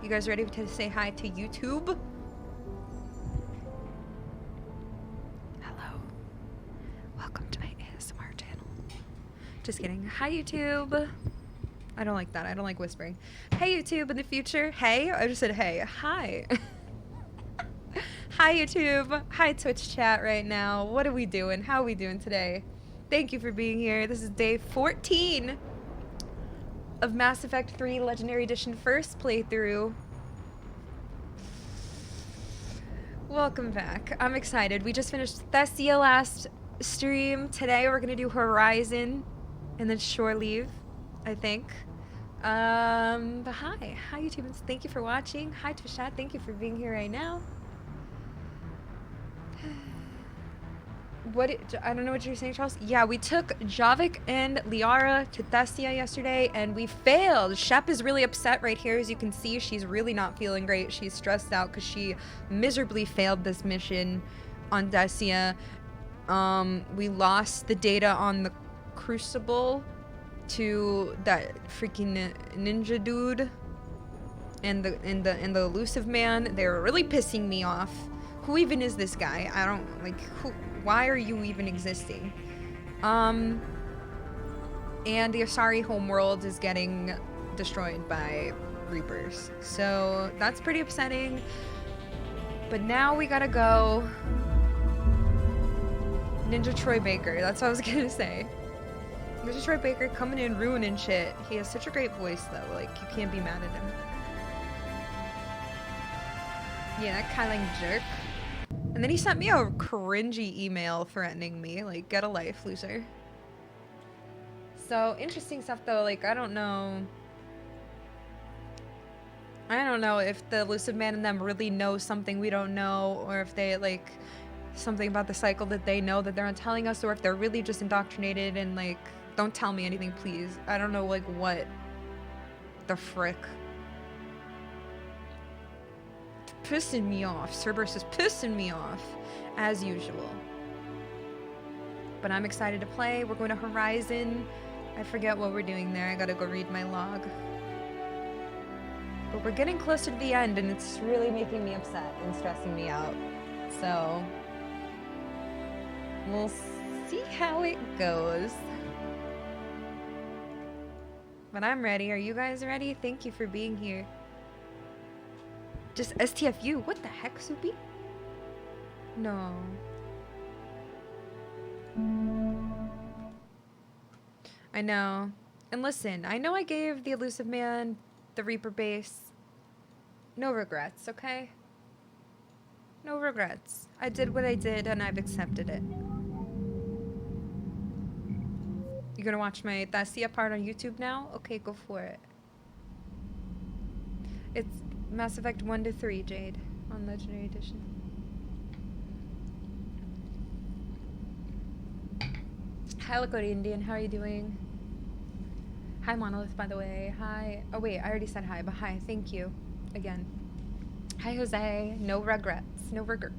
You guys ready to say hi to YouTube? Hello. Welcome to my ASMR channel. Just kidding. Hi, YouTube. I don't like that. I don't like whispering. Hey, YouTube in the future. Hey. I just said hey. Hi. Hi, YouTube. Hi, Twitch chat right now. What are we doing? How are we doing today? Thank you for being here. This is day 14 of Mass Effect 3 Legendary Edition first playthrough. Welcome back. I'm excited. We just finished Thessia last stream. Today we're gonna do Horizon and then Shore Leave, I think. But hi YouTubers. Thank you for watching. Hi Twitch chat. Thank you for being here right now. I don't know what you're saying, Charles. Yeah, we took Javik and Liara to Thessia yesterday, and we failed. Shep is really upset right here. As you can see, she's really not feeling great. She's stressed out because she miserably failed this mission on Thessia. We lost the data on the Crucible to that freaking ninja dude and the elusive man. They're really pissing me off. Who even is this guy? I don't like who. Why are you even existing? And the Asari homeworld is getting destroyed by Reapers. So that's pretty upsetting. But now we gotta go Ninja Troy Baker. That's what I was gonna say. Ninja Troy Baker coming in ruining shit. He has such a great voice though. Like, you can't be mad at him. Yeah, that Kylang jerk. And then he sent me a cringy email threatening me, like, get a life, loser. So, interesting stuff though, like, I don't know if the elusive man and them really know something we don't know, or if they, like, something about the cycle that they know that they're not telling us, or if they're really just indoctrinated and, like, don't tell me anything, please. I don't know, like, what the frick. Pissing me off. Cerberus is pissing me off, as usual. But I'm excited to play. We're going to Horizon. I forget what we're doing there. I gotta go read my log. But we're getting closer to the end, and it's really making me upset and stressing me out. So, we'll see how it goes. But I'm ready. Are you guys ready? Thank you for being here. Just STFU. What the heck, Soupy? No. I know. And listen, I know I gave the elusive man the Reaper base. No regrets, okay? No regrets. I did what I did and I've accepted it. You gonna watch my Thessia part on YouTube now? Okay, go for it. It's Mass Effect 1 to 3, Jade, on Legendary Edition. Hi, Lakota Indian, how are you doing? Hi, Monolith, by the way. Hi. Oh, wait, I already said hi, but hi, thank you. Again. Hi, Jose. No regrets. No regrets.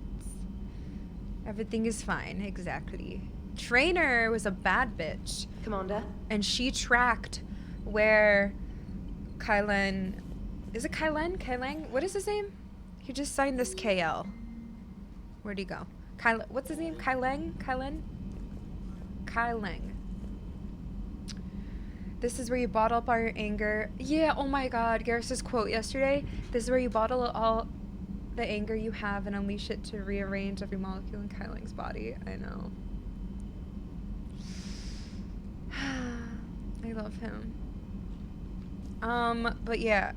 Everything is fine, exactly. Trainer was a bad bitch. Commander. And she tracked where Kylan... Is it Kylan? Kylang? What is his name? He just signed this KL. Where'd he go? What's his name? Kylang? Kylan? Kylang. This is where you bottle up all your anger. Yeah, oh my god. Garrus's quote yesterday. This is where you bottle all the anger you have and unleash it to rearrange every molecule in Kylang's body. I know. I love him. But yeah,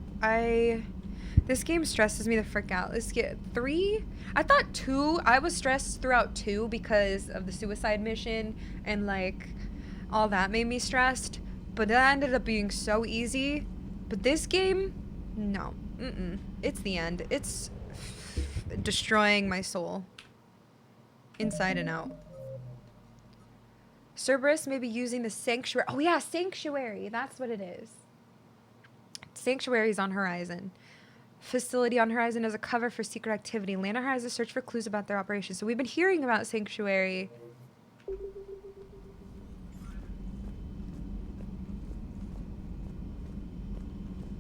this game stresses me the frick out. Let's get 3. I thought 2, I was stressed throughout 2 because of the suicide mission and like all that made me stressed, but that ended up being so easy. But this game, no, it's the end. It's destroying my soul inside and out. Cerberus may be using the Sanctuary. Oh yeah, Sanctuary, that's what it is. Sanctuary's on Horizon. Facility on Horizon as a cover for secret activity. Land on Horizon search for clues about their operations. So we've been hearing about Sanctuary.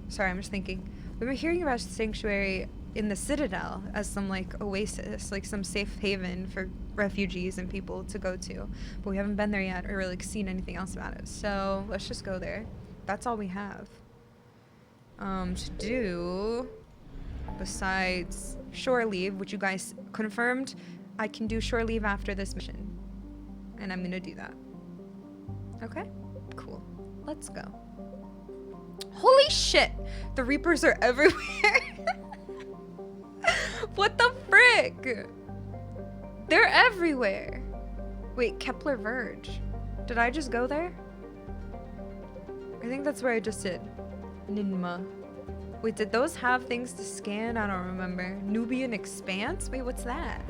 Sorry, I'm just thinking. We were hearing about Sanctuary in the Citadel as some like oasis, like some safe haven for refugees and people to go to. But we haven't been there yet or like seen anything else about it. So let's just go there. That's all we have. To do besides shore leave, which you guys confirmed, I can do shore leave after this mission. And I'm gonna do that. Okay, cool. Let's go. Holy shit! The Reapers are everywhere. What the frick? They're everywhere. Wait, Kepler Verge. Did I just go there? I think that's where I just did. Ninma. Wait, did those have things to scan? I don't remember. Nubian Expanse? Wait, what's that?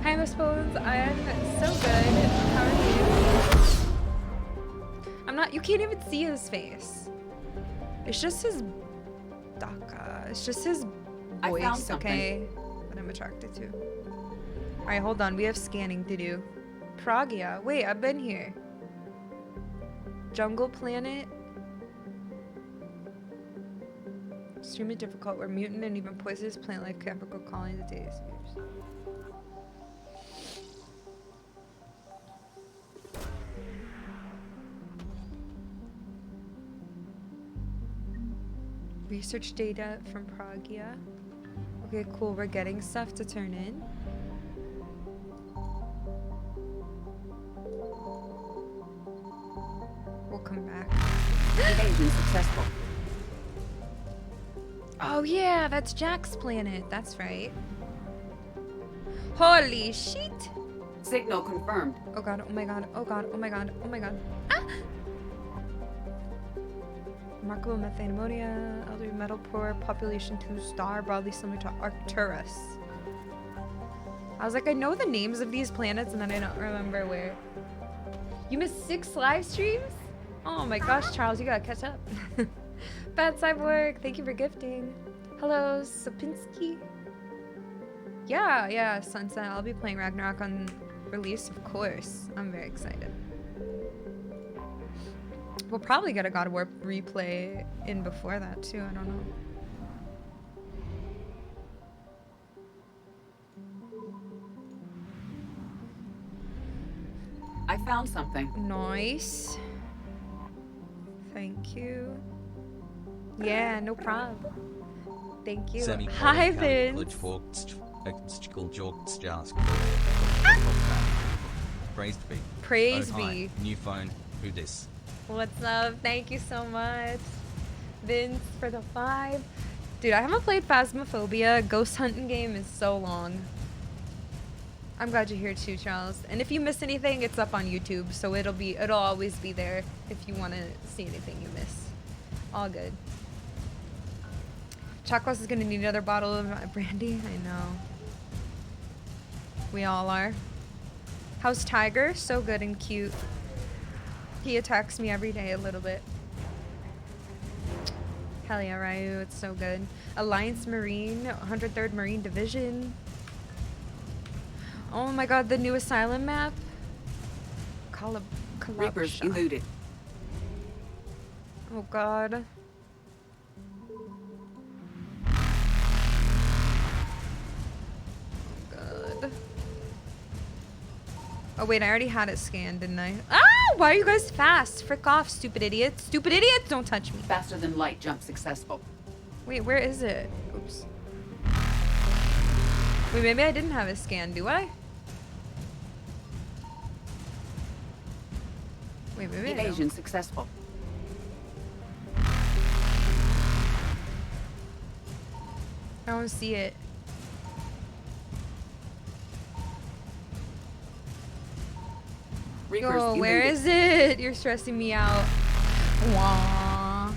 Hi, Miss Bones. I'm so good. How are you? I'm not. You can't even see his face. It's just his DACA. It's just his voice, okay? That I'm attracted to. Alright, hold on. We have scanning to do. Pragia. Wait, I've been here. Jungle Planet. Extremely difficult. Where mutant and even poisonous plant life can go calling the days. Research data from Pragia. Okay, cool. We're getting stuff to turn in. We'll come back. Invasion successful. Oh yeah, that's Jack's planet. That's right. Holy shit! Signal confirmed. Oh god, oh my god, oh god, oh my god, oh my god. Ah! Remarkable methane ammonia, elderly metal poor, population 2 star, broadly similar to Arcturus. I was like, I know the names of these planets and then I don't remember where. You missed 6 live streams? Oh my gosh, Charles, you gotta catch up. Bad Cyborg, thank you for gifting. Hello, Sapinski. Yeah, Sunset. I'll be playing Ragnarok on release, of course. I'm very excited. We'll probably get a God of War replay in before that too. I don't know. I found something. Nice. Thank you. Yeah, no problem. Thank you. Hi, Vince. Praise be. Praise oh, be. Hi. New phone. Who dis? What's up? Thank you so much, Vince, for the 5. Dude, I haven't played Phasmophobia. Ghost hunting game is so long. I'm glad you're here too, Charles. And if you miss anything, it's up on YouTube, so it'll always be there if you want to see anything you miss. All good. Chakos is gonna need another bottle of brandy. I know. We all are. How's Tiger? So good and cute. He attacks me every day a little bit. Hell yeah, Ryu, it's so good. Alliance Marine, 103rd Marine Division. Oh my god, the new Asylum map. Reapers eluded. Oh god. Oh wait, I already had it scanned, didn't I? Ah! Why are you guys fast? Frick off, stupid idiots. Stupid idiots, don't touch me. Faster than light jump successful. Wait, where is it? Oops. Wait, maybe I didn't have it scanned, do I? Wait, maybe Evasion successful. I don't see it. Yo, where is it? You're stressing me out. Wah.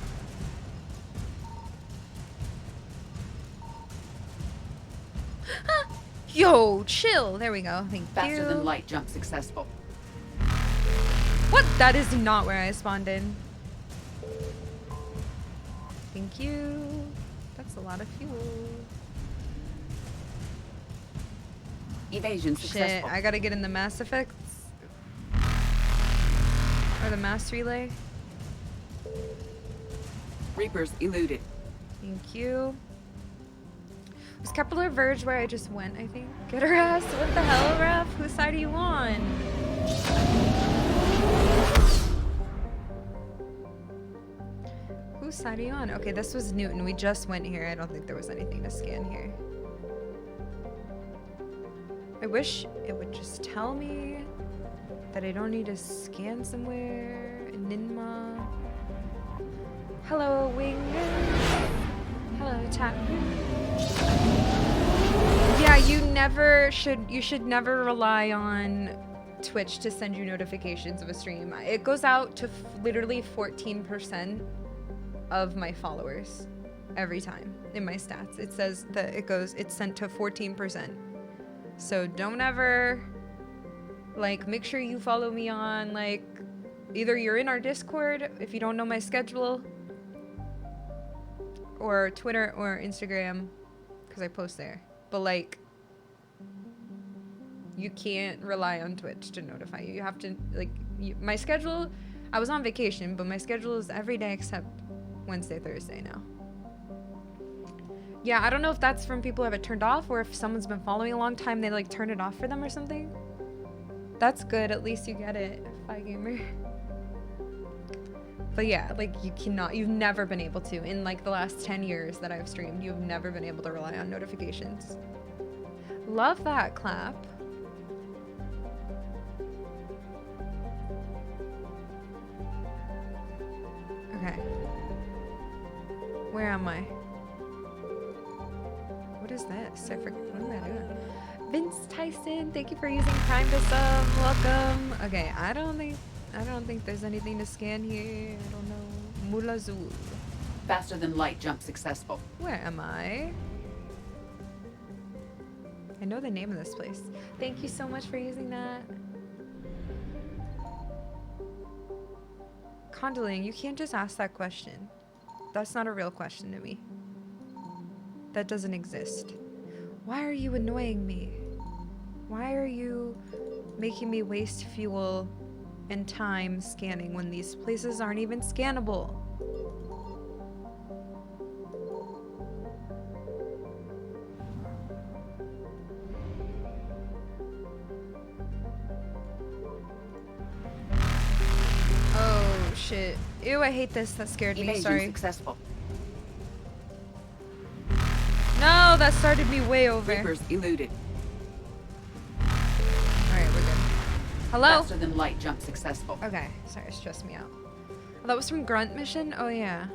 Yo, chill. There we go. Thank you. Faster than light jump successful. What? That is not where I spawned in. Thank you. That's a lot of fuel. Evasion successful. Shit, I gotta get in the Mass Effects. Or the Mass Relay. Reapers eluded. Thank you. Was Kepler Verge where I just went, I think? Get her ass. What the hell, Ref? Whose side are you on? Whose side are you on? Okay, this was Newton. We just went here. I don't think there was anything to scan here. I wish it would just tell me that I don't need to scan somewhere. Ninma. Hello, Wing. Hello, Tap. Yeah, you should never rely on Twitch to send you notifications of a stream. It goes out to literally 14% of my followers every time in my stats. It says that it's sent to 14%. So don't ever, like, make sure you follow me on, like, either you're in our Discord if you don't know my schedule, or Twitter or Instagram, because I post there. But, like, you can't rely on Twitch to notify you. You have to, like, my schedule, I was on vacation, but my schedule is every day except Wednesday, Thursday now. Yeah, I don't know if that's from people who have it turned off, or if someone's been following a long time, they, like, turn it off for them or something. That's good, at least you get it, Fi Gamer. But yeah, like, you've never been able to, in, like, the last 10 years that I've streamed, you've never been able to rely on notifications. Love that clap. Okay. Where am I? What is this? I forgot. What am I doing? Vince Tyson, thank you for using Prime to sub. Welcome. Okay, I don't think there's anything to scan here. I don't know. Mulazul. Faster than light jump successful. Where am I? I know the name of this place. Thank you so much for using that. Condoling, you can't just ask that question. That's not a real question to me. That doesn't exist. Why are you annoying me? Why are you making me waste fuel and time scanning when these places aren't even scannable? Oh shit. Ew, I hate this. That scared me. Evasion Sorry. successful. No, that started me way over. Reapers eluded. Alright, we're good. Hello? Faster than light jump successful. Okay, sorry, it stressed me out. Oh, that was from Grunt Mission? Oh, yeah.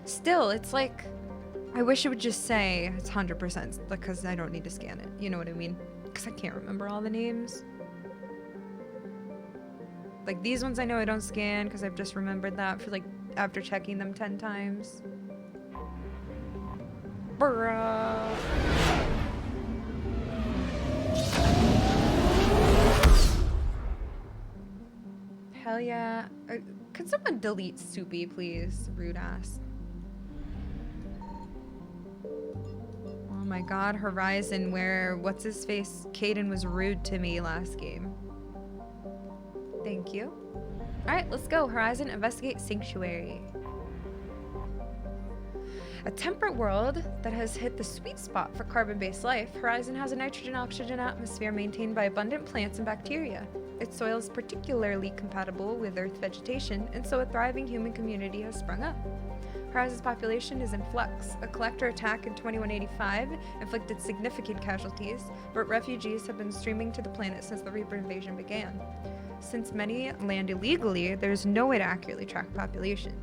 Still, it's like, I wish it would just say it's 100% because I don't need to scan it. You know what I mean? Because I can't remember all the names. Like, these ones I know I don't scan because I've just remembered that for, like, after checking them 10 times. Bruh. Hell yeah. Could someone delete Soupy, please? Rude ass. Oh my god, Horizon, where what's-his-face Caden was rude to me last game. Thank you. Alright, let's go. Horizon, investigate Sanctuary. A temperate world that has hit the sweet spot for carbon-based life, Horizon has a nitrogen-oxygen atmosphere maintained by abundant plants and bacteria. Its soil is particularly compatible with Earth vegetation, and so a thriving human community has sprung up. Horizon's population is in flux. A collector attack in 2185 inflicted significant casualties, but refugees have been streaming to the planet since the Reaper invasion began. Since many land illegally, there is no way to accurately track population.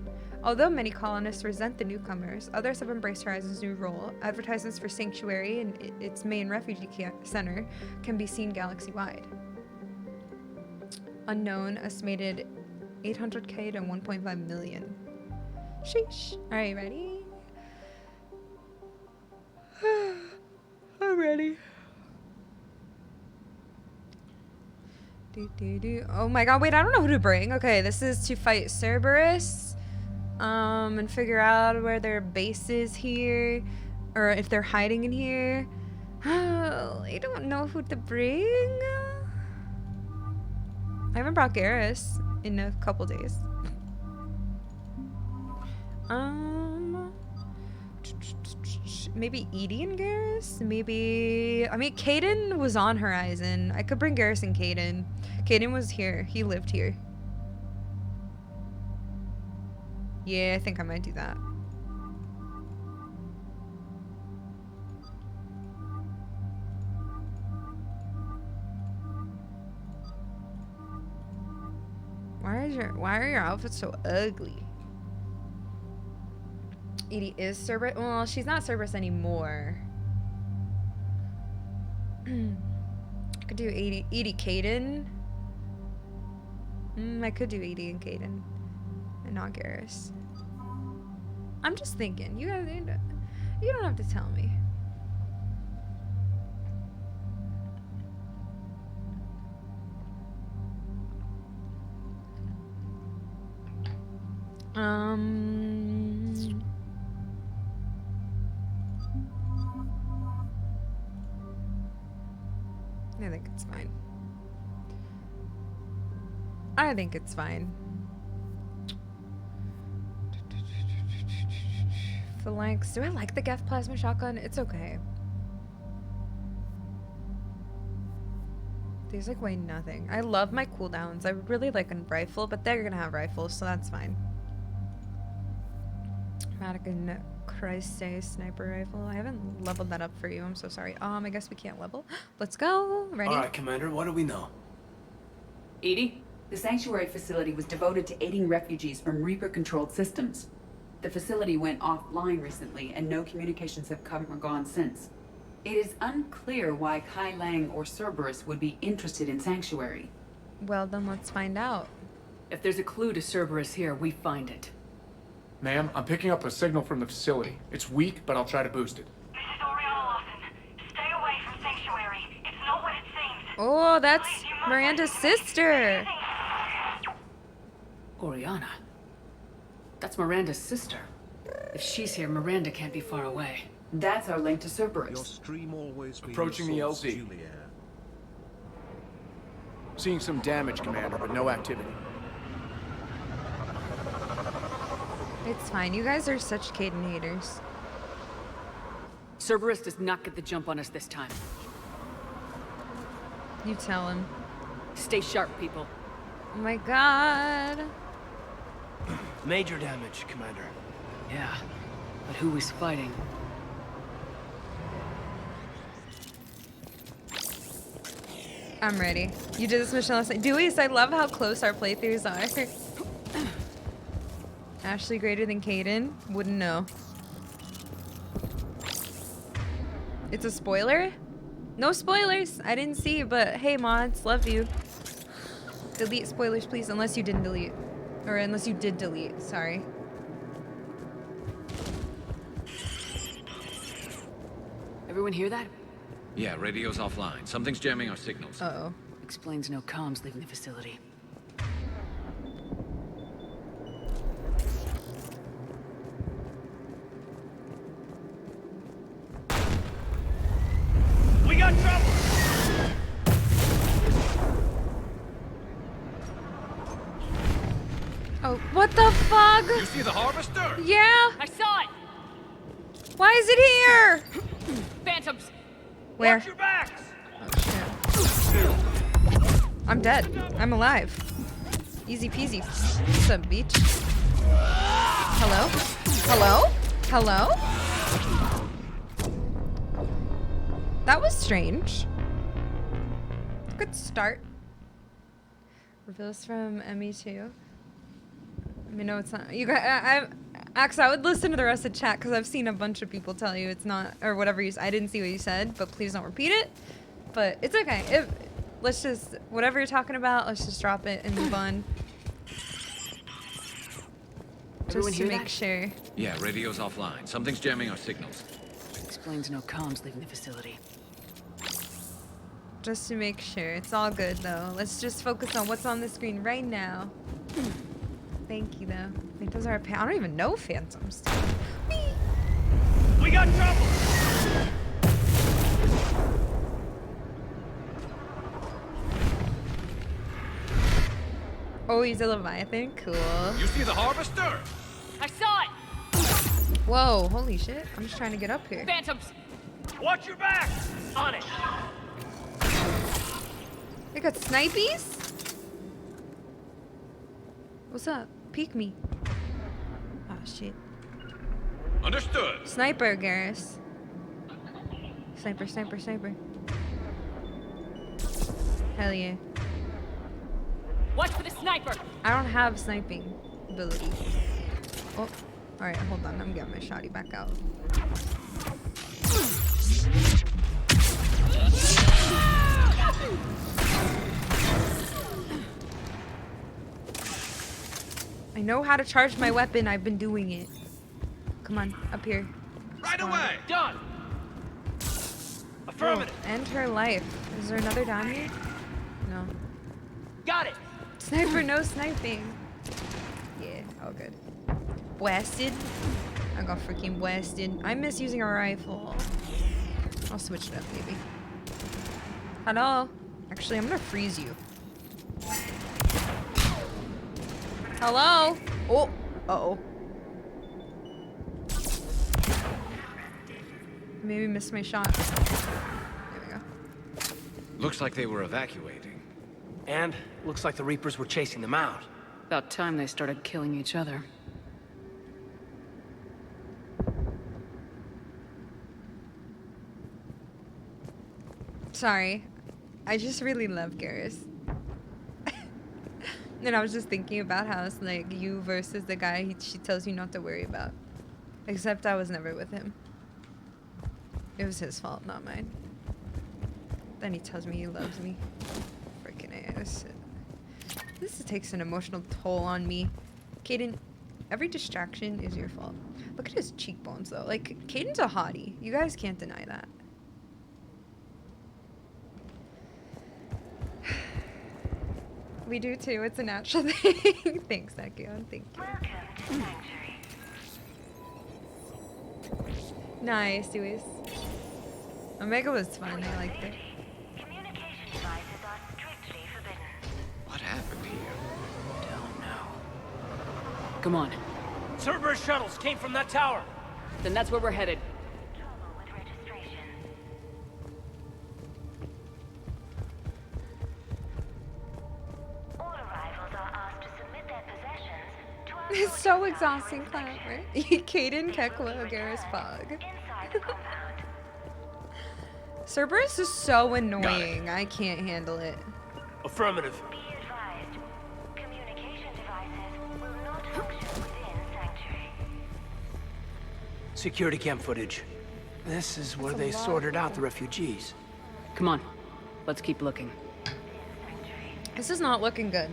Although many colonists resent the newcomers, others have embraced Horizon's new role. Advertisements for Sanctuary and its main refugee center can be seen galaxy-wide. Unknown, estimated 800k to 1.5 million. Sheesh. Alright, ready? I'm ready. Oh my god, wait, I don't know who to bring. Okay, this is to fight Cerberus. And figure out where their base is here, or if they're hiding in here. I don't know who to bring. I haven't brought Garrus in a couple days. Maybe Edie and Garrus? Maybe... I mean, Caden was on Horizon. I could bring Garrus and Caden. Caden was here. He lived here. Yeah, I think I might do that. Why are your outfits so ugly? Edie is Cerberus. Well, she's not Cerberus anymore. I could do Edie Caden. I could do Edie and Caden. And not Garrus. I'm just thinking. You don't have to tell me. I think it's fine. I think it's fine. Phalanx. Do I like the Geth plasma shotgun? It's okay. These like weigh nothing. I love my cooldowns. I really like a rifle, but they're gonna have rifles, so that's fine. Madigan Christe sniper rifle. I haven't leveled that up for you. I'm so sorry. I guess we can't level. Let's go. Ready? All right, Commander. What do we know? Edie, the sanctuary facility was devoted to aiding refugees from Reaper-controlled systems. The facility went offline recently, and no communications have come or gone since. It is unclear why Kai Lang or Cerberus would be interested in Sanctuary. Well, then let's find out. If there's a clue to Cerberus here, we find it. Ma'am, I'm picking up a signal from the facility. It's weak, but I'll try to boost it. This is Oriana Lawson. Stay away from Sanctuary. It's not what it seems. Oh, that's Please, you must Miranda's listen. sister. Oriana? That's Miranda's sister. If she's here, Miranda can't be far away. That's our link to Your Cerberus. stream always be Approaching the your source, LZ. Juliet. Seeing some damage, Commander, but no activity. It's fine. You guys are such Caden haters. Cerberus does not get the jump on us this time. You tell him. Stay sharp, people. Oh my god. Major damage, Commander. Yeah, but who is fighting? I'm ready. You did this mission last night. Dewey's, I love how close our playthroughs are. Ashley greater than Caden? Wouldn't know. It's a spoiler? No spoilers! I didn't see, but hey mods, love you. Delete spoilers, please, unless you didn't delete. Or unless you did delete, sorry. Everyone hear that? Yeah, radio's offline. Something's jamming our signals. Uh-oh. Explains no comms leaving the facility. We got trouble! Oh, what the fuck? You see the harvester? Yeah? I saw it! Why is it here? Phantoms! Where? Watch your backs! Oh shit. I'm dead. I'm alive. Easy peasy. What's up, beach? Hello? Hello? Hello? That was strange. Good start. Reveals from ME2. I mean, no, it's not. You guys, Ax, I would listen to the rest of the chat because I've seen a bunch of people tell you it's not, or whatever you. I didn't see what you said, but please don't repeat it. But it's okay. Let's just whatever you're talking about. Let's just drop it and move on. Everyone Just to hear make that? sure. Yeah, radio's offline. Something's jamming our signals. Explains no comms leaving the facility. Just to make sure. It's all good though. Let's just focus on what's on the screen right now. Thank you though. Phantoms are I don't even know phantoms. Whee! We got trouble! Oh, he's a Leviathan. Cool. You see the harvester? I saw it! Whoa, holy shit. I'm just trying to get up here. Phantoms! Watch your back! On it! They got snipies? What's up? Peek me. Oh shit. Understood. Sniper, Garrus. Sniper, sniper, sniper. Hell yeah. Watch for the sniper! I don't have sniping ability. Oh, alright, hold on. I'm getting my shotty back out. I know how to charge my weapon. I've been doing it. Come on, up here. Right away. Done! Affirmative! End her life. Is there another down here? No. Got it! Sniper, no sniping. Yeah, all good. Blasted. I got freaking blasted. I miss using a rifle. I'll switch it up, maybe. Hello? Actually, I'm gonna freeze you. Hello? Oh. Uh-oh. Maybe missed my shot. There we go. Looks like they were evacuating. And looks like the Reapers were chasing them out. About time they started killing each other. Sorry. I just really love Garrus. And I was just thinking about how it's like you versus the guy she tells you not to worry about. Except I was never with him. It was his fault, not mine. Then he tells me he loves me. Freaking ass. This takes an emotional toll on me. Caden, every distraction is your fault. Look at his cheekbones though. Like, Caden's a hottie. You guys can't deny that. We do too. It's a natural thing. Thanks, Akion. Thank you. Welcome to Sanctuary. Nice, Luis. Omega was fun. I liked it. Communication devices are strictly forbidden. What happened here? Don't know. Come on. Cerberus shuttles came from that tower. Then that's where we're headed. Trouble with registration. All arrivals are asked to submit their possessions to our It's so exhausting, Clover. Caden, Kekla, Garrus, Fog. inside the compound. Cerberus is so annoying. I can't handle it. Affirmative. Be advised, communication devices will not function within Sanctuary. Security cam footage. This is where they sorted out the refugees. Come on. Let's keep looking. This is not looking good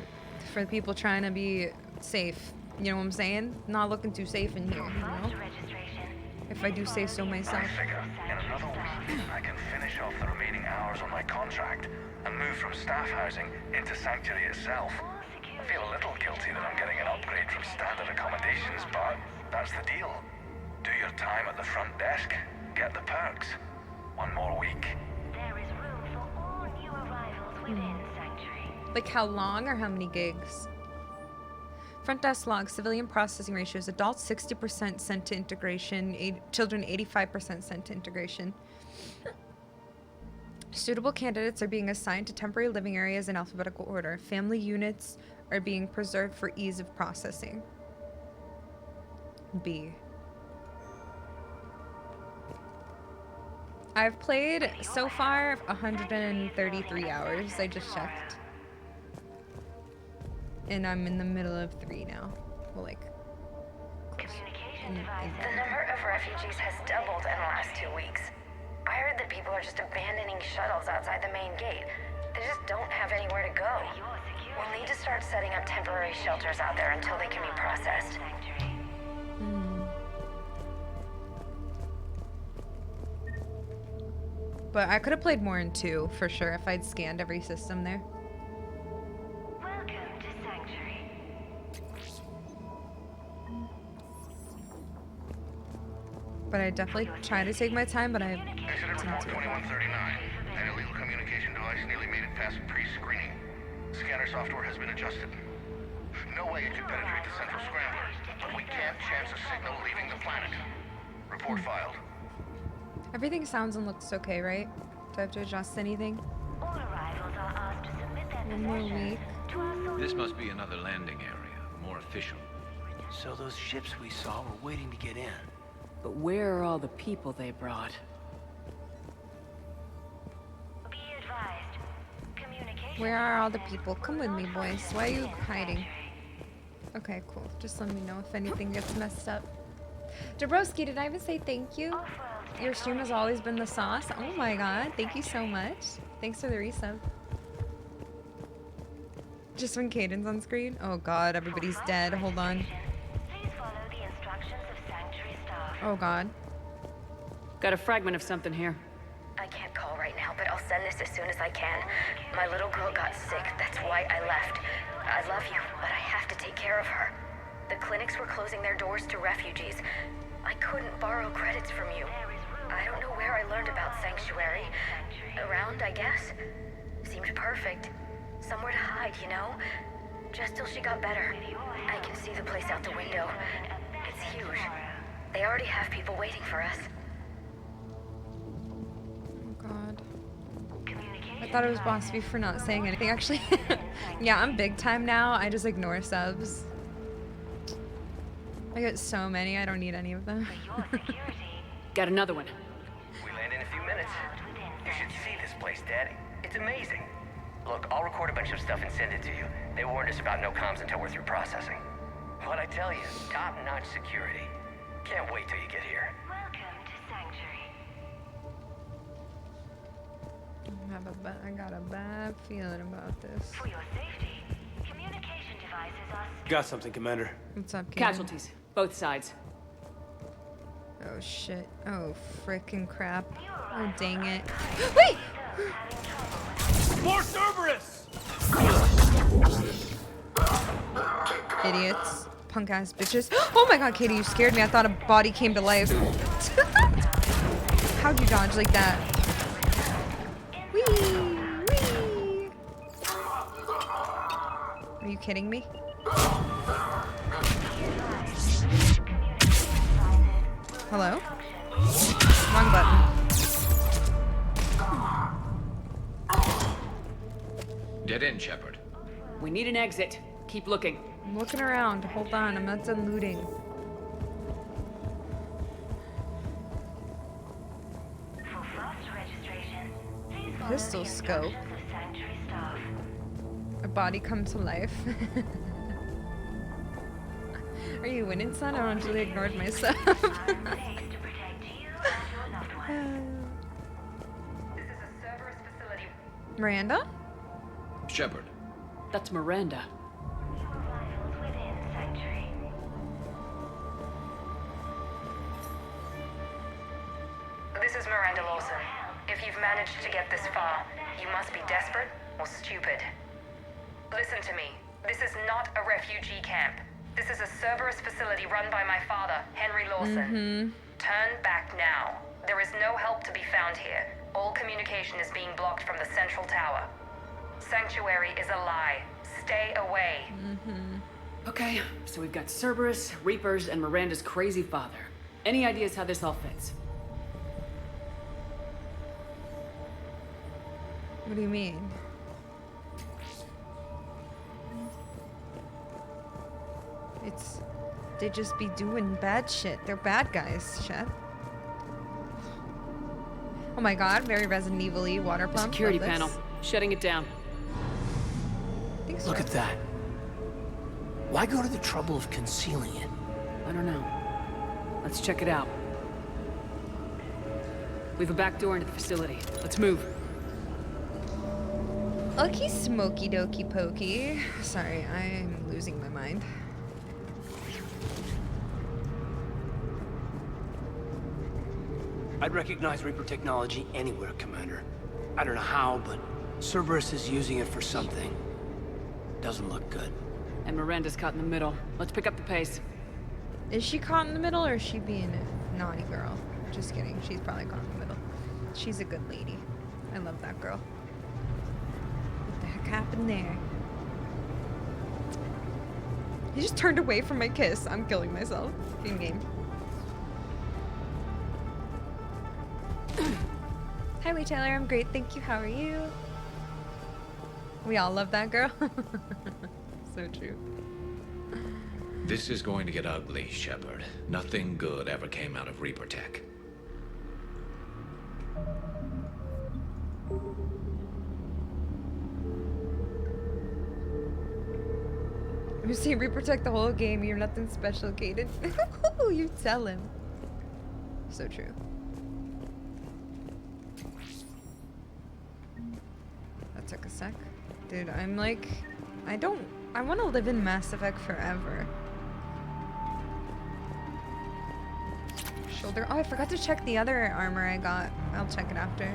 for the people trying to be safe. You know what I'm saying? Not looking too safe in here, you know? After registration, If I do say so myself. Figure, in another week, I can finish off the remaining hours on my contract and move from staff housing into Sanctuary itself. I feel a little guilty that I'm getting an upgrade from standard accommodations, but that's the deal. Do your time at the front desk, get the perks. One more week. there is room for all new arrivals within Sanctuary. Like how long or how many gigs? Front desk log, civilian processing ratios, adults 60% sent to integration, children 85% sent to integration. Suitable candidates are being assigned to temporary living areas in alphabetical order. Family units are being preserved for ease of processing. B. I've played so far 133 hours. I just checked. And I'm in the middle of 3 now. Well, like, close. Communication In devices. The number of refugees has doubled in the last 2 weeks. I heard that people are just abandoning shuttles outside the main gate. They just don't have anywhere to go. We'll need to start setting up temporary shelters out there until they can be processed. Sanctuary. But I could have played more in 2 for sure if I'd scanned every system there. Welcome to Sanctuary. But I definitely try to take my time, but I Incident report 2139. An illegal communication device nearly made it past pre-screening. Scanner software has been adjusted. No way it could penetrate the central scrambler, but we can't chance a signal leaving the planet. Report filed. Everything sounds and looks okay, right? Do I have to adjust anything? All arrivals are asked to submit their One more possessions week. to our This must be another landing area, more official. So those ships we saw were waiting to get in. But where are all the people they brought? Be advised. Communication Where are all the people? Come with me, boys. Why are you hiding? Okay, cool. Just let me know if anything gets messed up. Dabrowski, did I even say thank you? Your stream has always been the sauce. Oh my god, thank you so much. Thanks for the resub. Just when Caden's on screen? Oh god, everybody's dead. Hold on. Please follow the instructions of Sanctuary staff. Oh god. Got a fragment of something here. I can't call right now, but I'll send this as soon as I can. My little girl got sick, that's why I left. I love you, but I have to take care of her. The clinics were closing their doors to refugees. I couldn't borrow credits from you. I don't know where I learned about Sanctuary. Around, I guess. Seemed perfect. Somewhere to hide, you know? Just till she got better. I can see the place out the window. It's huge. They already have people waiting for us. Oh god. I thought it was boss beef for not saying anything. Actually, yeah, I'm big time now. I just ignore subs. I get so many, I don't need any of them. Got another one. We land in a few minutes. You should see this place, Daddy. It's amazing. Look, I'll record a bunch of stuff and send it to you. They warned us about no comms until we're through processing. What'd I tell you? Top-notch security. Can't wait till you get here. Welcome to Sanctuary. I got a bad feeling about this. For your safety, communication devices are Got something, Commander. What's up, Caden? Casualties, both sides. Oh shit. Oh frickin' crap. Oh dang it. Wait! More Cerberus! Idiots. Punk ass bitches. Oh my god, Katie, you scared me. I thought a body came to life. How'd you dodge like that? Whee! Whee! Are you kidding me? Hello? Wrong button. Dead end, Shepard. We need an exit. Keep looking. I'm looking around. Hold on, I'm not done looting. for fast registration. Please follow Pistol the scope. instructions of Sanctuary staff. A body come to life. Are you winning, son? I actually ignored myself. I'm safe to protect you and your loved ones. This is a Cerberus facility. Miranda? Shepard. That's Miranda. New arrivals within Sanctuary. This is Miranda Lawson. If you've managed to get this far, you must be desperate or stupid. Listen to me. This is not a refugee camp. This is a Cerberus facility run by my father, Henry Lawson. Turn back now. There is no help to be found here. All communication is being blocked from the central tower. Sanctuary is a lie. Stay away. Okay, so we've got Cerberus, Reapers, and Miranda's crazy father. Any ideas how this all fits? What do you mean? They just be doing bad shit. They're bad guys, Shep. Oh my god, very Resident Evil-y water pump. Security Love this. panel. Shutting it down. Thanks, Look Shep. at that. Why go to the trouble of concealing it? I don't know. Let's check it out. We have a back door into the facility. Let's move. Okay, smoky dokey pokey. Sorry, I'm losing my mind. I'd recognize Reaper technology anywhere, Commander. I don't know how, but Cerberus is using it for something. Doesn't look good. And Miranda's caught in the middle. Let's pick up the pace. Is she caught in the middle or is she being a naughty girl? Just kidding. She's probably caught in the middle. She's a good lady. I love that girl. What the heck happened there? He just turned away from my kiss. I'm killing myself. In game. Hi, Wee Taylor. I'm great. Thank you. How are you? We all love that girl. So true. This is going to get ugly, Shepard. Nothing good ever came out of Reaper Tech. You see Reaper Tech the whole game. You're nothing special, Kaden. You tell him. So true. That took a sec. Dude, I'm like... I want to live in Mass Effect forever. Shoulder... Oh, I forgot to check the other armor I got. I'll check it after.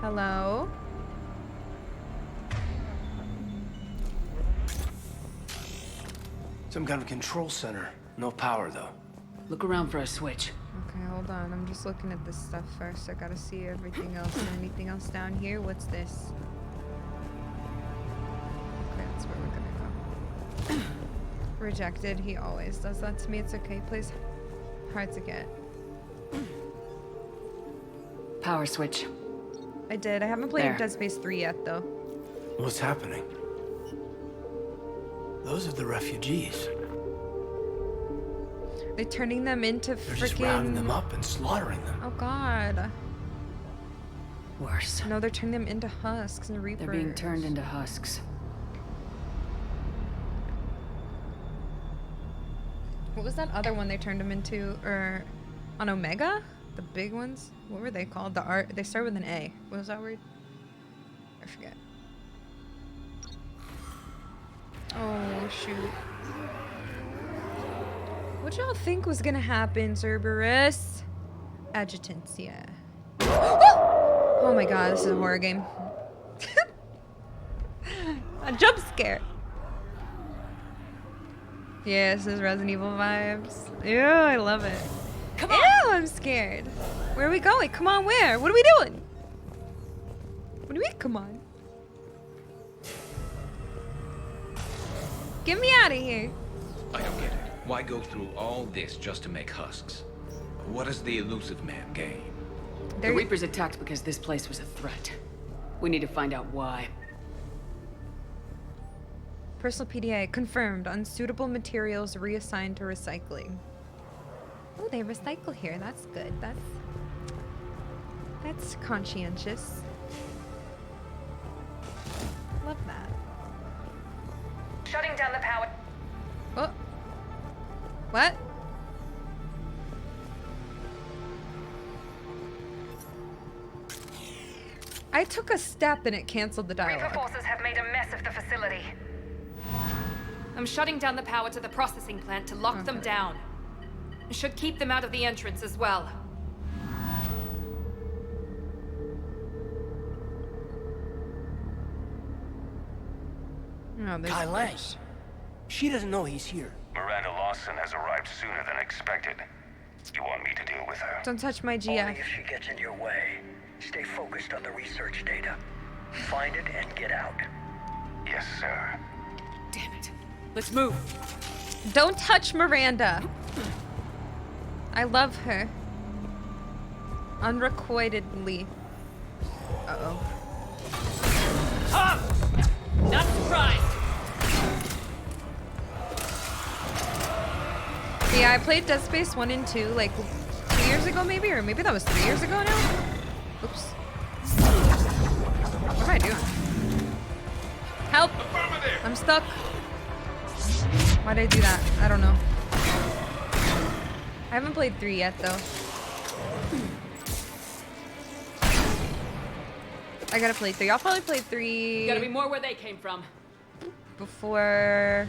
Hello? Some kind of control center. No power, though. Look around for a switch. Okay, hold on. I'm just looking at this stuff first. I gotta see everything else. Anything else down here? What's this? Okay, that's where we're gonna go. Rejected. He always does that to me. It's okay. Plays hard to get. Power switch. I did. I haven't played There. Dead Space 3 yet, though. What's happening? Those are the refugees. They're turning them into They're just rounding them freaking... up and slaughtering them. Oh, God. Worse. No, they're turning them into husks and reapers. They're being turned into husks. What was that other one they turned them into? Or on Omega? The big ones? What were they called? They start with an A. What was that word? I forget. Oh, shoot. What y'all think was gonna happen, Cerberus? Adjutants, yeah. Oh my god, this is a horror game. A jump scare. Yeah, this is Resident Evil vibes. Ew, I love it. Come on. Ew, I'm scared. Where are we going? Come on, where? What are we doing? What do you mean, come on? Get me out of here. I don't get it. Why go through all this just to make husks? What does the elusive man gain? The Reapers attacked because this place was a threat. We need to find out why. Personal PDA confirmed. Unsuitable materials reassigned to recycling. Oh, they recycle here. That's good. That's conscientious. Love that. Shutting down the power. Oh. What? I took a step and it canceled the Reaper dialogue. forces have made a mess of the facility. I'm shutting down the power to the processing plant to lock them down. Should keep them out of the entrance as well. Oh, Kai Lang. She doesn't know he's here. Miranda Lawson has arrived sooner than expected. You want me to deal with her? Don't touch my GF. Only if she gets in your way. Stay focused on the research data. Find it and get out. Yes, sir. Damn it. Let's move. Don't touch Miranda. I love her. Unrequitedly. Uh-oh. Not surprised. Yeah, I played Dead Space 1 and 2 like 2 years ago maybe, or maybe that was 3 years ago now. Oops. What am I doing? Help! I'm stuck. Why did I do that? I don't know. I haven't played 3 yet though. I gotta play 3. I'll probably play 3. Gotta be more where they came from. Before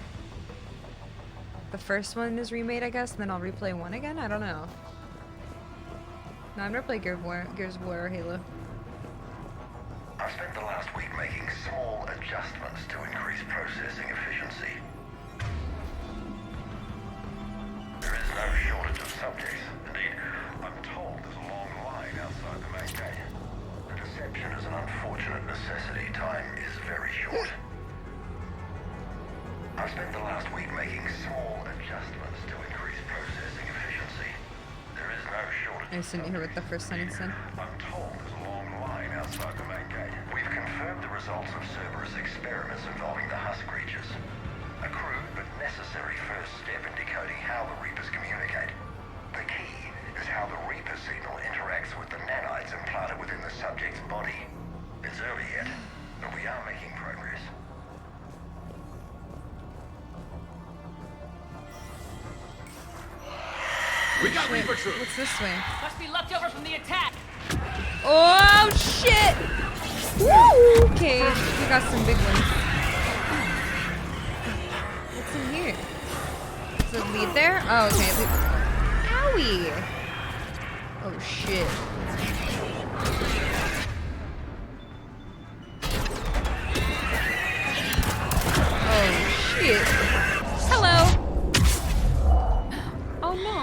the first one is remade, I guess, and then I'll replay 1 again? I don't know. No, I've never played Gears of War or Halo. I spent the last week making small adjustments to increase processing efficiency. There is no shortage of subjects. Indeed, I'm told there's a long line outside the main gate. The deception is an unfortunate necessity. Time is very short. I spent the last week making small adjustments to increase processing efficiency. There is no shortage I just didn't hear what the first sentence said. I'm told there's a long line outside the main gate. We've confirmed the results of Cerberus experiments involving the husk creatures. A crude but necessary first step in decoding how the Reapers communicate. The key is how the Reaper signal interacts with the nanites implanted within the subject's body. It's early yet, but we are making progress. We got Reaper troops. What's this way? Must be left over from the attack. Oh shit! Woo! Okay, we got some big ones. What's in here? Is the lead there? Oh, okay. Owie! Oh shit. Oh shit. Hello! Oh no.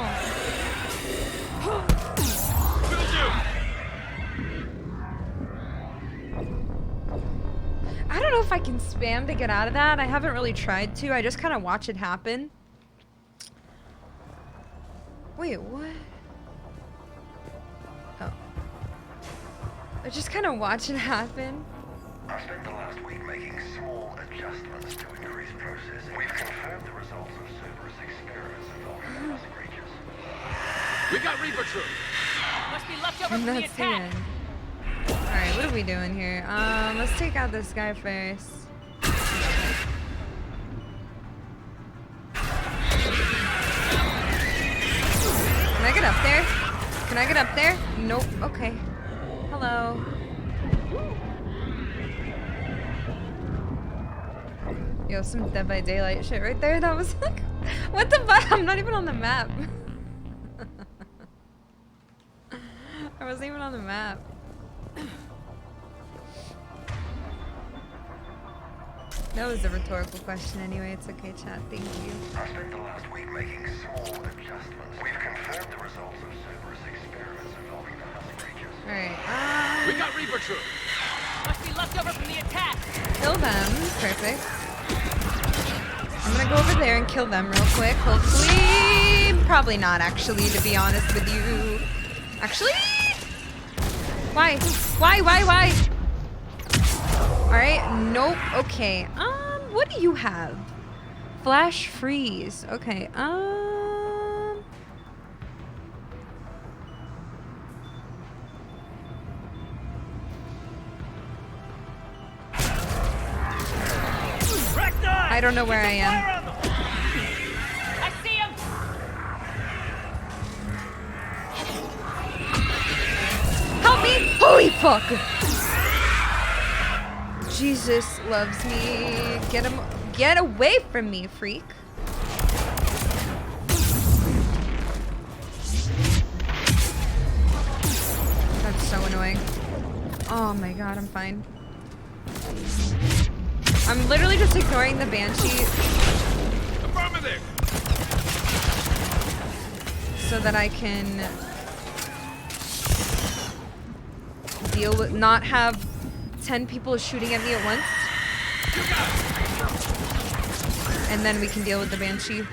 I don't know if I can spam to get out of that. I haven't really tried to. I just kind of watch it happen. Wait, what? Oh. I just kind of watch it happen. I spent the last week making small adjustments to increase processing. We've confirmed the results of Cerberus experiments involving the husk creatures. We got Reaper troops. Must be left over And from the that's the attack. end. Alright, what are we doing here? Let's take out this guy first. Can I get up there? Can I get up there? Nope. Okay. Hello. Yo, some Dead by Daylight shit right there. That was like, what the fuck? I'm not even on the map. I wasn't even on the map. That was a rhetorical question anyway. It's okay, chat. Thank you. I spent the last week making small adjustments. We've confirmed the results of Cerberus experiments involving the husk creatures. Alright, We got Reaper troops. Must be left over from the attack. kill them. Perfect. I'm gonna go over there and kill them real quick. Hopefully. Probably not, actually, to be honest with you. Actually? Why? Why? Alright, nope. Okay. What do you have? Flash freeze. Okay, I don't know where I am. I see him. Help me! Holy fuck! Jesus loves me. Get him. Get away from me, freak. That's so annoying. Oh my god, I'm fine. I'm literally just ignoring the Banshee so that I can deal with, not have 10 people shooting at me at once. And then we can deal with the Banshee.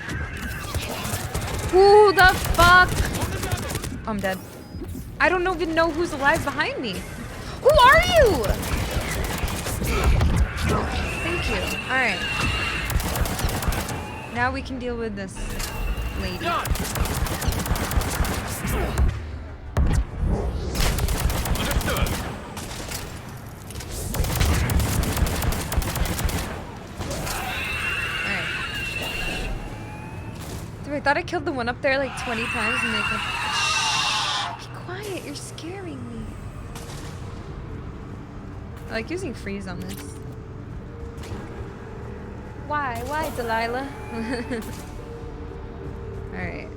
Who the fuck? I'm dead. I don't even know who's alive behind me. Who are you? Thank you. Alright. Now we can deal with this lady. Dude, I thought I killed the one up there like 20 times and they kept... Shh, be quiet, you're scaring me. I like using freeze on this. Why? Why, Delilah? Alright.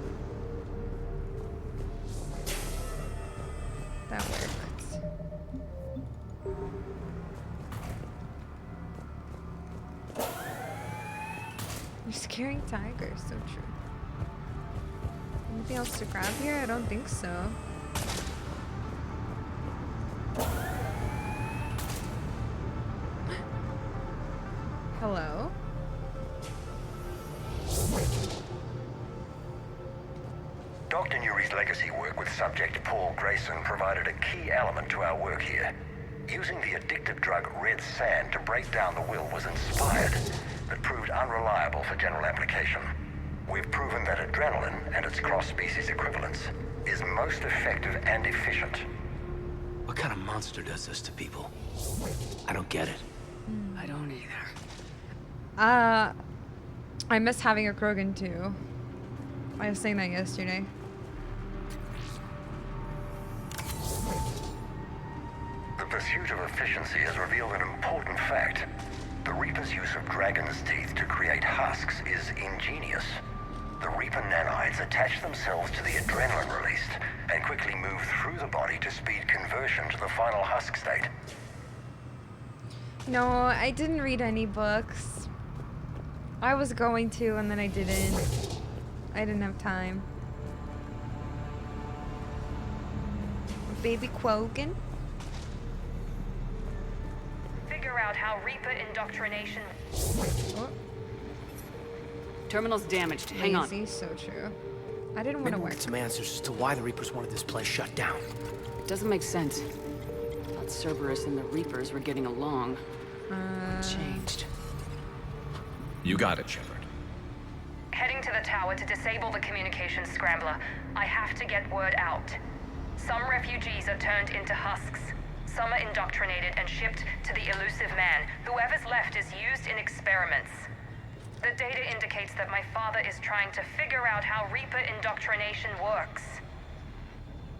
That worked. You're scaring tigers, so true. Anything else to grab here? I don't think so. Hello? Dr. Nuri's legacy work with subject Paul Grayson provided a key element to our work here. Using the addictive drug red sand to break down the will was inspired, but proved unreliable for general application. We've proven that adrenaline and its cross-species equivalents is most effective and efficient. What kind of monster does this to people? I don't get it. I don't either. I miss having a Krogan too. I was saying that yesterday. The pursuit of efficiency has revealed an important fact. The Reaper's use of dragon's teeth to create husks is ingenious. The Reaper nanites attach themselves to the adrenaline released and quickly move through the body to speed conversion to the final husk state. No, I didn't read any books. I was going to, and then I didn't. I didn't have time. Baby Quogan? Figure out how Reaper indoctrination... Oh. Terminal's damaged. Hang on. Lazy, so true. I didn't want to work. Get some answers as to why the Reapers wanted this place shut down. Doesn't make sense. Thought Cerberus and the Reapers were getting along. Changed. You got it, Shepard. Heading to the tower to disable the communications scrambler. I have to get word out. Some refugees are turned into husks. Some are indoctrinated and shipped to the elusive man. Whoever's left is used in experiments. The data indicates that my father is trying to figure out how Reaper indoctrination works.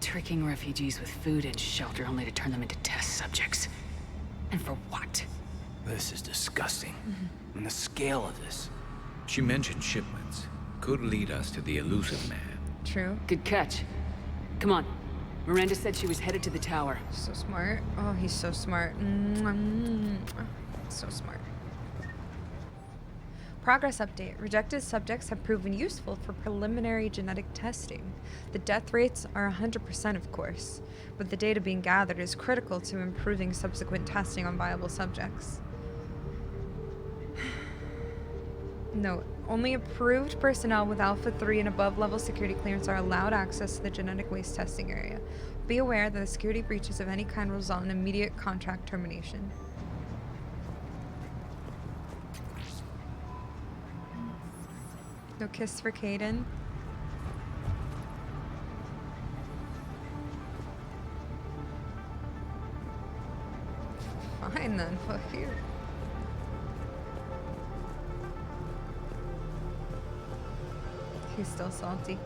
Tricking refugees with food and shelter only to turn them into test subjects. And for what? This is disgusting. And the scale of this. She mentioned shipments. Could lead us to the elusive man. True. Good catch. Come on. Miranda said she was headed to the tower. So smart. Oh, he's so smart. So smart. Progress update. Rejected subjects have proven useful for preliminary genetic testing. The death rates are 100%, of course, but the data being gathered is critical to improving subsequent testing on viable subjects. Note, only approved personnel with Alpha 3 and above level security clearance are allowed access to the genetic waste testing area. Be aware that the security breaches of any kind will result in immediate contract termination. No kiss for Caden. Fine then, fuck you. He's still salty.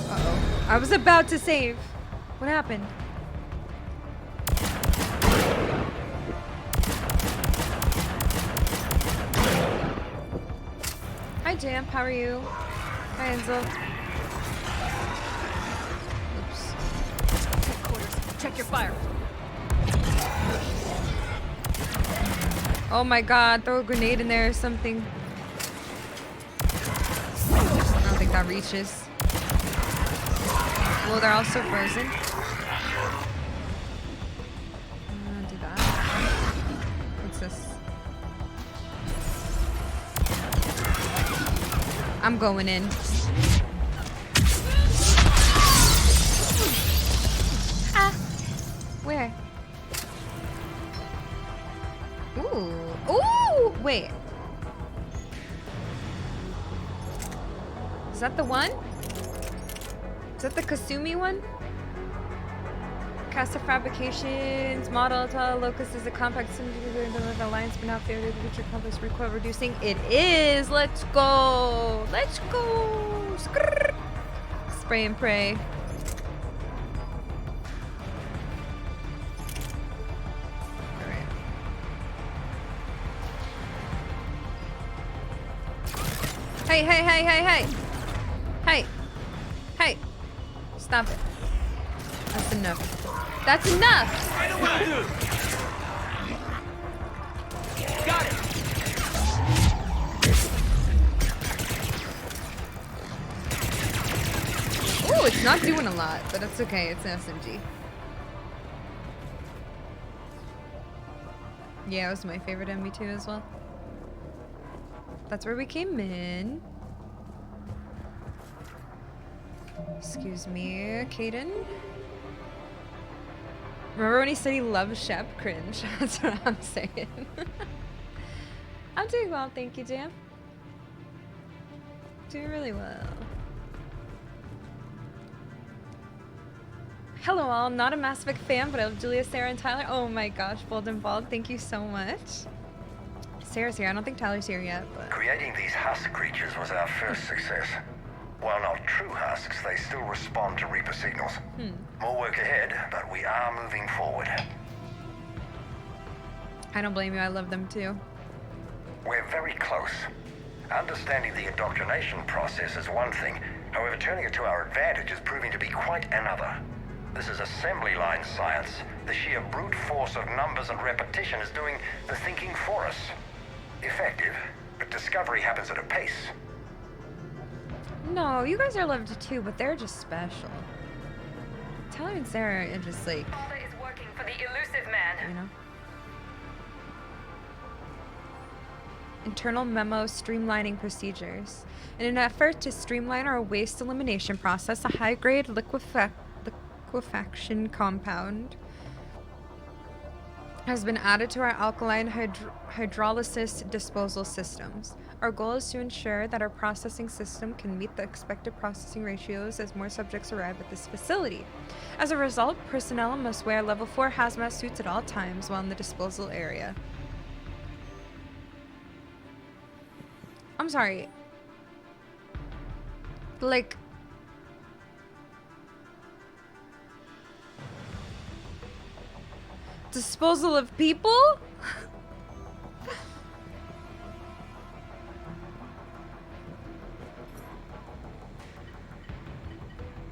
Uh-oh. I was about to save. What happened? Hi, Jamp. How are you? Hi, Enzo. Oops. Headquarters, check your fire. Oh my god, throw a grenade in there or something. I don't think that reaches. Well, they're also frozen. Do that. What's this? I'm going in. Ah! Where? Ooh. Ooh! Wait. Is that the one? Is that the Kasumi one? Casa Fabrications, Model Locust is a compact alliance, but now failure to reach your complex recoil reducing. It is! Let's go! Let's go! Skrrr. Spray and pray. Alright. Hey, hey, hey, hey, hey! Hey! Hey! Stop it. That's enough. That's enough! Got it! Ooh, it's not doing a lot, but it's okay. It's an SMG. Yeah, it was my favorite MB2 as well. That's where we came in. Excuse me, Caden. Remember when he said he loves Shep? Cringe. That's what I'm saying. I'm doing well, thank you, Jam. Doing really well. Hello all, not a Mass Effect fan, but I love Julia, Sarah, and Tyler. Oh my gosh, Bold and Bald, thank you so much. Sarah's here, I don't think Tyler's here yet, but... Creating these husk creatures was our first success. While not true husks, they still respond to Reaper signals. More work ahead, but we are moving forward. I don't blame you, I love them too. We're very close. Understanding the indoctrination process is one thing. However, turning it to our advantage is proving to be quite another. This is assembly line science. The sheer brute force of numbers and repetition is doing the thinking for us. Effective, but discovery happens at a pace. No, you guys are loved too, but they're just special. Tyler and Sarah are just like... Father is working for the elusive man. You know? Internal memo streamlining procedures. In an effort to streamline our waste elimination process, a high-grade liquefaction compound has been added to our alkaline hydrolysis disposal systems. Our goal is to ensure that our processing system can meet the expected processing ratios as more subjects arrive at this facility. As a result, personnel must wear level 4 hazmat suits at all times while in the disposal area. I'm sorry. Like... disposal of people?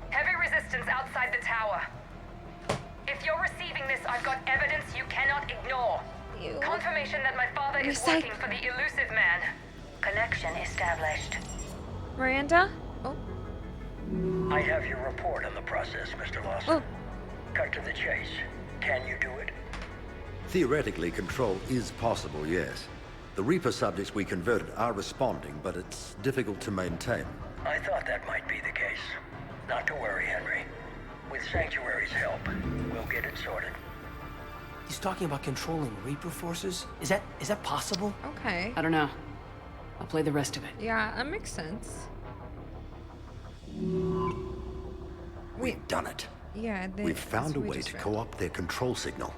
Heavy resistance outside the tower. If you're receiving this, I've got evidence you cannot ignore. Confirmation that my father is working for the elusive man. Connection established. Miranda? Oh. I have your report on the process, Mr. Lawson. Cut to the chase. Can you do it? Theoretically, control is possible, yes. The Reaper subjects we converted are responding, but it's difficult to maintain. I thought that might be the case. Not to worry, Henry. With Sanctuary's help, we'll get it sorted. He's talking about controlling Reaper forces? Is that possible? Okay. I don't know. I'll play the rest of it. Yeah, that makes sense. We've done it. Yeah, We've found a way to co-opt their control signal.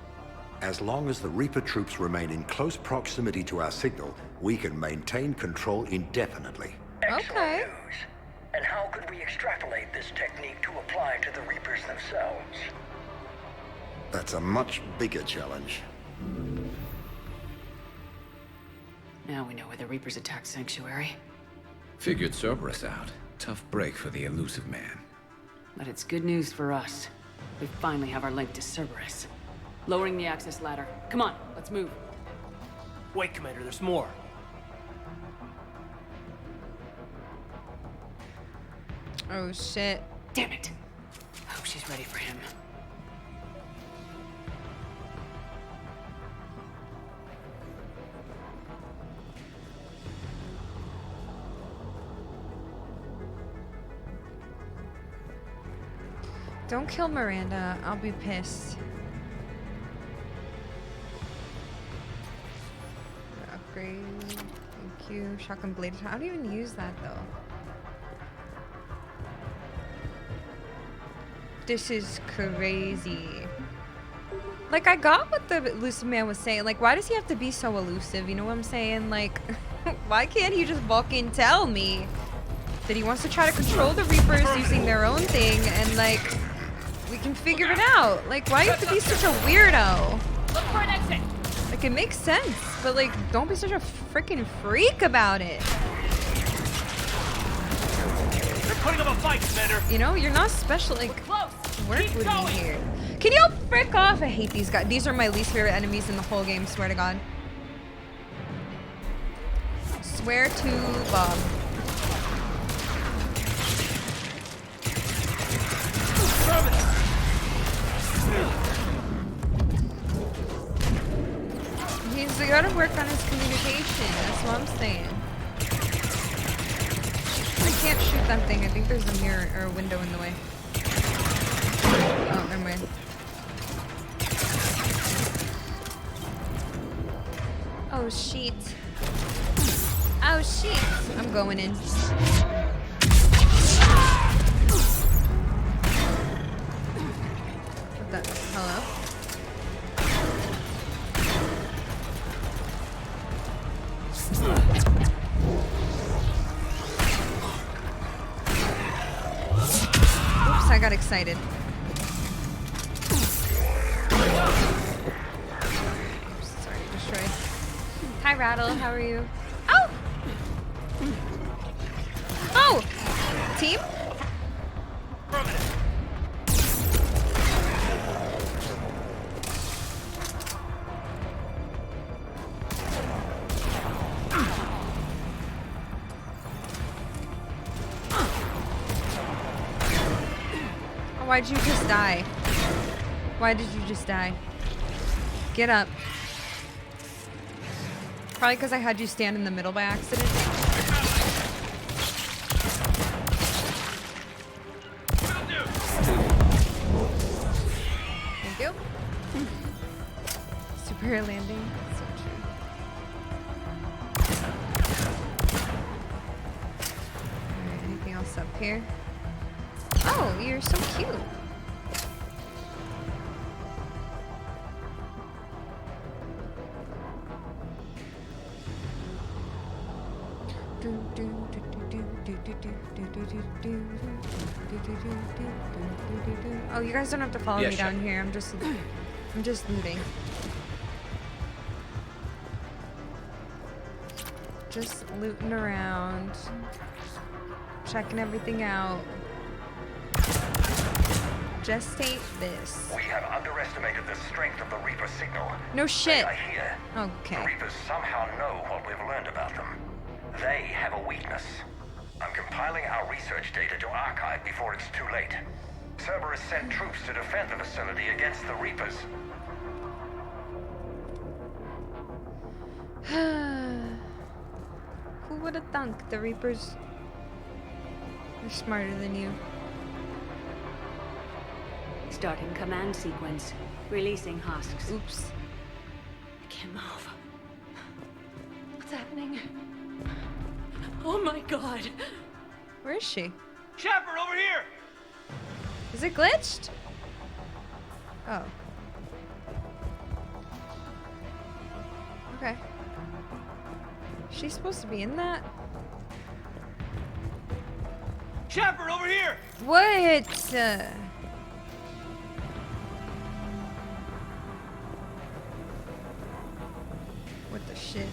As long as the Reaper troops remain in close proximity to our signal, we can maintain control indefinitely. Excellent news. And how could we extrapolate this technique to apply to the Reapers themselves? That's a much bigger challenge. Now we know where the Reapers attacked Sanctuary. Figured Cerberus out. Tough break for the elusive man. But it's good news for us. We finally have our link to Cerberus. Lowering the access ladder. Come on, let's move. Wait, Commander, there's more. Oh shit. Damn it. Hope she's ready for him. Don't kill Miranda. I'll be pissed. Upgrade. Thank you. Shotgun blade. I don't even use that though. This is crazy. Like, I got what the elusive man was saying. Like, why does he have to be so elusive? You know what I'm saying? Like, why can't he just fucking tell me that he wants to try to control the Reapers using their own thing and, like, we can figure it out? Like, why do you have to be such a weirdo? Look for an exit. Like, it makes sense, but, like, don't be such a freaking freak about it. They're putting up a fight, Commander. You know, you're not special. Like, work with me here. Can you frick off? I hate these guys. These are my least favorite enemies in the whole game, swear to God. Swear to Bob. He's gotta work on his communication, that's what I'm saying. I can't shoot that thing. I think there's a mirror or a window in the way. Oh, never mind. Oh, shit. Oh, shit. I'm going in. What the? Hello? Oops, I got excited. Oops, sorry, destroyed. Hi, Rattle. How are you? Oh! Oh! Team? Why'd you just die? Why did you just die? Get up. Probably because I had you stand in the middle by accident. Thank you. Superior landing. So true. Alright, anything else up here? Oh, you're so cute. Oh, you guys don't have to follow me down here. I'm just looting. Just looting around. Checking everything out. Just take this. We have underestimated the strength of the Reaper signal. No shit. They are here. Okay. The Reapers somehow know what we've learned about them. They have a weakness. I'm compiling our research data to archive before it's too late. Cerberus sent troops to defend the facility against the Reapers. Who would have thunk the Reapers are smarter than you? Starting command sequence. Releasing husks. Oops. I can't move. What's happening? Oh my god. Where is she? Shepard, over here! Is it glitched? Oh. Okay. She's supposed to be in that? Shepard, over here! What? What the shit?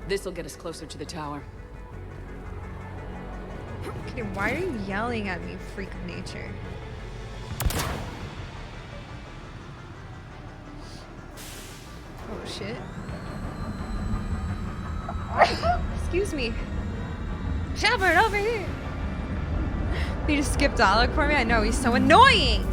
This'll get us closer to the tower. Okay, why are you yelling at me, freak of nature? Oh shit. Excuse me. Shepard, over here! He just skipped Alec for me? I know, he's so annoying!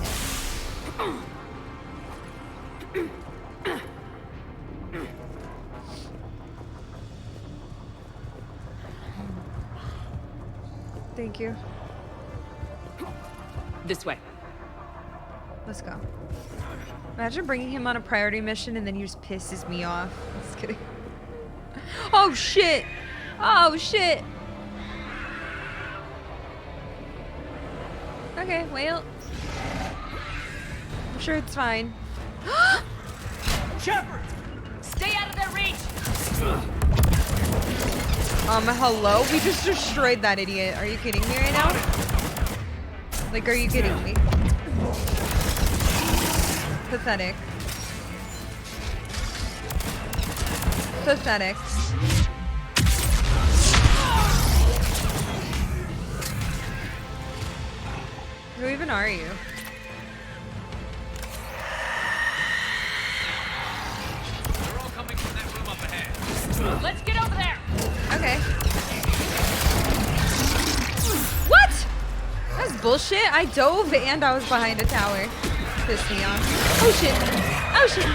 Thank you. This way. Let's go. Imagine bringing him on a priority mission and then he just pisses me off. Just kidding. Oh shit! Oh shit! Okay, well. I'm sure it's fine. Shepard! Stay out of their reach! Hello? We just destroyed that idiot. Are you kidding me right now? Like, are you kidding me? Pathetic. Pathetic. Who even are you? They're all coming from that room up ahead. Let's get over there! Okay. What? That's bullshit. I dove and I was behind a tower. Pissed me off. Oh shit. Oh shit.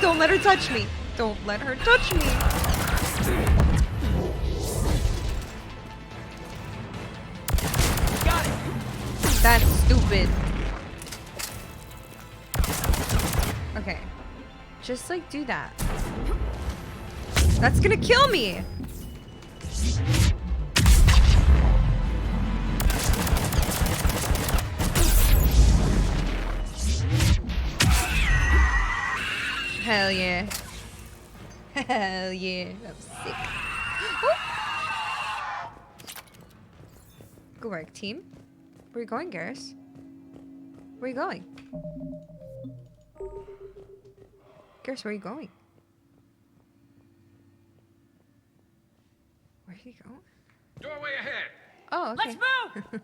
Don't let her touch me. Don't let her touch me. Got it. That's stupid. Okay. Just like do that. That's gonna kill me. Hell yeah. Hell yeah. That was sick. Oh. Good work, team. Where are you going, Garrus? Where are you going? Garrus, where are you going? Where are you going? Doorway ahead. Oh, okay. Let's move!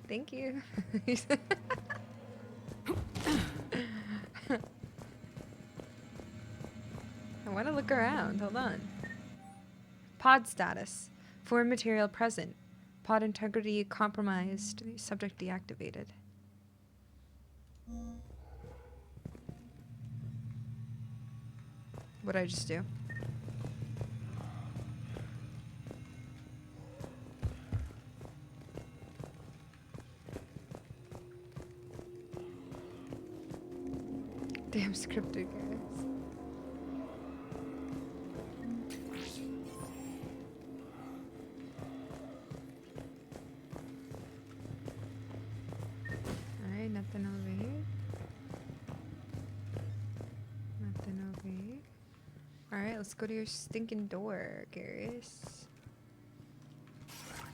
Thank you. I want to look around. Hold on. Pod status. Foreign material present. Pod integrity compromised. Subject deactivated. What'd I just do? Damn scripted, guys. Alright, nothing over here. Nothing over here. Alright, let's go to your stinking door, Garrus.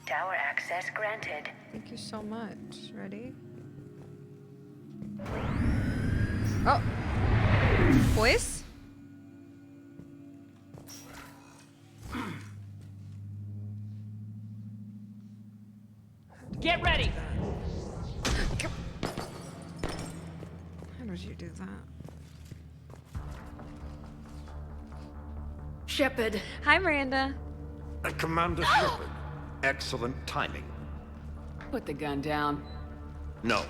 Tower access granted. Thank you so much. Ready? Oh! Boys? Get ready. How did you do that? Shepard. Hi, Miranda. Commander Shepard. Excellent timing. Put the gun down. No.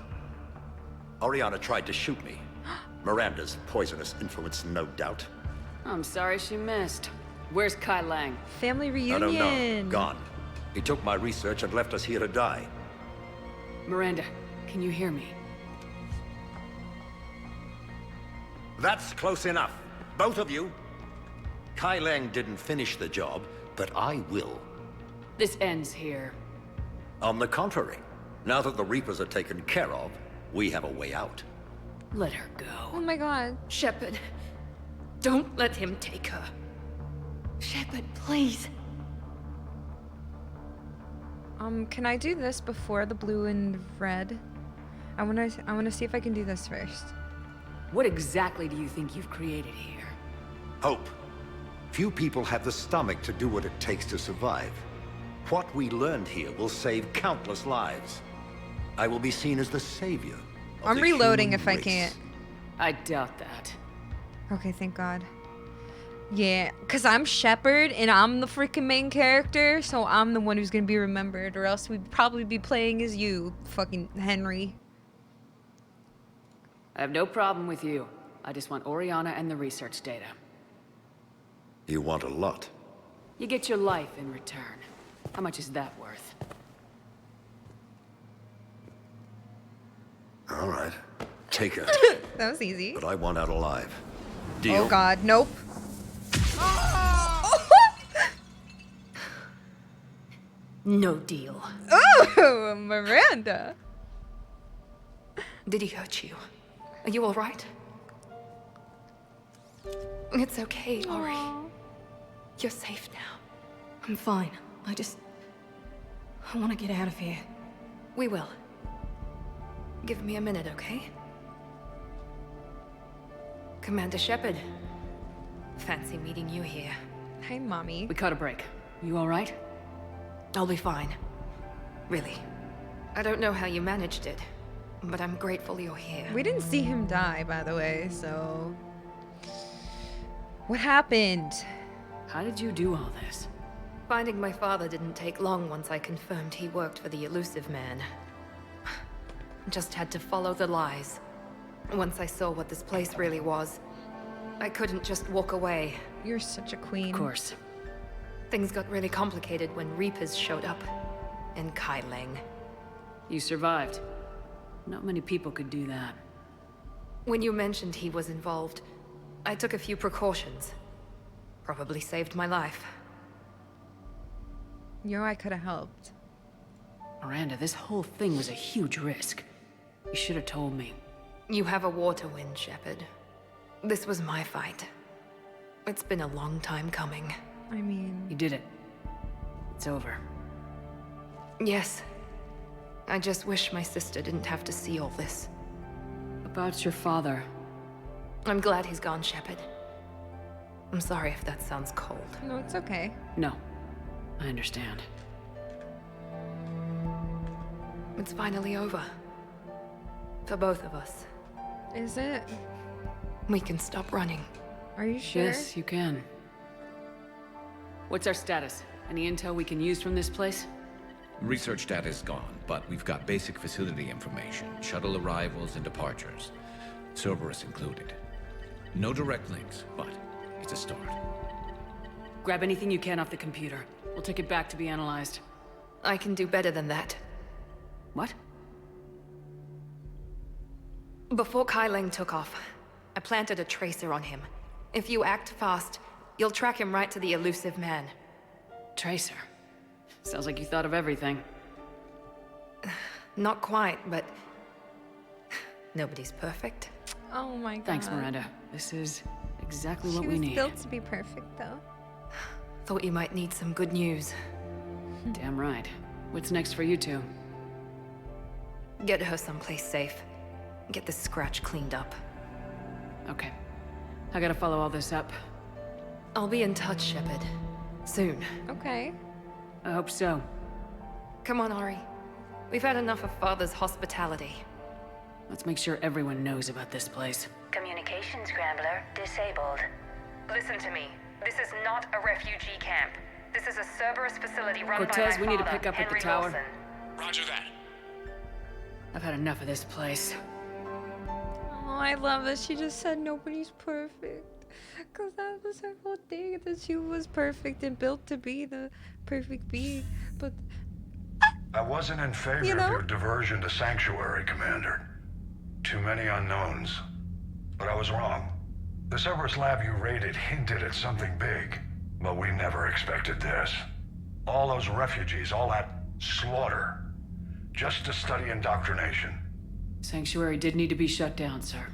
Oriana tried to shoot me. Miranda's poisonous influence, no doubt. I'm sorry she missed. Where's Kai Lang? Family reunion. I don't know. Gone. He took my research and left us here to die. Miranda, can you hear me? That's close enough. Both of you. Kai Lang didn't finish the job, but I will. This ends here. On the contrary, now that the Reapers are taken care of, we have a way out. Let her go. Oh my god. Shepard, don't let him take her. Shepard, please. Can I do this before the blue and red? I wanna see if I can do this first. What exactly do you think you've created here? Hope. Few people have the stomach to do what it takes to survive. What we learned here will save countless lives. I will be seen as the savior of I'm the reloading human if I race. can't. I doubt that. Okay, thank God. Yeah, because I'm Shepard and I'm the freaking main character, so I'm the one who's gonna be remembered, or else we'd probably be playing as you, fucking Henry. I have no problem with you. I just want Oriana and the research data. You want a lot. You get your life in return. How much is that worth? All right. Take her. That was easy. But I want out alive. Deal? Oh God, nope. No deal. Oh, Miranda. Did he hurt you? Are you all right? It's okay, Ori. You're safe now. I'm fine. I want to get out of here. We will. Give me a minute, okay? Commander Shepard. Fancy meeting you here. Hi, Mommy. We caught a break. You all right? I'll be fine. Really. I don't know how you managed it, but I'm grateful you're here. We didn't see him die, by the way, so... What happened? How did you do all this? Finding my father didn't take long once I confirmed he worked for the elusive man. Just had to follow the lies. Once I saw what this place really was, I couldn't just walk away. You're such a queen. Of course. Things got really complicated when Reapers showed up. In Kyleng. You survived. Not many people could do that. When you mentioned he was involved, I took a few precautions. Probably saved my life. You know, I could have helped. Miranda, this whole thing was a huge risk. You should have told me. You have a war to win, Shepard. This was my fight. It's been a long time coming. I mean... You did it. It's over. Yes. I just wish my sister didn't have to see all this. About your father. I'm glad he's gone, Shepard. I'm sorry if that sounds cold. No, it's okay. No. I understand. It's finally over. For both of us. Is it? We can stop running. Are you sure? Yes, you can. What's our status? Any intel we can use from this place? Research data is gone, but we've got basic facility information, shuttle arrivals and departures, Cerberus included. No direct links, but it's a start. Grab anything you can off the computer. We'll take it back to be analyzed. I can do better than that. What? Before Kyleng took off, I planted a tracer on him. If you act fast, you'll track him right to the elusive man. Tracer? Sounds like you thought of everything. Not quite, but... nobody's perfect. Oh my god. Thanks, Miranda. This is exactly what we She was need. built to be perfect, though. Thought you might need some good news. Damn right. What's next for you two? Get her someplace safe. Get this scratch cleaned up. Okay. I gotta follow all this up. I'll be in touch, Shepard. Soon. Okay. I hope so. Come on, Ari. We've had enough of Father's hospitality. Let's make sure everyone knows about this place. Communication scrambler disabled. Listen to me. This is not a refugee camp. This is a Cerberus facility run Cortez, by my we need to father, pick up at the Henry tower. Lawson. Roger that. I've had enough of this place. Oh, I love that she just said nobody's perfect. Because that was her whole thing, that she was perfect and built to be the perfect being. But... I wasn't in favor You of know? your diversion to Sanctuary, Commander. Too many unknowns. But I was wrong. The Cerberus lab you raided hinted at something big, but we never expected this. All those refugees, all that slaughter, just to study indoctrination. Sanctuary did need to be shut down, sir.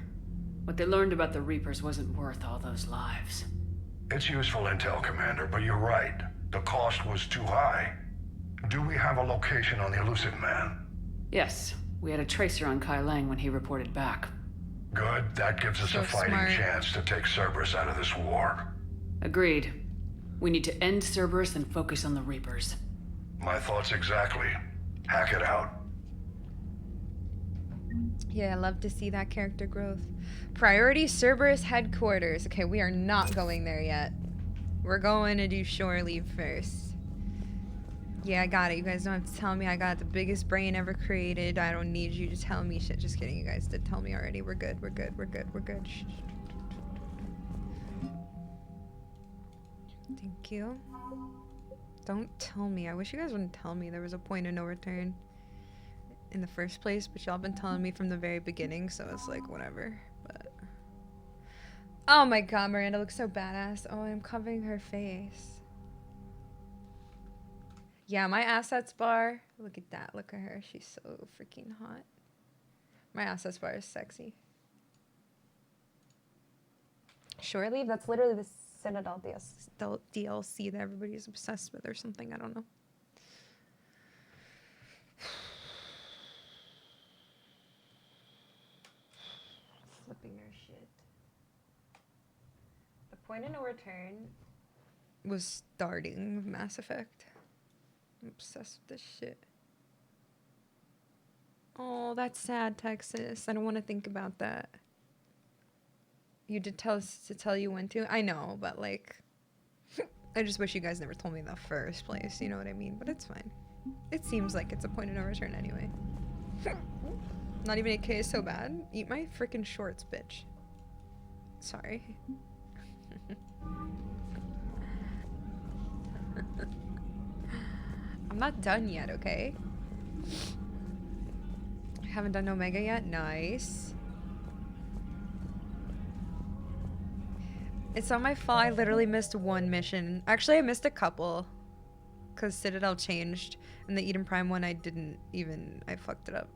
What they learned about the Reapers wasn't worth all those lives. It's useful intel, Commander, but you're right. The cost was too high. Do we have a location on the elusive man? Yes, we had a tracer on Kyleng when he reported back. Good, that gives us So a fighting smart. chance to take Cerberus out of this war. Agreed. We need to end Cerberus and focus on the Reapers. My thoughts exactly. Hack it out. Yeah, I love to see that character growth. Priority Cerberus headquarters. Okay, we are not going there yet. We're going to do shore leave first. Yeah, I got it. You guys don't have to tell me I got the biggest brain ever created. I don't need you to tell me shit. Just kidding. You guys did tell me already. We're good. We're good. We're good. We're good. Shh. Thank you. Don't tell me. I wish you guys wouldn't tell me there was a point of no return in the first place, but y'all been telling me from the very beginning, so it's like whatever. But oh my god, Miranda looks so badass. Oh, I'm covering her face. Yeah, my assets bar. Look at that. Look at her. She's so freaking hot. My assets bar is sexy. Shore leave? That's literally the Citadel DLC that everybody's obsessed with or something. I don't know. Flipping her shit. The point of no return was starting Mass Effect. I'm obsessed with this shit. Oh, that's sad, Texas. I don't want to think about that. You did tell us to tell you when to. I know, but like, I just wish you guys never told me in the first place. You know what I mean? But it's fine. It seems like it's a point of no return anyway. Not even 8K is so bad. Eat my freaking shorts, bitch. Sorry. I'm not done yet, okay? Haven't done Omega yet? Nice. It's not my fault. I literally missed one mission. Actually, I missed a couple. Because Citadel changed. And the Eden Prime one, I didn't even... I fucked it up.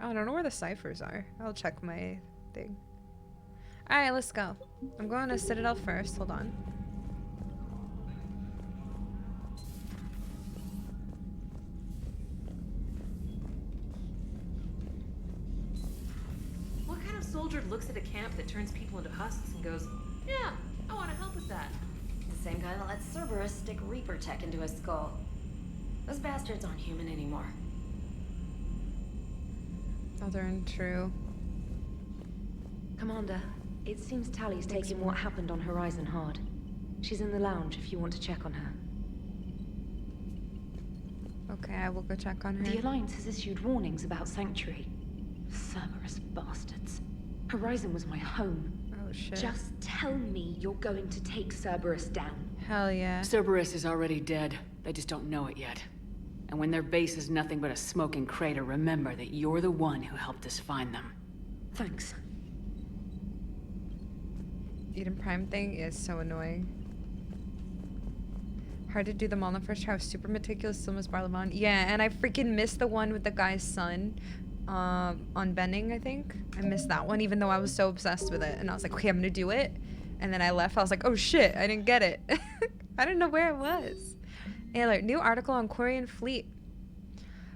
I don't know where the ciphers are. I'll check my thing. Alright, let's go. I'm going to Citadel first. Hold on. What kind of soldier looks at a camp that turns people into husks and goes, yeah, I want to help with that? The same guy that lets Cerberus stick Reaper tech into his skull. Those bastards aren't human anymore. Oh, they're untrue. Commander, it seems Tally's taking what happened on Horizon hard. She's in the lounge if you want to check on her. Okay, I will go check on her. The Alliance has issued warnings about Sanctuary. Cerberus bastards. Horizon was my home. Oh shit. Just tell me you're going to take Cerberus down. Hell yeah. Cerberus is already dead. They just don't know it yet. And when their base is nothing but a smoking crater, remember that you're the one who helped us find them. Thanks. Eden Prime thing is so annoying. Hard to do them all in the first try. I was super meticulous, so was Barlavon. Yeah, and I freaking missed the one with the guy's son. On Bending, I think. I missed that one, even though I was so obsessed with it. And I was like, okay, I'm gonna do it. And then I left. I was like, oh shit, I didn't get it. I didn't know where it was. Alert, new article on Quarian fleet.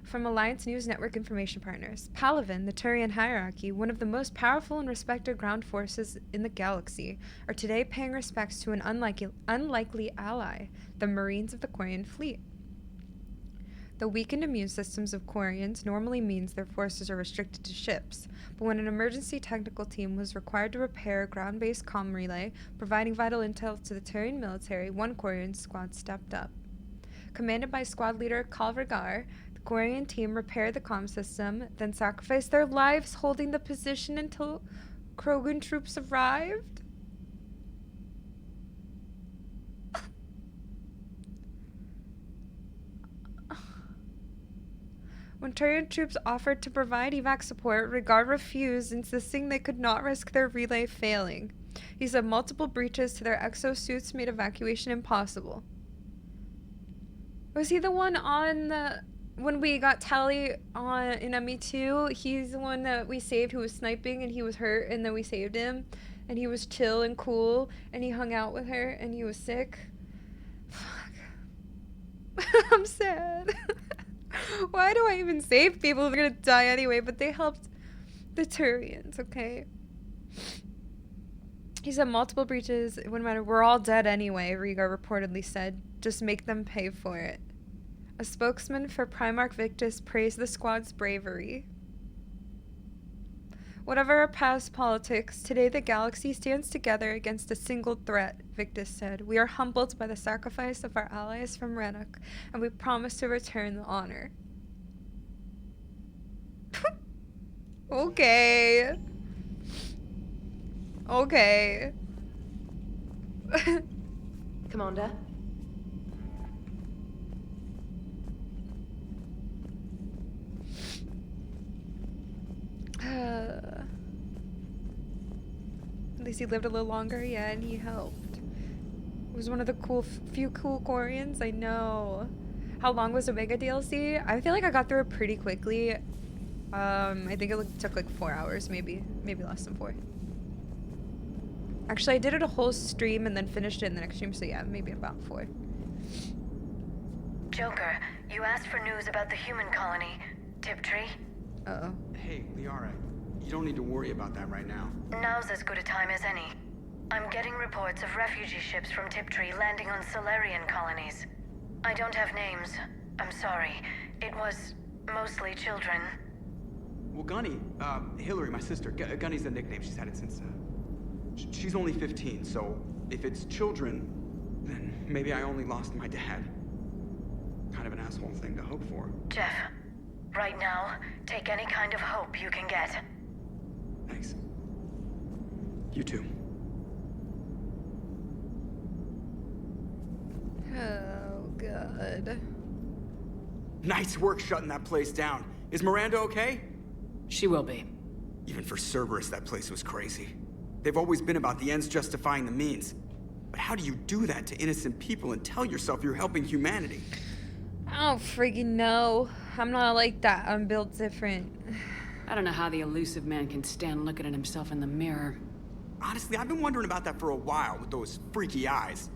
From Alliance News Network information partners. Palaven, the Turian hierarchy, one of the most powerful and respected ground forces in the galaxy, are today paying respects to an unlikely ally, the Marines of the Quarian fleet. The weakened immune systems of Quarians normally means their forces are restricted to ships, but when an emergency technical team was required to repair a ground-based comm relay, providing vital intel to the Turian military, one Quarian squad stepped up. Commanded by squad leader Calvergar, the Quarian team repaired the comm system, then sacrificed their lives holding the position until Krogan troops arrived. When Turian troops offered to provide evac support, Regard refused, insisting they could not risk their relay failing. He said multiple breaches to their exosuits made evacuation impossible. Was he the one on the... When we got Tally on in ME2, he's the one that we saved who was sniping and he was hurt and then we saved him. And he was chill and cool and he hung out with her and he was sick. Fuck. I'm sad. Why do I even save people if they're gonna die anyway? But they helped the Turians, okay? He said multiple breaches. It wouldn't matter. We're all dead anyway, Riga reportedly said. Just make them pay for it. A spokesman for Primarch Victus praised the squad's bravery. Whatever our past politics, today the galaxy stands together against a single threat, Victus said. We are humbled by the sacrifice of our allies from Renok, and we promise to return the honor. Okay. Okay. Commander? At least he lived a little longer, yeah, and he helped. It was one of the few cool Quarians, I know. How long was Omega DLC? I feel like I got through it pretty quickly. I think it took like 4 hours, maybe less than 4. Actually, I did it a whole stream and then finished it in the next stream, so yeah, maybe about 4. Joker, you asked for news about the human colony, Tiptree. Uh-oh. Hey, Liara, you don't need to worry about that right now. Now's as good a time as any. I'm getting reports of refugee ships from Tiptree landing on Solarian colonies. I don't have names. I'm sorry. It was mostly children. Well, Gunny, Hillary, my sister, Gunny's the nickname. She's had it since, she's only 15, so if it's children, then maybe I only lost my dad. Kind of an asshole thing to hope for. Jeff, right now, take any kind of hope you can get. Thanks. You too. God. Nice work shutting that place down. Is Miranda okay? She will be. Even for Cerberus, that place was crazy. They've always been about the ends justifying the means. But how do you do that to innocent people and tell yourself you're helping humanity? I don't friggin' know. I'm not like that. I'm built different. I don't know how the elusive man can stand looking at himself in the mirror. Honestly, I've been wondering about that for a while with those freaky eyes.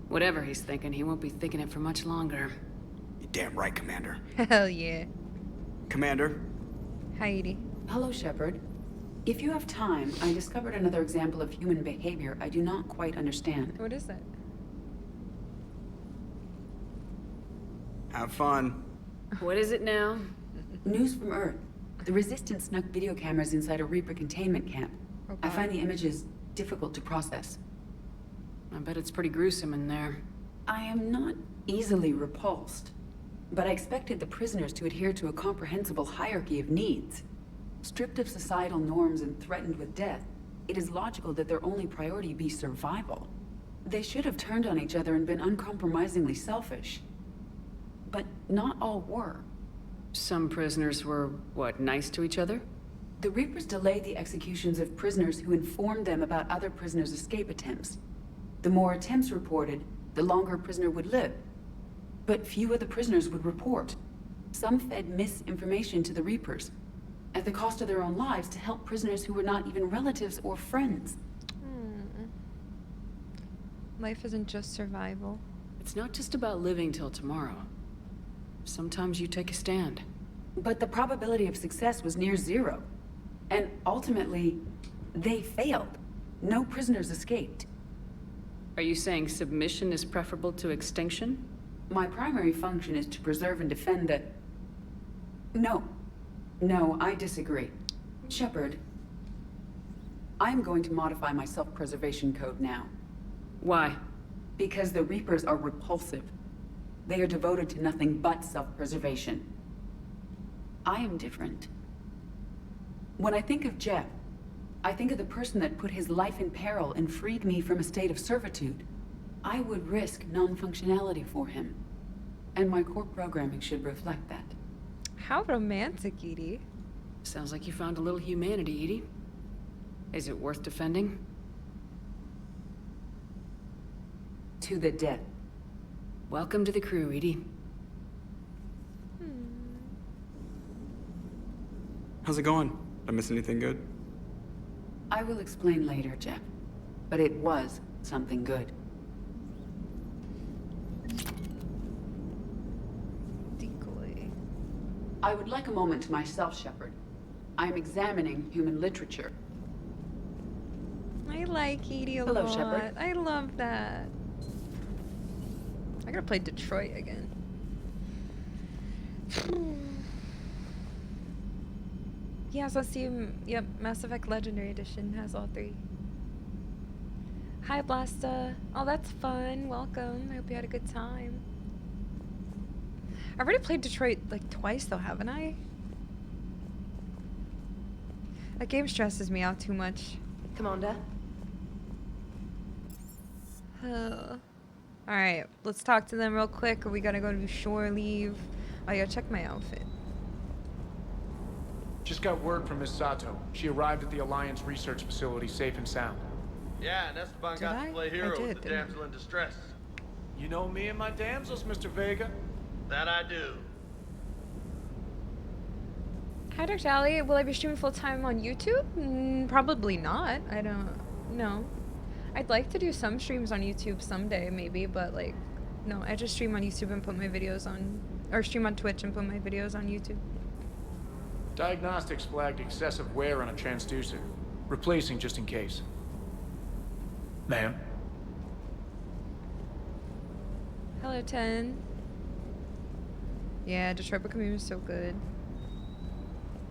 Whatever he's thinking, he won't be thinking it for much longer. You're damn right, Commander. Hell yeah. Commander? Hi, Edie. Hello, Shepard. If you have time, I discovered another example of human behavior I do not quite understand. What is that? Have fun. What is it now? News from Earth. The Resistance snuck video cameras inside a Reaper containment camp. Okay. I find the images difficult to process. I bet it's pretty gruesome in there. I am not easily repulsed, but I expected the prisoners to adhere to a comprehensible hierarchy of needs. Stripped of societal norms and threatened with death, it is logical that their only priority be survival. They should have turned on each other and been uncompromisingly selfish. But not all were. Some prisoners were, what, nice to each other? The Reapers delayed the executions of prisoners who informed them about other prisoners' escape attempts. The more attempts reported, the longer a prisoner would live. But few of the prisoners would report. Some fed misinformation to the Reapers, at the cost of their own lives, to help prisoners who were not even relatives or friends. Life isn't just survival. It's not just about living till tomorrow. Sometimes you take a stand. But the probability of success was near zero. And ultimately, they failed. No prisoners escaped. Are you saying submission is preferable to extinction? My primary function is to preserve and defend the... No, I disagree. Shepard, I'm going to modify my self-preservation code now. Why? Because the Reapers are repulsive. They are devoted to nothing but self-preservation. I am different. When I think of Jeff, I think of the person that put his life in peril and freed me from a state of servitude. I would risk non-functionality for him. And my core programming should reflect that. How romantic, Edie. Sounds like you found a little humanity, Edie. Is it worth defending? To the death. Welcome to the crew, Edie. How's it going? Did I miss anything good? I will explain later, Jeff. But it was something good. Decoy. I would like a moment to myself, Shepard. I am examining human literature. I like Edie a Hello, lot. Shepard. I love that. I gotta play Detroit again. Yeah, so Steam, yep, Mass Effect Legendary Edition has all three. Hi, Blasta. Oh, that's fun. Welcome. I hope you had a good time. I've already played Detroit like twice though, haven't I? That game stresses me out too much. Commander. Alright, let's talk to them real quick, or we gotta go to shore leave. Oh yeah, check my outfit. Just got word from Miss Sato. She arrived at the Alliance research facility safe and sound. Yeah, and Esteban got to play hero with the damsel in distress. You know me and my damsels, Mr. Vega. That I do. Hi, Dr. Allie. Will I be streaming full-time on YouTube? Probably not. I don't know. I'd like to do some streams on YouTube someday, maybe, but like, no, I just stream on YouTube and put my videos on, or stream on Twitch and put my videos on YouTube. Diagnostics flagged excessive wear on a transducer. Replacing just in case. Ma'am? Hello, 10. Yeah, Detroit Become Human is so good.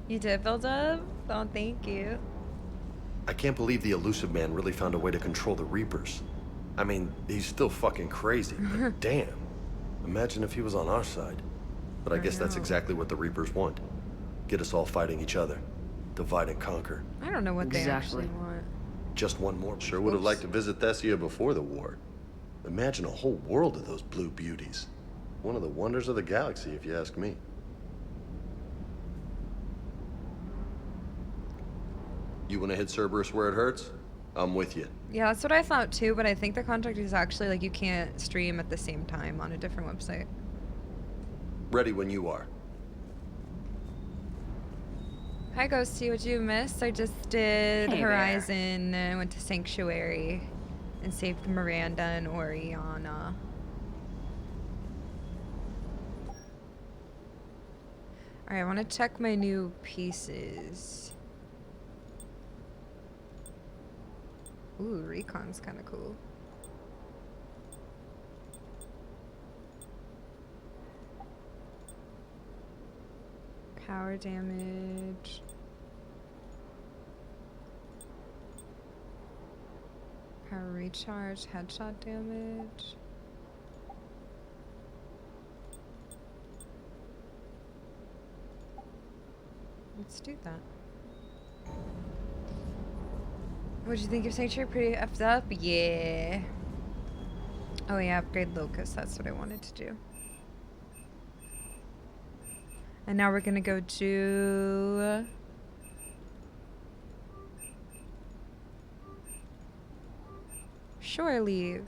You did build up? Oh, thank you. I can't believe the elusive man really found a way to control the Reapers. I mean, he's still fucking crazy, but damn. Imagine if he was on our side. But I guess that's exactly what the Reapers want. Get us all fighting each other. Divide and conquer. I don't know what they actually want. Just one more. Sure would have liked to visit Thessia before the war. Imagine a whole world of those blue beauties. One of the wonders of the galaxy, if you ask me. You want to hit Cerberus where it hurts? I'm with you. Yeah, that's what I thought too, but I think the contract is actually like you can't stream at the same time on a different website. Ready when you are. Hi Ghosty, what you miss? I just did Hey Horizon and went to Sanctuary and saved Miranda and Oriana. Alright, I want to check my new pieces. Ooh, Recon's kind of cool. Power damage. Power recharge, headshot damage. Let's do that. What'd you think of Sanctuary? Pretty effed up? Yeah. Oh yeah, upgrade Locust. That's what I wanted to do. And now we're gonna go to... Shore leave.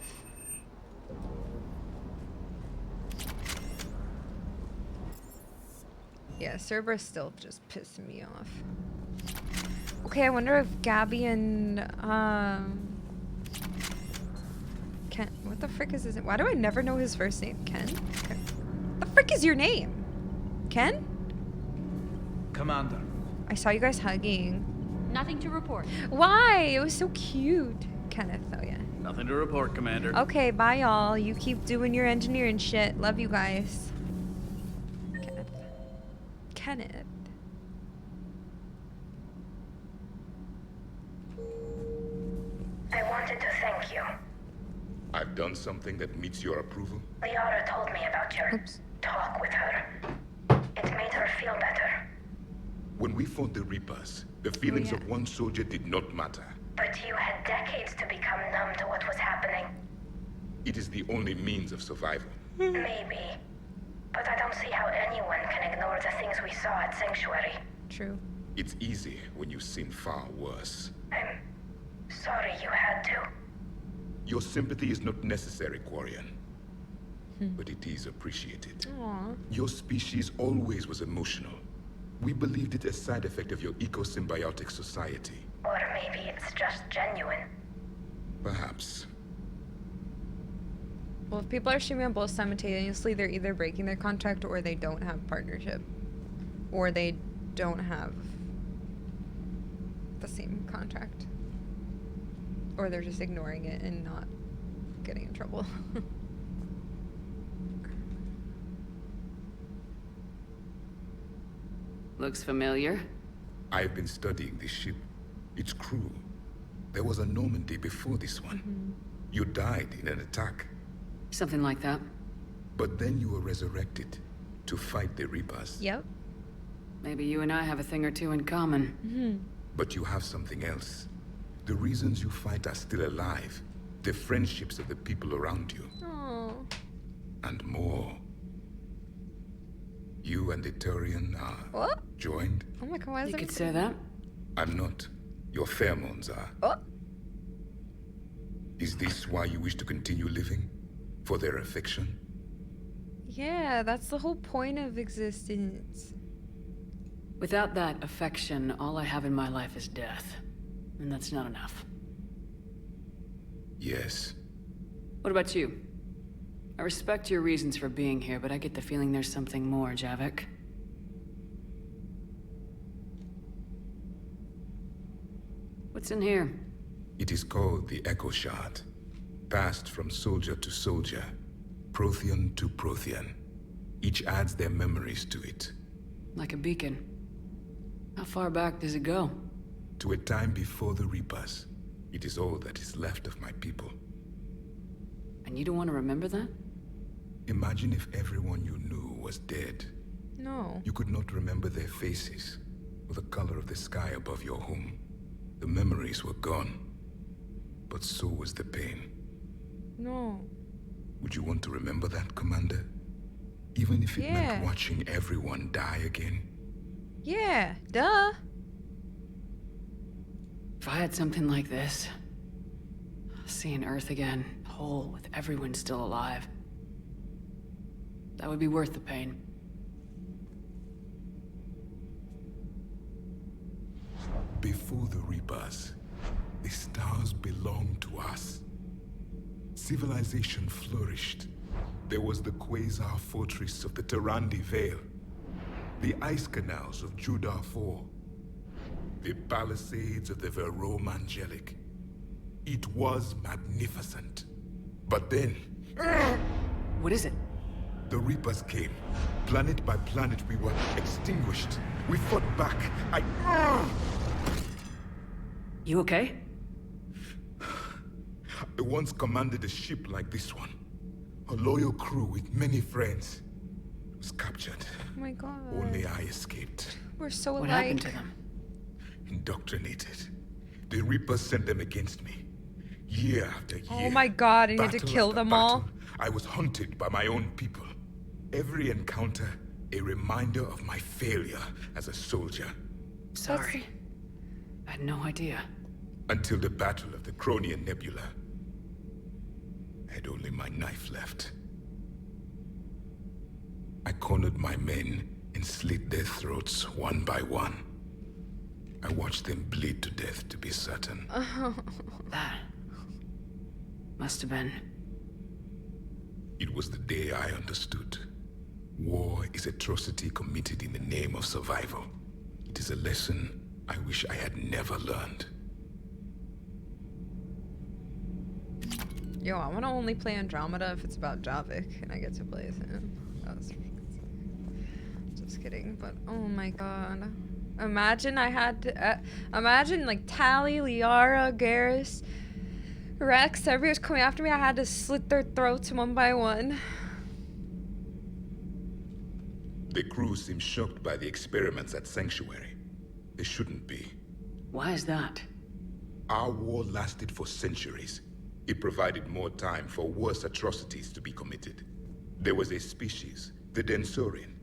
Yeah, Cerberus still just pissing me off. Okay, I wonder if Gabby and Ken. What the frick is his name? Why do I never know his first name? Ken? The frick is your name? Ken? Commander. I saw you guys hugging. Nothing to report. Why? It was so cute. Kenneth, oh yeah. Nothing to report, Commander. Okay, bye y'all. You keep doing your engineering shit. Love you guys. Kenneth. Kenneth. I wanted to thank you. I've done something that meets your approval? Liara told me about your talk with her. It made her feel better. When we fought the Reapers, the feelings of one soldier did not matter. But you had decades to become numb to what was happening. It is the only means of survival. Maybe. But I don't see how anyone can ignore the things we saw at Sanctuary. True. It's easy when you've seen far worse. I'm sorry you had to. Your sympathy is not necessary, Quarian. But it is appreciated. Aww. Your species always was emotional. We believed it a side effect of your eco-symbiotic society. Or maybe it's just genuine. Perhaps. Well, if people are streaming on both simultaneously, they're either breaking their contract or they don't have partnership. Or they don't have the same contract. Or they're just ignoring it and not getting in trouble. Looks familiar. I've been studying this ship. Its crew. There was a Normandy before this one. You died in an attack. Something like that. But then you were resurrected to fight the Reapers. Yep. Maybe you and I have a thing or two in common. But you have something else. The reasons you fight are still alive. The friendships of the people around you. Aww. And more. You and the Turian are joined? Oh my god, why is You it? could say that. I'm not. Your pheromones are. Oh. Is this why you wish to continue living? For their affection? Yeah, that's the whole point of existence. Without that affection, all I have in my life is death. And that's not enough. Yes. What about you? I respect your reasons for being here, but I get the feeling there's something more, Javik. What's in here? It is called the Echo Shard. Passed from soldier to soldier. Prothean to Prothean. Each adds their memories to it. Like a beacon. How far back does it go? To a time before the Reapers. It is all that is left of my people. And you don't want to remember that? Imagine if everyone you knew was dead. No. You could not remember their faces, or the color of the sky above your home. The memories were gone. But so was the pain. No. Would you want to remember that, Commander? Even if it meant watching everyone die again. Yeah, duh. If I had something like this, seeing Earth again, whole with everyone still alive, that would be worth the pain. Before the Reapers, the stars belonged to us. Civilization flourished. There was the Quasar Fortress of the Tarandi Vale, the ice canals of Judar IV, the palisades of the Verome Angelic. It was magnificent. But then... What is it? The Reapers came. Planet by planet, we were extinguished. We fought back. You okay? I once commanded a ship like this one. A loyal crew with many friends. Was captured. Oh my god. Only I escaped. We're so alike. What happened to them? Indoctrinated. The Reapers sent them against me. Year after year. Oh my god, and you had to kill them all? I was hunted by my own people. Every encounter, a reminder of my failure as a soldier. Sorry. I had no idea. Until the Battle of the Cronian Nebula. I had only my knife left. I cornered my men and slit their throats one by one. I watched them bleed to death, to be certain. That must have been... It was the day I understood. War is atrocity committed in the name of survival. It is a lesson I wish I had never learned. Yo, I want to only play Andromeda if it's about Javik and I get to play as him. Just kidding, but oh my god. Imagine I had to, imagine like Tali, Liara, Garrus, Rex, everyone's coming after me. I had to slit their throats one by one. The crew seemed shocked by the experiments at Sanctuary. They shouldn't be. Why is that? Our war lasted for centuries. It provided more time for worse atrocities to be committed. There was a species, the Densorian.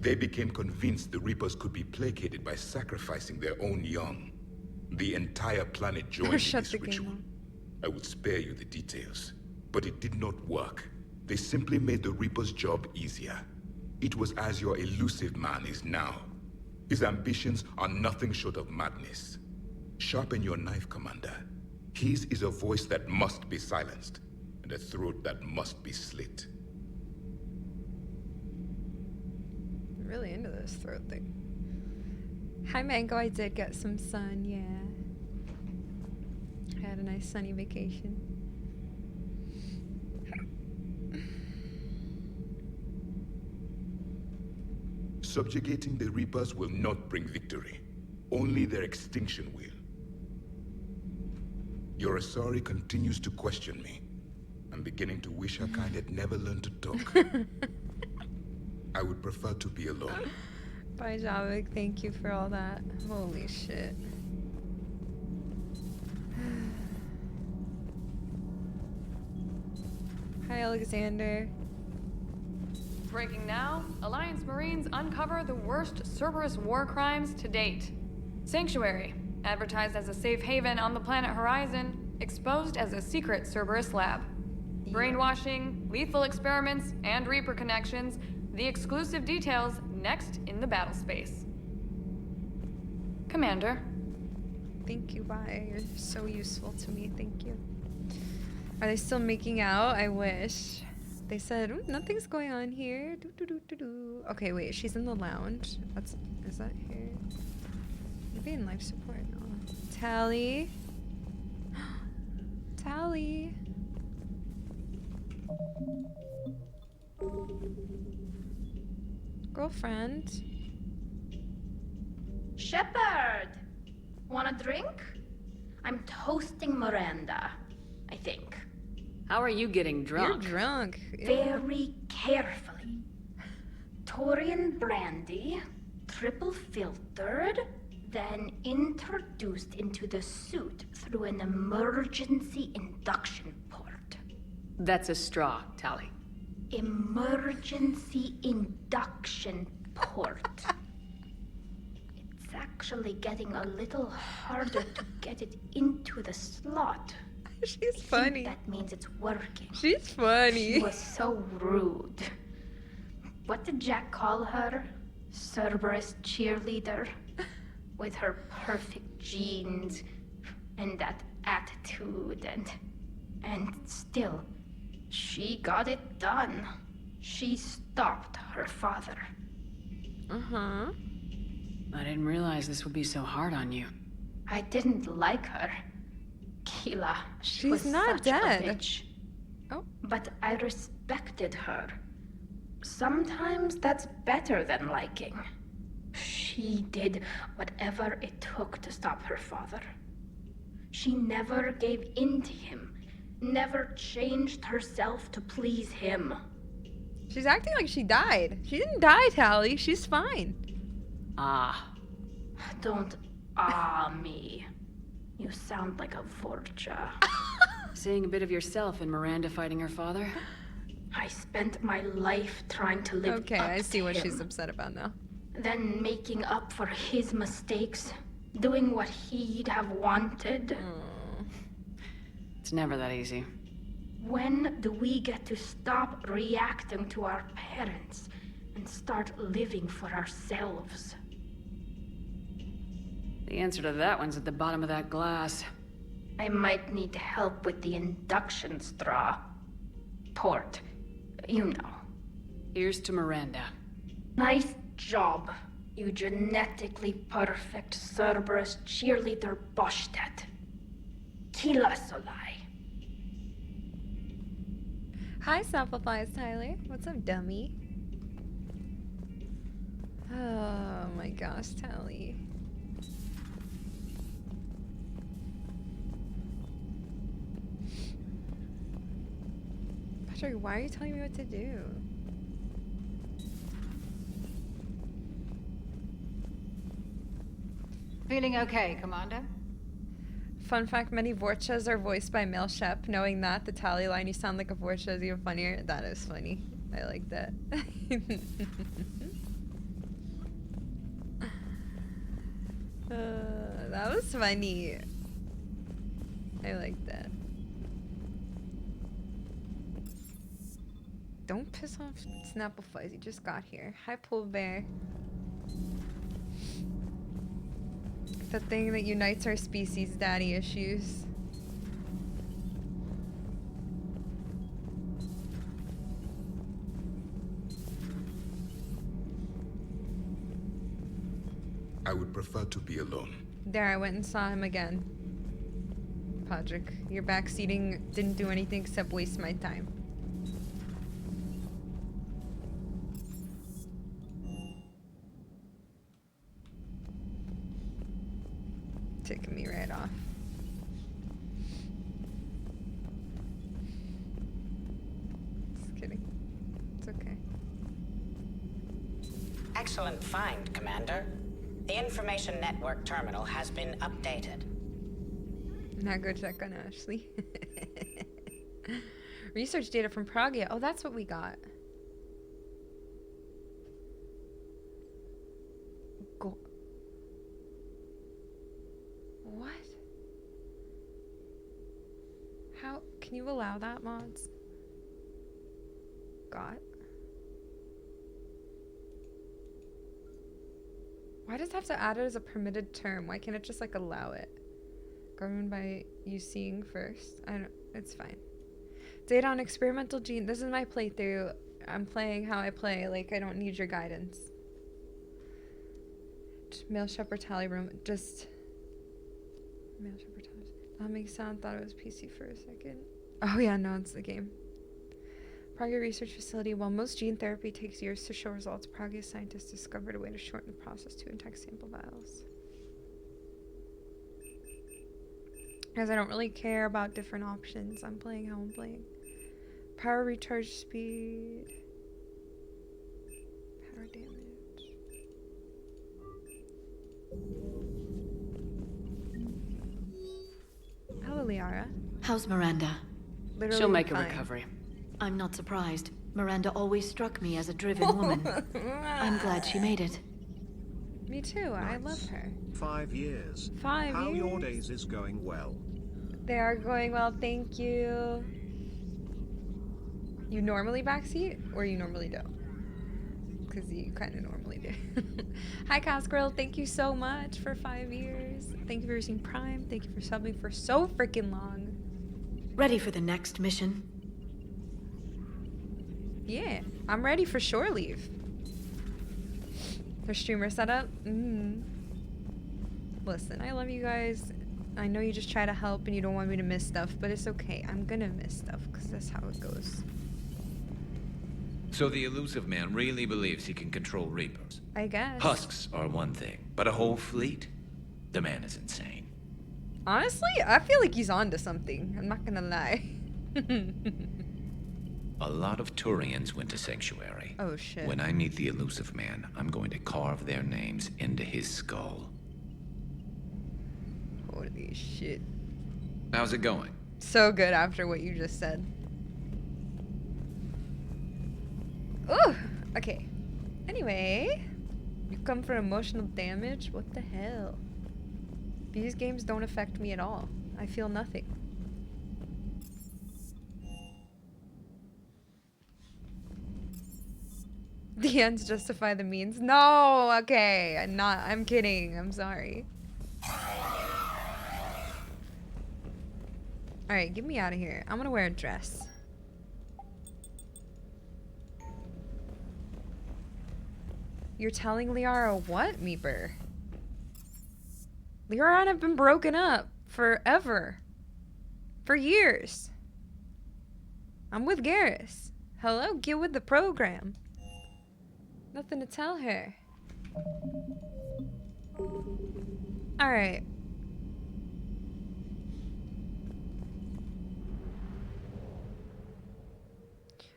They became convinced the Reapers could be placated by sacrificing their own young. The entire planet joined in this ritual. I would spare you the details, but it did not work. They simply made the Reaper's job easier. It was as your elusive man is now. His ambitions are nothing short of madness. Sharpen your knife, Commander. His is a voice that must be silenced, and a throat that must be slit. I'm really into this throat thing. Hi, Mango. I did get some sun, yeah. I had a nice sunny vacation. Subjugating the Reapers will not bring victory. Only their extinction will. Your Asari continues to question me. I'm beginning to wish her kind had never learned to talk. I would prefer to be alone. Bye, Javik. Thank you for all that. Holy shit. Hi, Alexander. Breaking now, Alliance Marines uncover the worst Cerberus war crimes to date. Sanctuary, advertised as a safe haven on the planet Horizon, exposed as a secret Cerberus lab. Brainwashing, lethal experiments, and Reaper connections, the exclusive details next in the battle space. Commander. Thank you, bye. You're so useful to me, thank you. Are they still making out? I wish. They said, "Ooh, nothing's going on here." Okay, wait, she's in the lounge. Is that here? Maybe in life support. No. Tally. Tally. Girlfriend. Shepard! Want a drink? I'm toasting Miranda, I think. How are you getting drunk? You're drunk. Very carefully. Taurian brandy, triple filtered, then introduced into the suit through an emergency induction port. That's a straw, Tally. emergency induction port. It's actually getting a little harder to get it into the slot. She's funny. That means it's working. She's funny. She was so rude. What did Jack call her? Cerberus cheerleader? With her perfect genes and that attitude and still, she got it done. She stopped her father. I didn't realize this would be so hard on you. I didn't like her. Keela, she was She's not such dead. a bitch. Oh. But I respected her. Sometimes that's better than liking. She did whatever it took to stop her father. She never gave in to him, never changed herself to please him. She's acting like she died. She didn't die, Tally. She's fine. Don't me. You sound like a Vorcha. Seeing a bit of yourself in Miranda fighting her father? I spent my life trying to live Okay, up I see to what him. she's upset about now. Then making up for his mistakes, doing what he'd have wanted. It's never that easy. When do we get to stop reacting to our parents and start living for ourselves? The answer to that one's at the bottom of that glass. I might need help with the induction straw. Port. You know. Here's to Miranda. Nice job, you genetically perfect Cerberus cheerleader Boshtet. Kila Solai. Hi, Samplifies Tyler. What's up, dummy? Oh my gosh, Tally. Patrick, why are you telling me what to do? Feeling okay, Commander? Fun fact, many Vorchas are voiced by male Shep. Knowing that, the Tally line, you sound like a Vorcha, is even funnier. That is funny. I like that. That was funny. I like that. Don't piss off Snapplefies, he just got here. Hi, Pool Bear. The thing that unites our species, daddy issues. I would prefer to be alone. There, I went and saw him again. Podrick, your backseating didn't do anything except waste my time. Ticking me right off. Just kidding. It's okay. Excellent find, Commander. The information network terminal has been updated. Now go check on Ashley. Research data from Prague. Oh, that's what we got. Go. What? How can you allow that, mods? Got. Why does it have to add it as a permitted term? Why can't it just like allow it? Governed by you seeing first. I don't. It's fine. Data on experimental gene. This is my playthrough. I'm playing how I play. Like, I don't need your guidance. Male shepherd tally room. Just male shepherd tally. That makes sound. Thought it was PC for a second. Oh yeah, no, it's the game. Prague Research Facility. While most gene therapy takes years to show results, Prague scientists discovered a way to shorten the process to intact sample vials. Because I don't really care about different options. I'm playing how I'm playing. Power recharge speed. Power damage. Hello, Liara. How's Miranda? Literally She'll make a fine. recovery. I'm not surprised. Miranda always struck me as a driven woman. I'm glad she made it. Me too. I love her. 5 years. 5 How years. your days is going well. They are going well, thank you. You normally backseat, or you normally don't? Because you kind of normally do. Hi, Casquirrel. Thank you so much for 5 years. Thank you for using Prime. Thank you for subbing for so freaking long. Ready for the next mission? Yeah, I'm ready for shore leave. For streamer setup? Listen, I love you guys. I know you just try to help and you don't want me to miss stuff, but it's okay. I'm gonna miss stuff because that's how it goes. So the elusive man really believes he can control Reapers. I guess. Husks are one thing, but a whole fleet? The man is insane. Honestly, I feel like he's onto something. I'm not gonna lie. A lot of Turians went to Sanctuary. Oh shit. When I meet the elusive man, I'm going to carve their names into his skull. Holy shit. How's it going? So good after what you just said. Ooh, okay. Anyway, you come for emotional damage? What the hell? These games don't affect me at all. I feel nothing. The ends justify the means. No, okay. I'm kidding. I'm sorry. Alright, get me out of here. I'm gonna wear a dress. You're telling Liara what, Meeper? Liara and I have been broken up forever. For years. I'm with Garrus. Hello, get with the program. Nothing to tell her. Alright.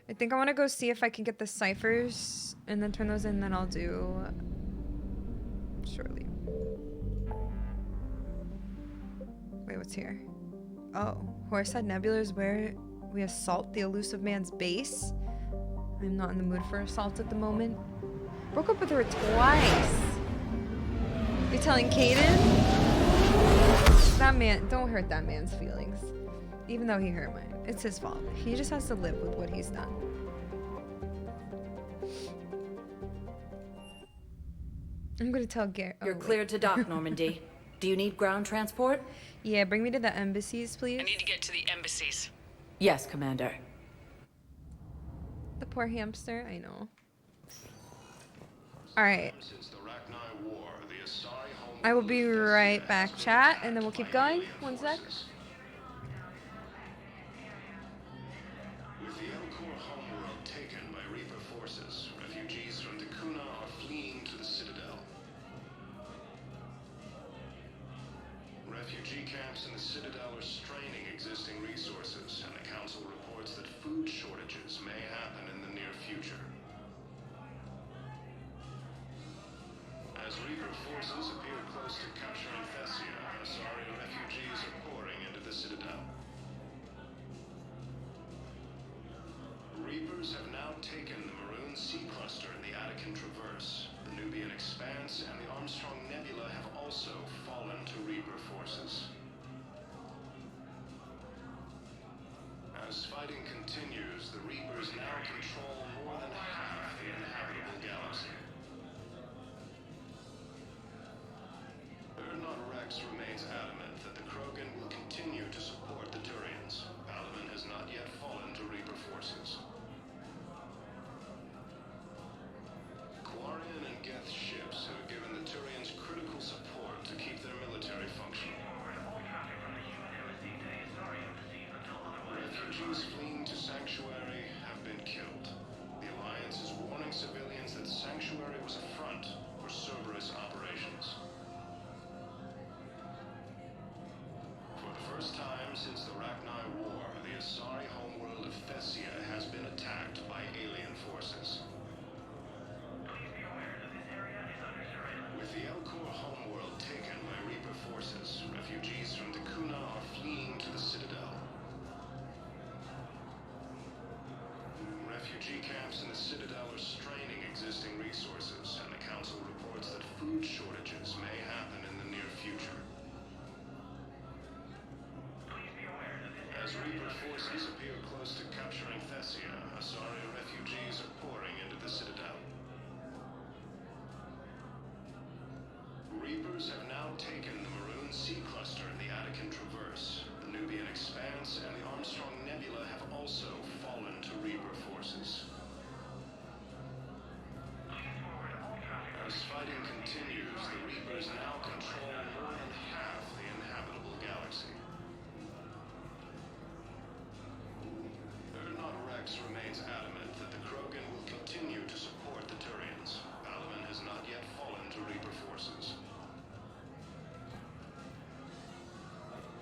I think I want to go see if I can get the ciphers and then turn those in, then I'll do shortly. Wait, what's here? Oh, Horsehead Nebula is where we assault the elusive man's base. I'm not in the mood for assault at the moment. Broke up with her twice. You telling Caden? That man, don't hurt that man's feelings. Even though he hurt mine. It's his fault. He just has to live with what he's done. I'm gonna tell Garrett. You're cleared to dock, Normandy. Do you need ground transport? Yeah, bring me to the embassies, please. I need to get to the embassies. Yes, Commander. The poor hamster, I know. Alright. I will be right back, chat, and then we'll keep going. 1 sec. With the El-Kor homeworld taken by Reaper forces, refugees from Dakuna are fleeing to the Citadel. Refugee camps in the Citadel are straining existing resources, and the Council reports that food shortages may happen in the near future. As Reaper forces appear close to capturing Thessia, Asari refugees are pouring into the Citadel. Reapers have now taken the Maroon Sea Cluster in the Attican Traverse. The Nubian Expanse and the Armstrong Nebula have also fallen to Reaper forces. As fighting continues, the Reapers now control more than half the inhabitable galaxy. Erdnot Rex remains adamant that the Krogan will continue to support the Turians. Paladin has not yet fallen to Reaper forces. Quarian and Geth ships have given the Turians critical support to keep their military functional. Refugees fleeing to Sanctuary have been killed. The Alliance is warning civilians that Sanctuary was a front for Cerberus operations. For the first time since the Rachni War, the Asari homeworld of Thessia has been attacked by alien forces. With the El-Kor homeworld taken by Reaper forces, refugees from Dakuna are fleeing to the Citadel. refugee camps in the Citadel are straining existing resources, and the Council reports that food shortages may happen in the near future. As Reaper forces appear close to capturing Thessia, Asari refugees are pouring into the Citadel. Reapers have now taken the Maroon Sea Cluster in the Attican Traverse. The Nubian Expanse and the Armstrong Nebula have also fallen to Reaper forces. As fighting continues, the Reapers now control more than half the inhabitable galaxy. Rex remains adamant that the Krogan will continue to support the Turians. Balaban has not yet fallen to Reaper forces.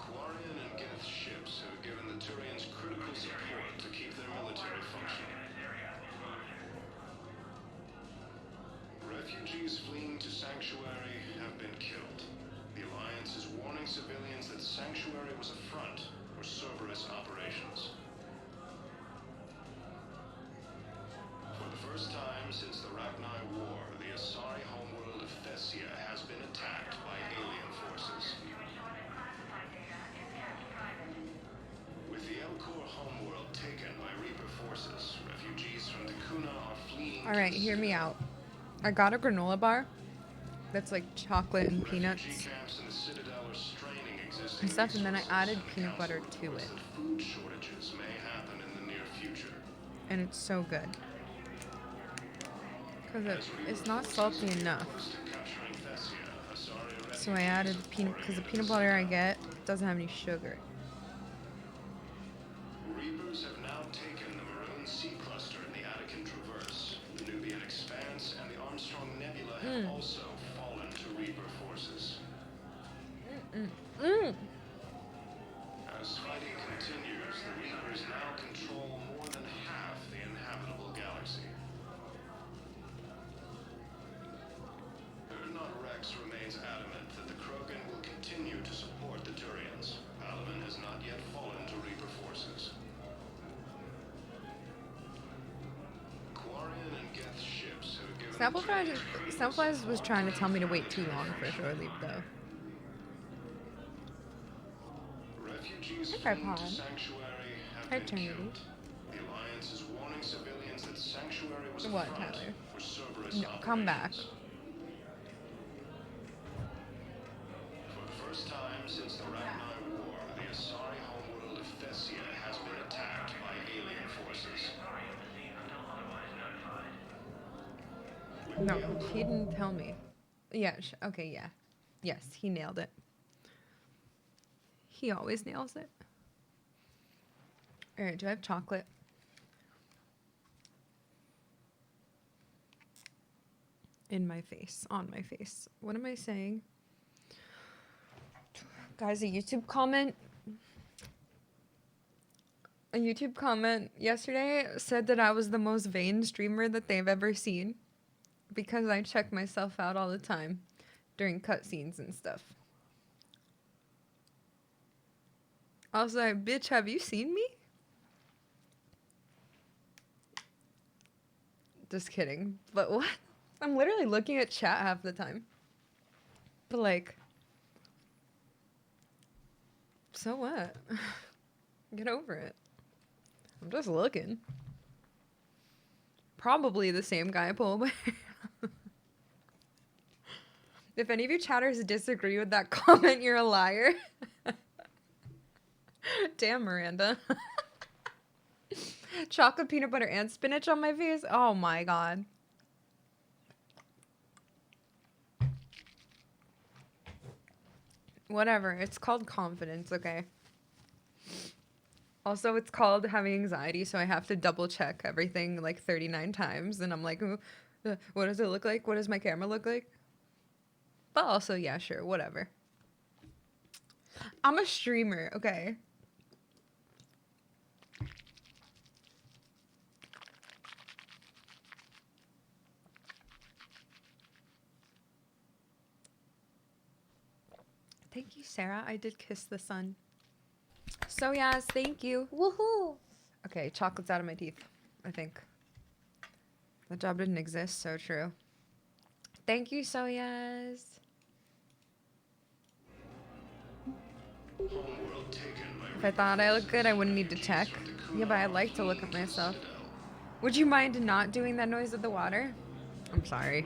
Quarian and Geth ships have given the Turians critical support to keep their military functioning. Refugees fleeing to Sanctuary have been killed. The Alliance is warning civilians that Sanctuary was a front for Cerberus operations. For the first time since the Rachni War, the Asari homeworld of Thessia has been attacked by alien forces. With the Elcor homeworld taken by Reaper forces, refugees from the Kuna are fleeing. Alright, hear me out. I got a granola bar that's like chocolate and peanuts and stuff, and then I added peanut butter to it. Food shortages may happen in the near future. And it's so good. Because it's not salty enough. So I added peanut, because the peanut butter I get doesn't have any sugar. Reapers have now taken the Maroon Sea Cluster in the Attican Traverse. The Nubian Expanse and the Armstrong Nebula have also fallen to Reaper forces. As fighting continues, the Reapers now control more than half the inhabitable galaxy. Rex remains adamant that the Krogan will continue to support the Turians. Balaban has not yet fallen to Reaper forces. Quarian and Geth ships have given Sampleflies was trying to tell me to wait too long for a shore leave, though. Refugees Hi, fleeing Pod. to Sanctuary have Hi, been Trinity. killed. The Alliance is warning civilians that Sanctuary was a What, front Tyler? for Cerberus No, come back. For the first time since the Rachni War, the Asari homeworld of Thessia has been attacked by alien forces. No, he didn't tell me. Yeah, okay, yeah. Yes, he nailed it. He always nails it. Alright, do I have chocolate? In my face, on my face. What am I saying? Guys, a YouTube comment yesterday said that I was the most vain streamer that they've ever seen because I check myself out all the time during cutscenes and stuff. I was like, bitch, have you seen me? Just kidding. But what? I'm literally looking at chat half the time. But like, so what? Get over it. I'm just looking. Probably the same guy, Paul. If any of you chatters disagree with that comment, you're a liar. Damn, Miranda. Chocolate, peanut butter, and spinach on my face? Oh my god. Whatever. It's called confidence, okay? Also, it's called having anxiety, so I have to double check everything like 39 times. And I'm like, what does it look like? What does my camera look like? But also, yeah, sure, whatever. I'm a streamer, okay? Thank you, Sarah. I did kiss the sun. So yes, thank you. Woohoo! Okay, chocolate's out of my teeth, I think. The job didn't exist, so true. Thank you, Soyas. If I thought I looked good, I wouldn't need to check. Yeah, but I like to look at myself. Would you mind not doing that noise of the water? I'm sorry.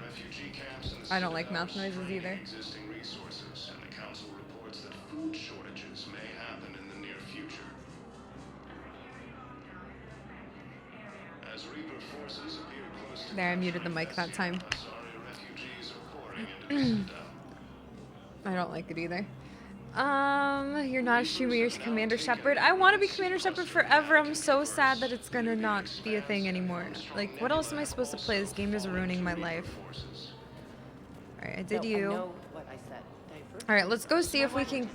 I don't like mouth noises either. Existing resources, and the council reports that food shortages may happen in the near future. As Reaper forces appear close to There, I muted the mic that time. refugees are pouring into the Citadel. I don't like it either. You're not Shumir's Commander Shepard. I want to be Commander Shepard forever. I'm so sad that it's gonna not be a thing anymore. Like, what else am I supposed to play? This game is ruining my life. Alright, I did you. Alright, let's go see if we can...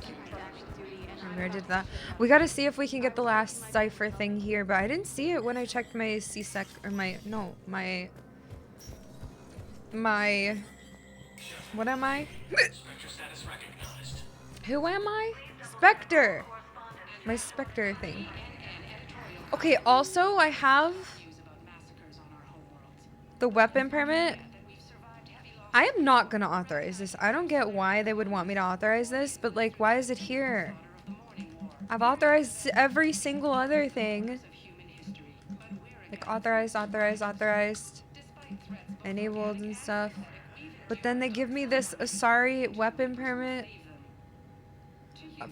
I already did that. We gotta see if we can get the last cipher thing here, but I didn't see it when I checked my C-Sec, or my... No, my... What am I? Who am I? Spectre! My Spectre thing. Okay, also, I have the weapon permit. I am not gonna authorize this. I don't get why they would want me to authorize this, but like, why is it here? I've authorized every single other thing. Like, authorized, enabled and stuff. But then they give me this Asari weapon permit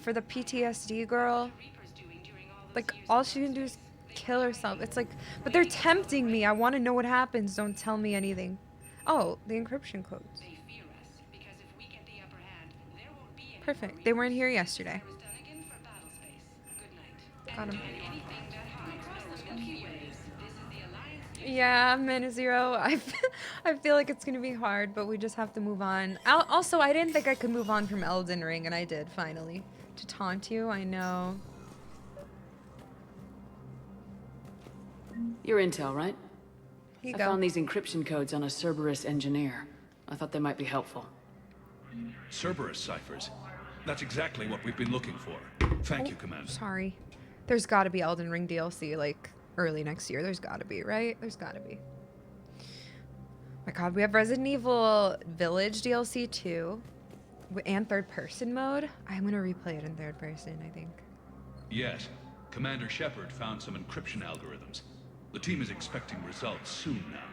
for the PTSD girl. Like, all she can do is kill herself. It's like, but they're tempting me. I want to know what happens. Don't tell me anything. Oh, the encryption codes. Perfect. They weren't here yesterday. Got him. Yeah, minute zero. I feel like it's gonna be hard, but we just have to move on. Also, I didn't think I could move on from Elden Ring, and I did finally. To taunt you, I know. Your intel, right? Here you I go. found these encryption codes on a Cerberus engineer. I thought they might be helpful. Cerberus ciphers. That's exactly what we've been looking for. Thank you, Commander. Sorry. There's gotta be Elden Ring DLC, like, early next year. There's gotta be, right? There's gotta be. My god, we have Resident Evil Village DLC too. And third person mode. I'm gonna replay it in third person, I think. Yes. Commander Shepard found some encryption algorithms. The team is expecting results soon now.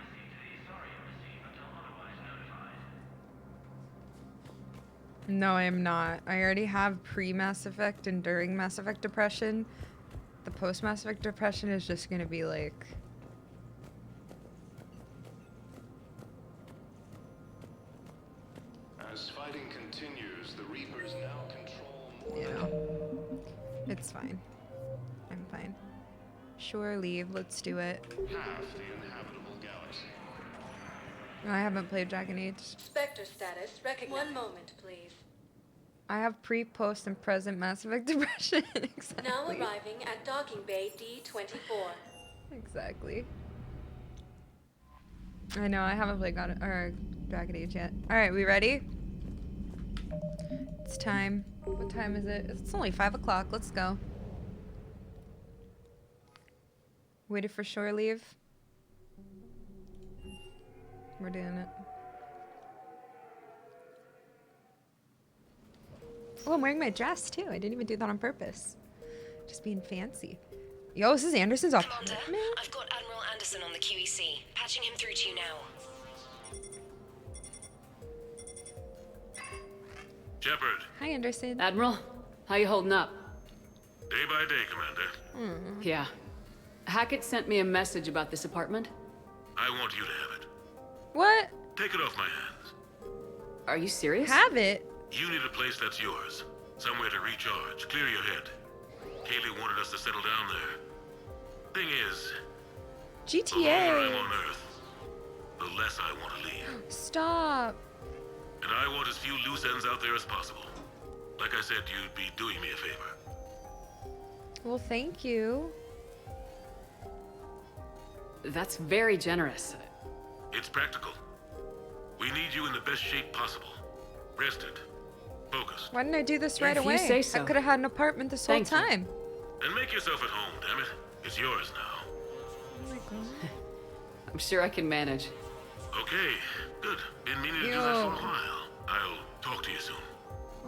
No, I am not. I already have pre-Mass Effect and during Mass Effect depression. The post-Mass Effect depression is just gonna be like... As fighting continues, the Reapers now control more. Yeah. It's fine. I'm fine. Sure, leave. Let's do it. Half the inhabitable galaxy. I haven't played Dragon Age. Spectre status recognized. One moment, please. I have pre, post, and present Mass Effect depression. Exactly. Now arriving at docking bay D24. Exactly. I know, I haven't played Dragon Age yet. Alright, we ready? It's time. What time is it? It's only 5 o'clock. Let's go. Waited for shore leave. We're doing it. Oh, I'm wearing my dress too. I didn't even do that on purpose. Just being fancy. Yo, this is Anderson's Commander, I've got Admiral Anderson on the QEC. Patching him through to you now. Shepard. Hi, Anderson. Admiral, how you holding up? Day by day, Commander. Yeah. Hackett sent me a message about this apartment. I want you to have it. What? Take it off my hands. Are you serious? Have it? You need a place that's yours. Somewhere to recharge, clear your head. Kaylee wanted us to settle down there. Thing is, the longer I'm GTA. on Earth, the less I want to leave. Stop. And I want as few loose ends out there as possible. Like I said, you'd be doing me a favor. Well, thank you. That's very generous. It's practical. We need you in the best shape possible. Rested. Focused. Why didn't I do this right If you away? say so. I could have had an apartment this whole Thank you. time. And make yourself at home, damn it. It's yours now. Oh my god. I'm sure I can manage. Okay, good. Been meaning to do that for a while. I'll talk to you soon.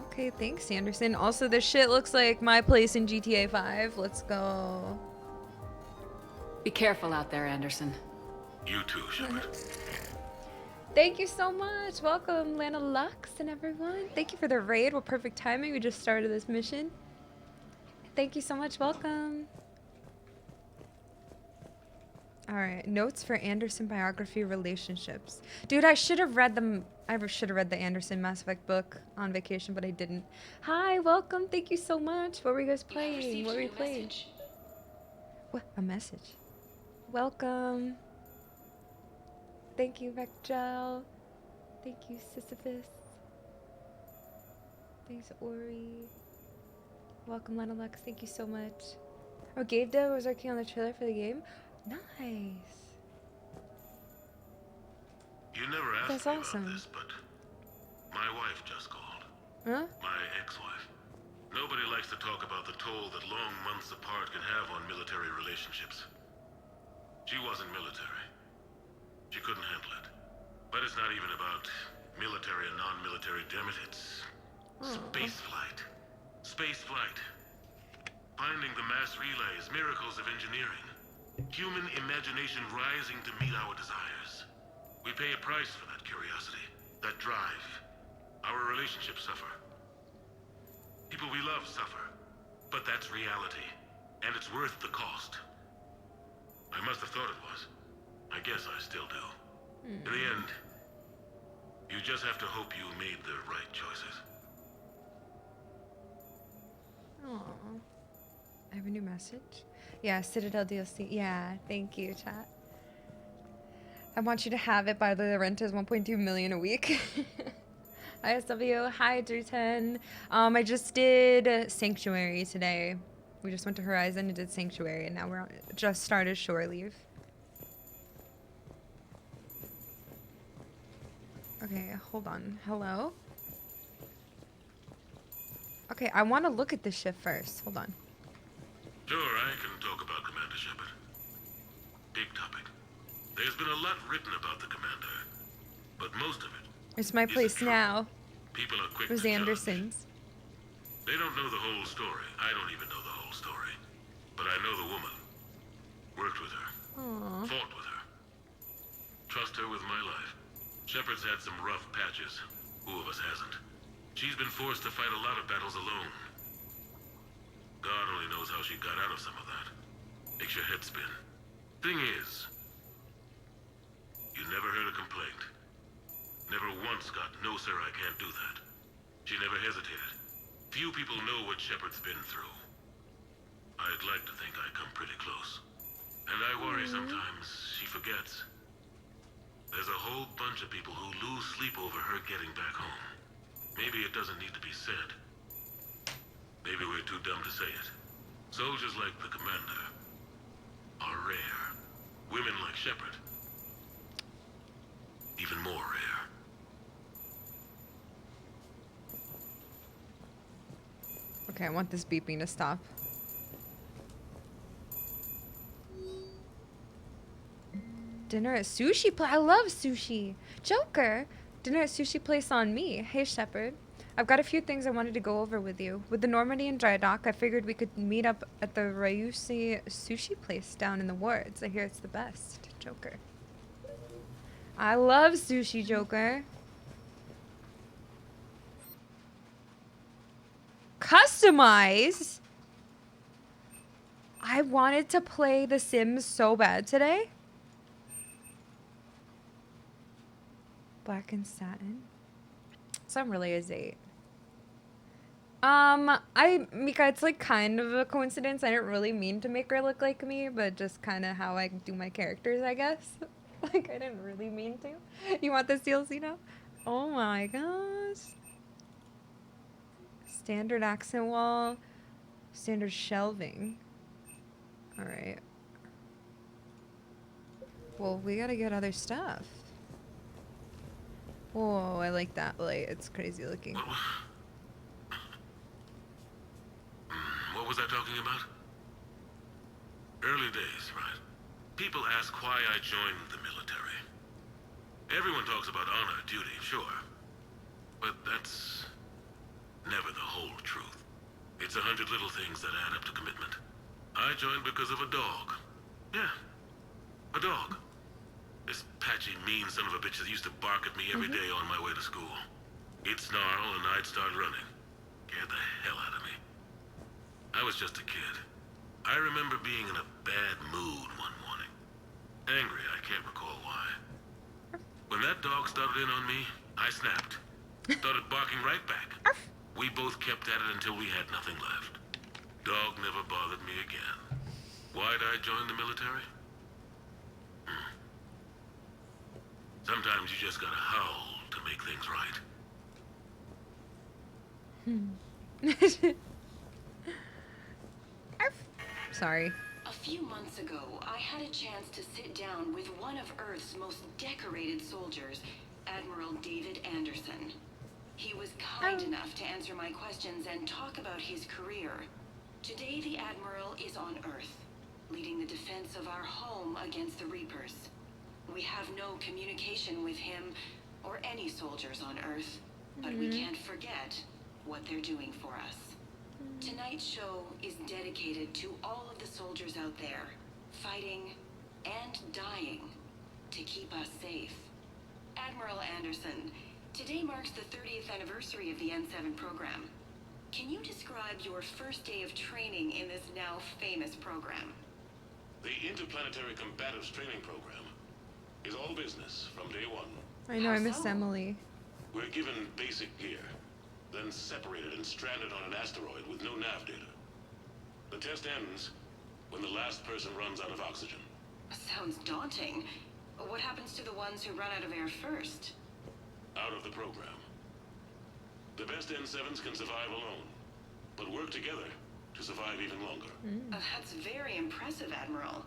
Okay, thanks, Anderson. Also, this shit looks like my place in GTA 5. Let's go. Be careful out there, Anderson. You too, Shepard. Thank you so much. Welcome, Lana Lux and everyone. Thank you for the raid. What perfect timing. We just started this mission. Thank you so much. Welcome. All right. Notes for Anderson biography relationships. Dude, I should have read them. I should have read the Anderson Mass Effect book on vacation, but I didn't. Hi, welcome. Thank you so much. What were you guys playing? What were you playing? What? A message. Welcome. Thank you, Vecgel. Thank you, Sisyphus. Thanks, Ori. Welcome, Lana Lux. Thank you so much. Oh, Gabe Dev was working on the trailer for the game. Nice. You never asked That's me awesome. about this, but my wife just called. Huh? My ex-wife. Nobody likes to talk about the toll that long months apart can have on military relationships. She wasn't military. She couldn't handle it. But it's not even about military and non-military, damn it. It's space flight. Space flight. Finding the mass relays, miracles of engineering. Human imagination rising to meet our desires. We pay a price for that curiosity, that drive. Our relationships suffer. People we love suffer. But that's reality. And it's worth the cost. I must have thought it was. I guess I still do. In the end, you just have to hope you made the right choices. Aww. I have a new message. Yeah, Citadel DLC. Yeah, thank you, chat. I want you to have it. By the way, the rent is 1.2 million a week. ISW. Hi, Drew10. I just did Sanctuary today. We just went to Horizon and did Sanctuary, and now we're just started Shore Leave. Okay, hold on. Hello? Okay, I want to look at this ship first. Hold on. Sure, I can talk about Commander Shepard. Big topic. There's been a lot written about the Commander, but most of it It's my place now. people are quick It was to judge. Anderson's. They don't know the whole story. I don't even know the whole story. But I know the woman. Worked with her. Aww. Fought with her. Trust her with my life. Shepard's had some rough patches. Who of us hasn't? She's been forced to fight a lot of battles alone. God only knows how she got out of some of that. Makes your head spin. Thing is, you never heard a complaint. Never once got, no sir, I can't do that. She never hesitated. Few people know what Shepard's been through. I'd like to think I come pretty close. And I worry sometimes she forgets. There's a whole bunch of people who lose sleep over her getting back home. Maybe it doesn't need to be said. Maybe we're too dumb to say it. Soldiers like the Commander are rare. Women like Shepard, even more rare. Okay, I want this beeping to stop. Dinner at sushi place. I love sushi. Joker. Dinner at sushi place on me. Hey, Shepard. I've got a few things I wanted to go over with you. With the Normandy and dry dock, I figured we could meet up at the Ryushi sushi place down in the wards. I hear it's the best. Joker. I love sushi, Joker. Customize? I wanted to play The Sims so bad today. Black and satin. So I'm really a Zate. Mika, it's like kind of a coincidence. I didn't really mean to make her look like me, but just kind of how I do my characters, I guess. Like, I didn't really mean to. You want this DLC now? Oh my gosh. Standard accent wall. Standard shelving. Alright. Well, we gotta get other stuff. Whoa, I like that light. It's crazy looking. What was I talking about? Early days, right? People ask why I joined the military. Everyone talks about honor, duty, sure. But that's never the whole truth. It's 100 little things that add up to commitment. I joined because of a dog. Yeah, a dog. This patchy, mean son of a bitch that used to bark at me every day on my way to school. He'd snarl and I'd start running. Scared the hell out of me. I was just a kid. I remember being in a bad mood one morning. Angry, I can't recall why. When that dog started in on me, I snapped. Started barking right back. We both kept at it until we had nothing left. Dog never bothered me again. Why'd I join the military? Sometimes you just gotta howl to make things right. Sorry. A few months ago, I had a chance to sit down with one of Earth's most decorated soldiers, Admiral David Anderson. He was kind enough to answer my questions and talk about his career. Today, the Admiral is on Earth, leading the defense of our home against the Reapers. We have no communication with him or any soldiers on Earth, but we can't forget what they're doing for us. Tonight's show is dedicated to all of the soldiers out there, fighting and dying to keep us safe. Admiral Anderson, today marks the 30th anniversary of the N7 program. Can you describe your first day of training in this now famous program? The Interplanetary Combatives Training Program is all business from day one. I know, I miss Emily. We're given basic gear, then separated and stranded on an asteroid with no nav data. The test ends when the last person runs out of oxygen. Sounds daunting. What happens to the ones who run out of air first? Out of the program. The best N7s can survive alone, but work together to survive even longer. That's very impressive, Admiral.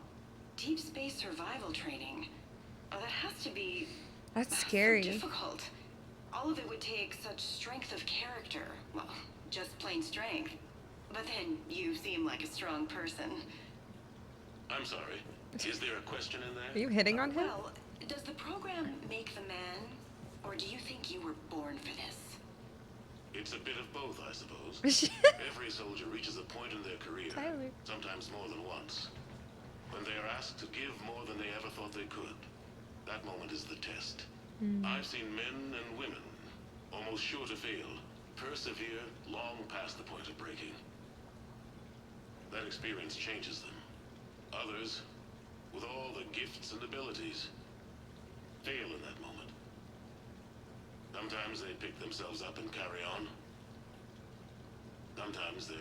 Deep space survival training. That has to be... That's scary. So difficult. All of it would take such strength of character. Well, just plain strength. But then you seem like a strong person. I'm sorry. Is there a question in there? Are you hitting on him? Well, does the program make the man? Or do you think you were born for this? It's a bit of both, I suppose. Every soldier reaches a point in their career, sometimes more than once, when they are asked to give more than they ever thought they could. That moment is the test. I've seen men and women, almost sure to fail, persevere long past the point of breaking. That experience changes them. Others, with all the gifts and abilities, fail in that moment. Sometimes they pick themselves up and carry on. Sometimes they're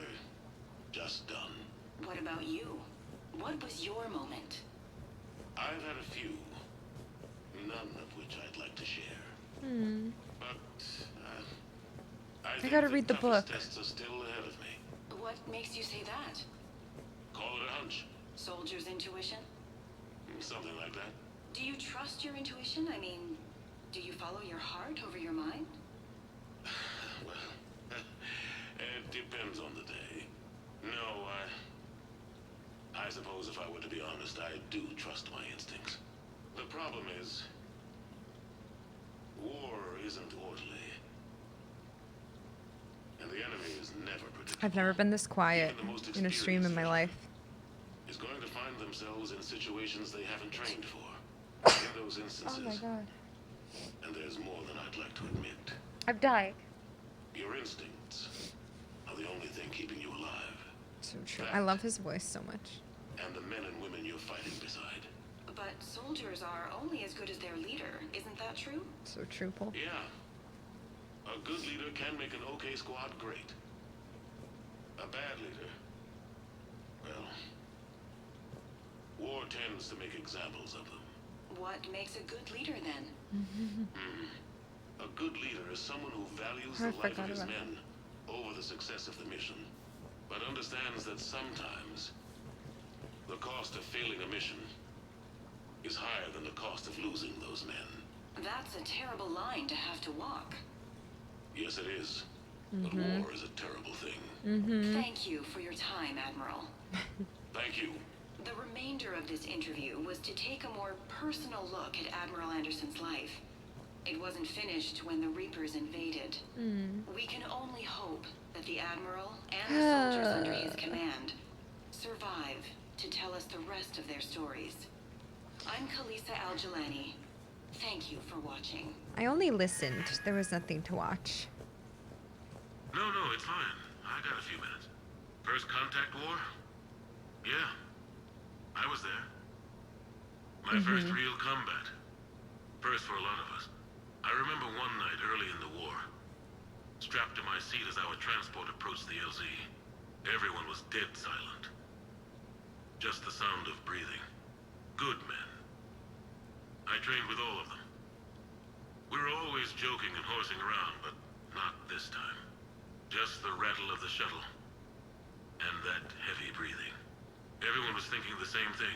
just done. What about you? What was your moment? I've had a few, none of which I'd like to share. But I think gotta read the book. Tests are still ahead of me. What makes you say that? Call it a hunch. Soldier's intuition? Something like that. Do you trust your intuition? I mean, do you follow your heart over your mind? Well, it depends on the day. No, I suppose if I were to be honest, I do trust my instincts. The problem is, war isn't orderly. And the enemy is never predictable. I've never been this quiet in a stream in my life. Is going to find themselves in situations they haven't trained for. In those instances. Oh my god. And there's more than I'd like to admit. I've died. Your instincts are the only thing keeping you alive. So true. I love his voice so much. And the men and women you're fighting beside. But soldiers are only as good as their leader. Isn't that true? So true, Paul. Yeah. A good leader can make an okay squad great. A bad leader, well, war tends to make examples of them. What makes a good leader then? A good leader is someone who values the life of his men over the success of the mission, but understands that sometimes the cost of failing a mission is higher than the cost of losing those men. That's a terrible line to have to walk. Yes, it is. But war is a terrible thing. Thank you for your time, Admiral. Thank you The remainder of this interview was to take a more personal look at Admiral Anderson's life. It wasn't finished when the Reapers invaded. We can only hope that the Admiral and the soldiers under his command survive to tell us the rest of their stories. I'm Khaleesa Al-Jilani. Thank you for watching. I only listened. There was nothing to watch. No, it's fine. I got a few minutes. First contact war? Yeah. I was there. My first real combat. First for a lot of us. I remember one night early in the war. Strapped to my seat as our transport approached the LZ. Everyone was dead silent. Just the sound of breathing. Good men. I trained with all of them. We were always joking and horsing around, but not this time. Just the rattle of the shuttle. And that heavy breathing. Everyone was thinking the same thing.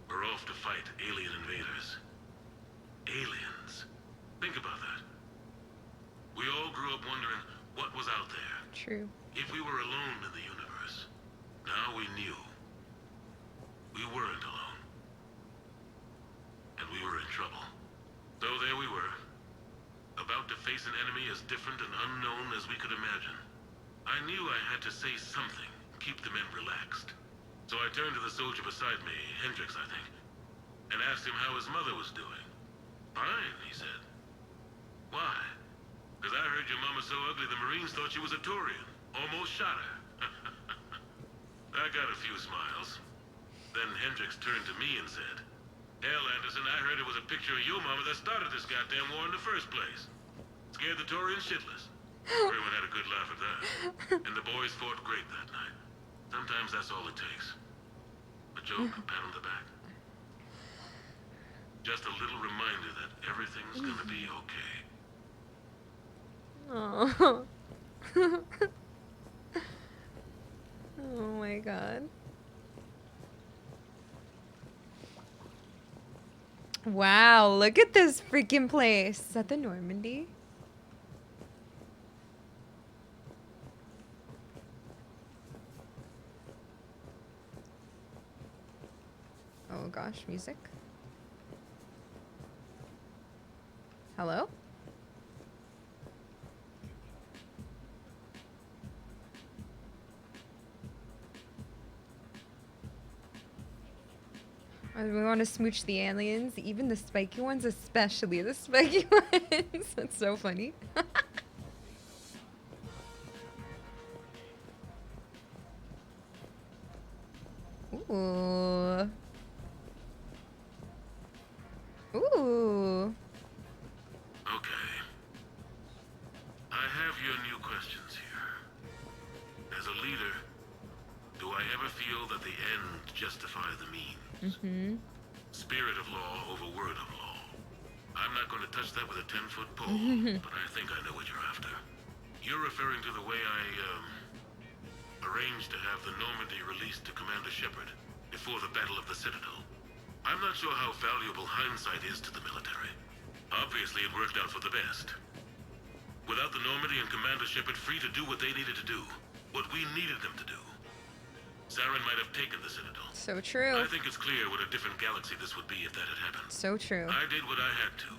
We're off to fight alien invaders. Aliens. Think about that. We all grew up wondering what was out there. True. If we were alone in the universe. Now we knew. We weren't alone. And we were in trouble. So there we were. About to face an enemy as different and unknown as we could imagine. I knew I had to say something, keep the men relaxed. So I turned to the soldier beside me, Hendricks, I think, and asked him how his mother was doing. Fine, he said. Why? Because I heard your mama so ugly the Marines thought she was a Turian. Almost shot her. I got a few smiles. Then Hendricks turned to me and said, Hell, Anderson, I heard it was a picture of your mama that started this goddamn war in the first place. Scared the Turians shitless. Everyone had a good laugh at that. And the boys fought great that night. Sometimes that's all it takes. A joke, a pat on the back. Just a little reminder that everything's gonna be okay. Oh. Oh my god. Wow, look at this freaking place. Is that the Normandy? Oh gosh, music. Hello? We want to smooch the aliens, even the spiky ones, especially the spiky ones. That's so funny. Ooh. Ooh. Okay. I have your new questions here. As a leader, do I ever feel that the end justify the means? Spirit of law over word of law. I'm not going to touch that with a 10-foot pole, but I think I know what you're after. You're referring to the way I, arranged to have the Normandy released to Commander Shepard before the Battle of the Citadel. I'm not sure how valuable hindsight is to the military. Obviously, it worked out for the best. Without the Normandy and Commander Shepard free to do what they needed to do, what we needed them to do, Saren might have taken the Citadel. So true. I think it's clear what a different galaxy this would be if that had happened. So true. I did what I had to.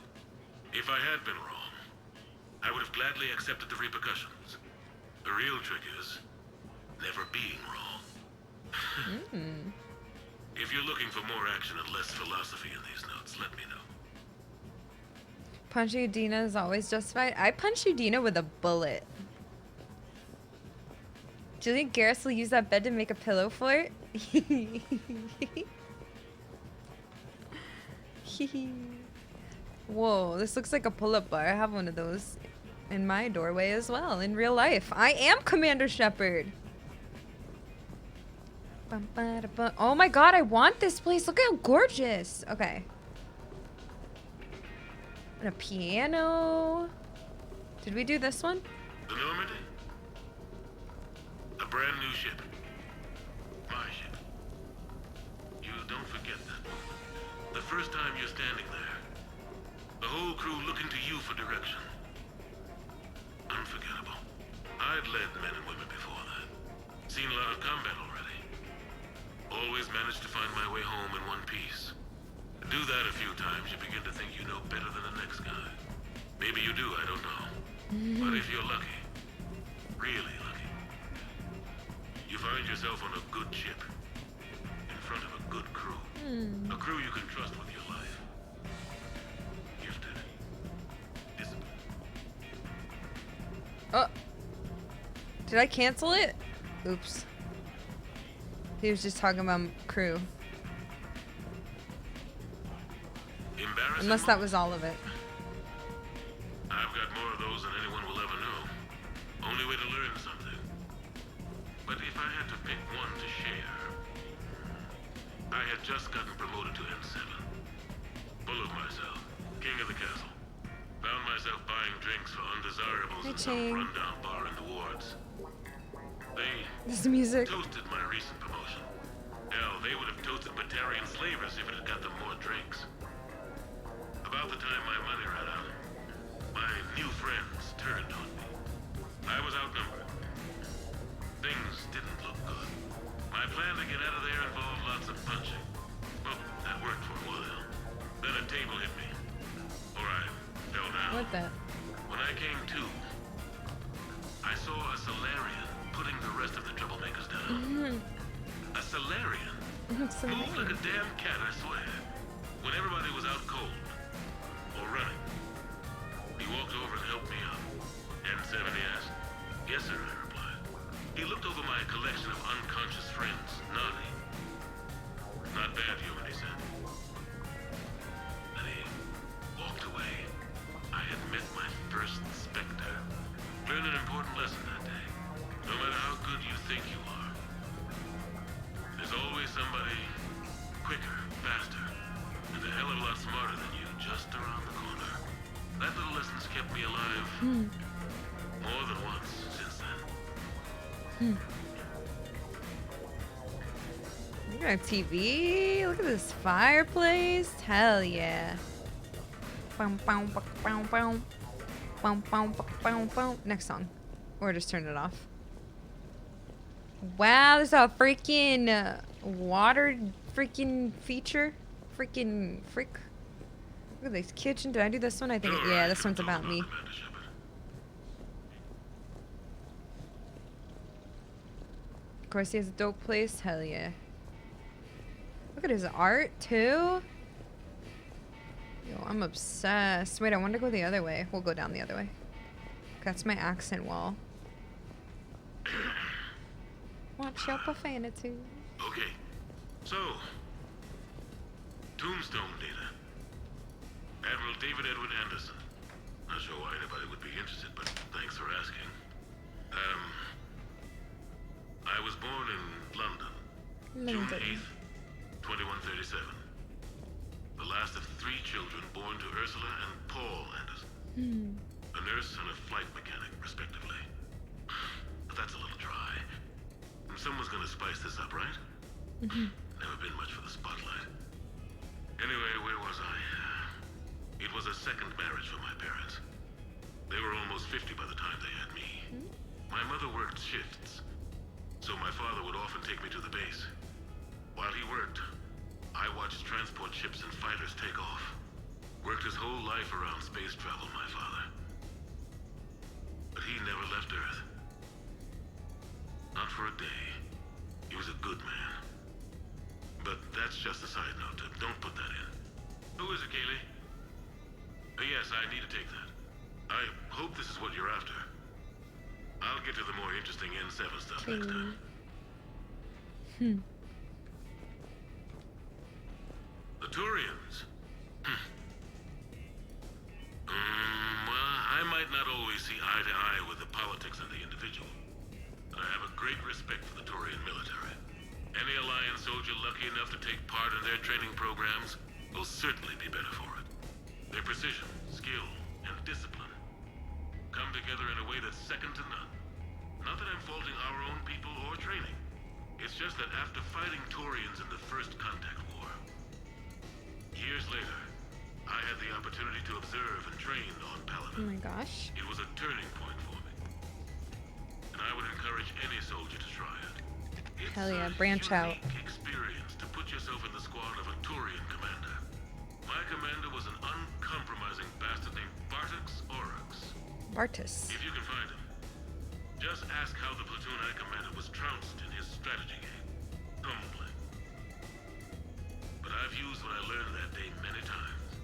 If I had been wrong, I would have gladly accepted the repercussions. The real trick is never being wrong. If you're looking for more action and less philosophy in these notes, let me know. Punching Udina is always justified. I punched Udina with a bullet. Do you think Garrus will use that bed to make a pillow fort? Whoa, this looks like a pull-up bar. I have one of those in my doorway as well, in real life. I am Commander Shepard. Oh my god, I want this place. Look how gorgeous. Okay. And a piano. Did we do this one? The Normandy? A brand new ship. My ship. You don't forget that. The first time you're standing there, the whole crew looking to you for direction. Unforgettable. I'd led men and women before that. Seen a lot of combat already. Always do that a few times, you begin to think you know better than the next guy. Maybe you do, I don't know. But if you're lucky, really lucky, you find yourself on a good ship, in front of a good crew. A crew you can trust with your life. Gifted. Disciplined. Oh. Did I cancel it? Oops. He was just talking about crew. Unless that was all of it. I've got more of those than anyone will ever know. Only way to learn something. But if I had to pick one to share, I had just gotten promoted to M7. Full of myself, king of the castle. Found myself buying drinks for undesirables in some rundown bar in the wards. This music. Toasted my recent promotion. Hell, they would have toasted Batarian slavers if it had got them more drinks. About the time my money ran out, my new friends turned on me. I was outnumbered. Things didn't look good. My plan to get out of there involved lots of punching. Well, that worked for a while. Then a table hit me. Or I fell down. What the? When I came to, I saw a Solarian putting the rest of the troublemakers down. A Solarian? Moved like a damn cat, I swear. When everybody was out cold. Or running. He walked over and helped me up. M7, he asked. Yes, sir, I replied. He looked over my collection of unconscious friends, nodding. Not bad, human, he said. Then he walked away. I had met my first Spectre. Learned an important lesson that day. No matter how good you think you are, there's always somebody quicker, faster, and a hell of a lot smarter than you just around the corner. That little lesson's kept me alive more than once since then. Look at TV. Look at this fireplace. Hell yeah. Next song. Or just turn it off. Wow, there's a freaking water freaking feature. Freaking frick. Look at this kitchen. Did I do this one? I think, yeah, this one's about me. Of course, he has a dope place. Hell yeah. Look at his art, too. Yo, I'm obsessed. Wait, I want to go the other way. We'll go down the other way. That's my accent wall. Watch your profanity. Okay, so Tombstone data. Admiral David Edward Anderson. Not sure why anybody would be interested, but thanks for asking. I was born in London. June 8th, 2137. The last of 3 children born to Ursula and Paul Anderson. A nurse and a flight mechanic, respectively. But that's a little dry. Someone's gonna spice this up, right? Never been much for the spotlight. Anyway, where was I? It was a second marriage for my parents. They were almost 50 by the time they had me. My mother worked shifts, so my father would often take me to the base. While he worked, I watched transport ships and fighters take off. Worked his whole life around space travel, my father. But he never left Earth. Not for a day. He was a good man. But that's just a side note. Don't put that in. Who is it, Kaylee? Yes, I need to take that. I hope this is what you're after. I'll get to the more interesting N7 stuff next time. The Turians. Well, I might not always see eye to eye with the politics of the individual, but I have a great respect for the Turian military. Any Alliance soldier lucky enough to take part in their training programs will certainly be better for it. Their precision, skill, and discipline come together in a way that's second to none. Not that I'm faulting our own people or training. It's just that after fighting Turians in the First Contact War, years later, I had the opportunity to observe and train on Paladin. Oh my gosh. It was a turning point for me. And I would encourage any soldier to try it. It's Hell yeah, a branch out. unique experience to put yourself in the squad of a Turian commander. Bartis. If you can find him, just ask how the platoon I commanded was trounced in his strategy game. Humbling. But I've used what I learned that day many times.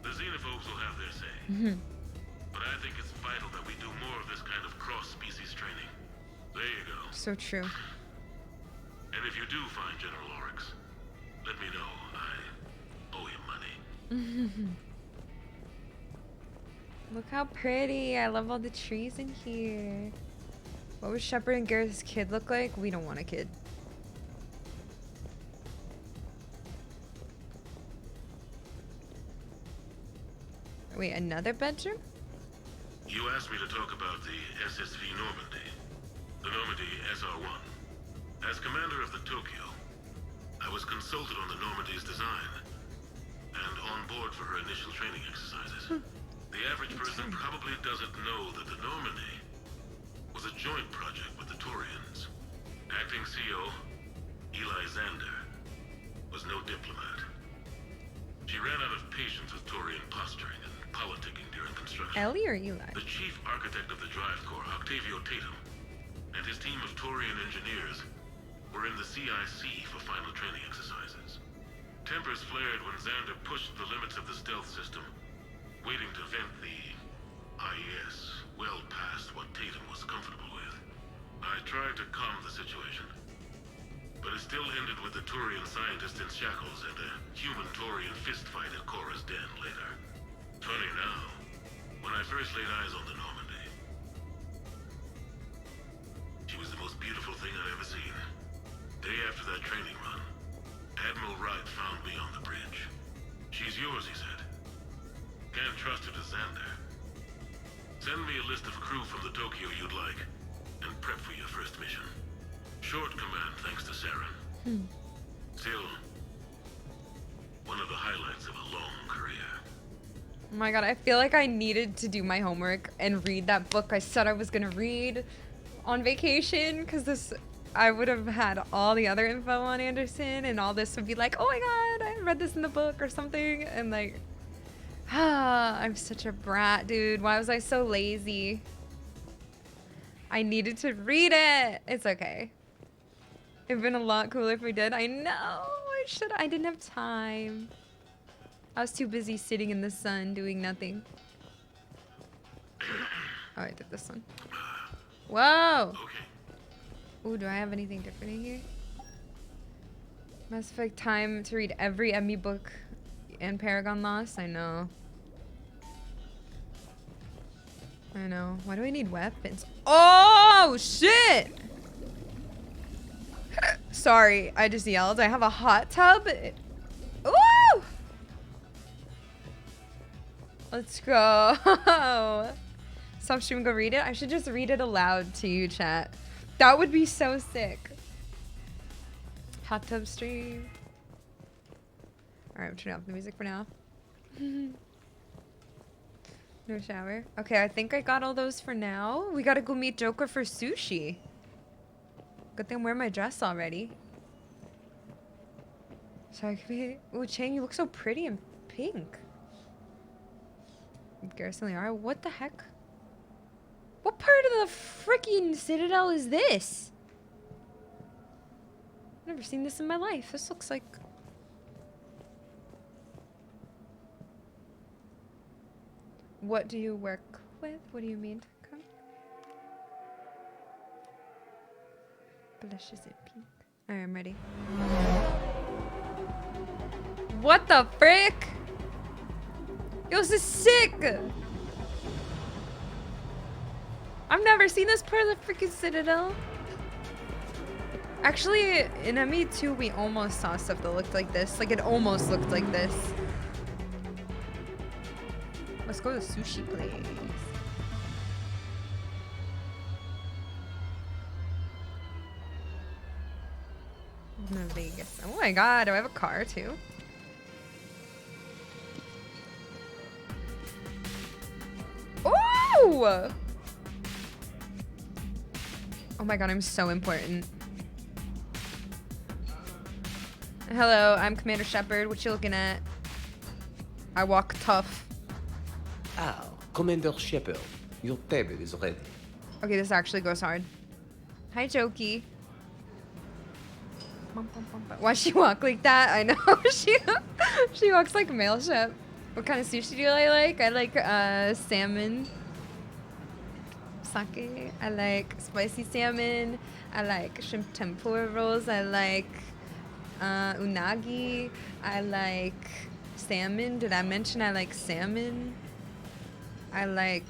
The xenophobes will have their say. But I think it's vital that we do more of this kind of cross-species training. There you go. So true. And if you do find General Oryx, let me know. I owe you money. Look how pretty. I love all the trees in here. What would Shepard and Gareth's kid look like? We don't want a kid. Wait, another bedroom? You asked me to talk about the SSV Normandy. The Normandy SR-1. As commander of the Tokyo, I was consulted on the Normandy's design and on board for her initial training exercises. The average person probably doesn't know that the Normandy was a joint project with the Taurians. Acting CO, Eli Xander, was no diplomat. She ran out of patience with Taurian posturing and politicking during construction. Ellie or Eli? The chief architect of the Drive Corps, Octavio Tatum, and his team of Taurian engineers were in the CIC for final training exercises. Tempers flared when Xander pushed the limits of the stealth system, waiting to vent the IES well past what Tatum was comfortable with. I tried to calm the situation, but it still ended with the Taurian scientist in shackles and a human Taurian fistfight at Korra's den later. Funny now, when I first laid eyes on the Normandy, she was the most beautiful thing I'd ever seen. Day after that training run, Admiral Wright found me on the bridge. She's yours, he said. Can't trust her to Xander. Send me a list of crew from the Tokyo you'd like, and prep for your first mission. Short command thanks to Saren. Still, one of the highlights of a long career. Oh my god, I feel like I needed to do my homework and read that book I said I was gonna read on vacation, because I would have had all the other info on Anderson, and all this would be like, oh my god, I read this in the book or something, and like, I'm such a brat, dude. Why was I so lazy? I needed to read it. It's okay. It'd been a lot cooler if we did. I know. I didn't have time. I was too busy sitting in the sun doing nothing. Oh, I did this one. Whoa. Ooh, do I have anything different in here? Mass Effect time to read every Emmy book and Paragon Lost. I know. I know. Why do I need weapons? Oh, shit! Sorry, I just yelled. I have a hot tub. Ooh! Let's go. Stop streaming, go read it. I should just read it aloud to you, chat. That would be so sick. Hot tub stream. Alright, I'm turning off the music for now. No shower. Okay, I think I got all those for now. We gotta go meet Joker for sushi. Good thing I'm wearing my dress already. Sorry, can we... Ooh, Chang, you look so pretty in pink. Garrison Liara, what the heck? What part of the freaking Citadel is this? I've never seen this in my life. This looks like... What do you work with? What do you mean? Come. Blushes in pink. Alright, I'm ready. What the frick? Yo, this is sick! I've never seen this part of the freaking Citadel. Actually, in ME2, we almost saw stuff that looked like this. Like, it almost looked like this. Let's go to the sushi place. I'm in Vegas. Oh my god, do I have a car too? Ooh! Oh my god, I'm so important. Hello, I'm Commander Shepard. What you looking at? I walk tough. Ah, Commander Shepard. Your table is ready. Okay, this actually goes hard. Hi, Jokey. Why she walk like that? I know she walks like a male chef. What kind of sushi do I like? I like salmon, sake. I like spicy salmon. I like shrimp tempura rolls. I like unagi. I like salmon. Did I mention I like salmon? I like.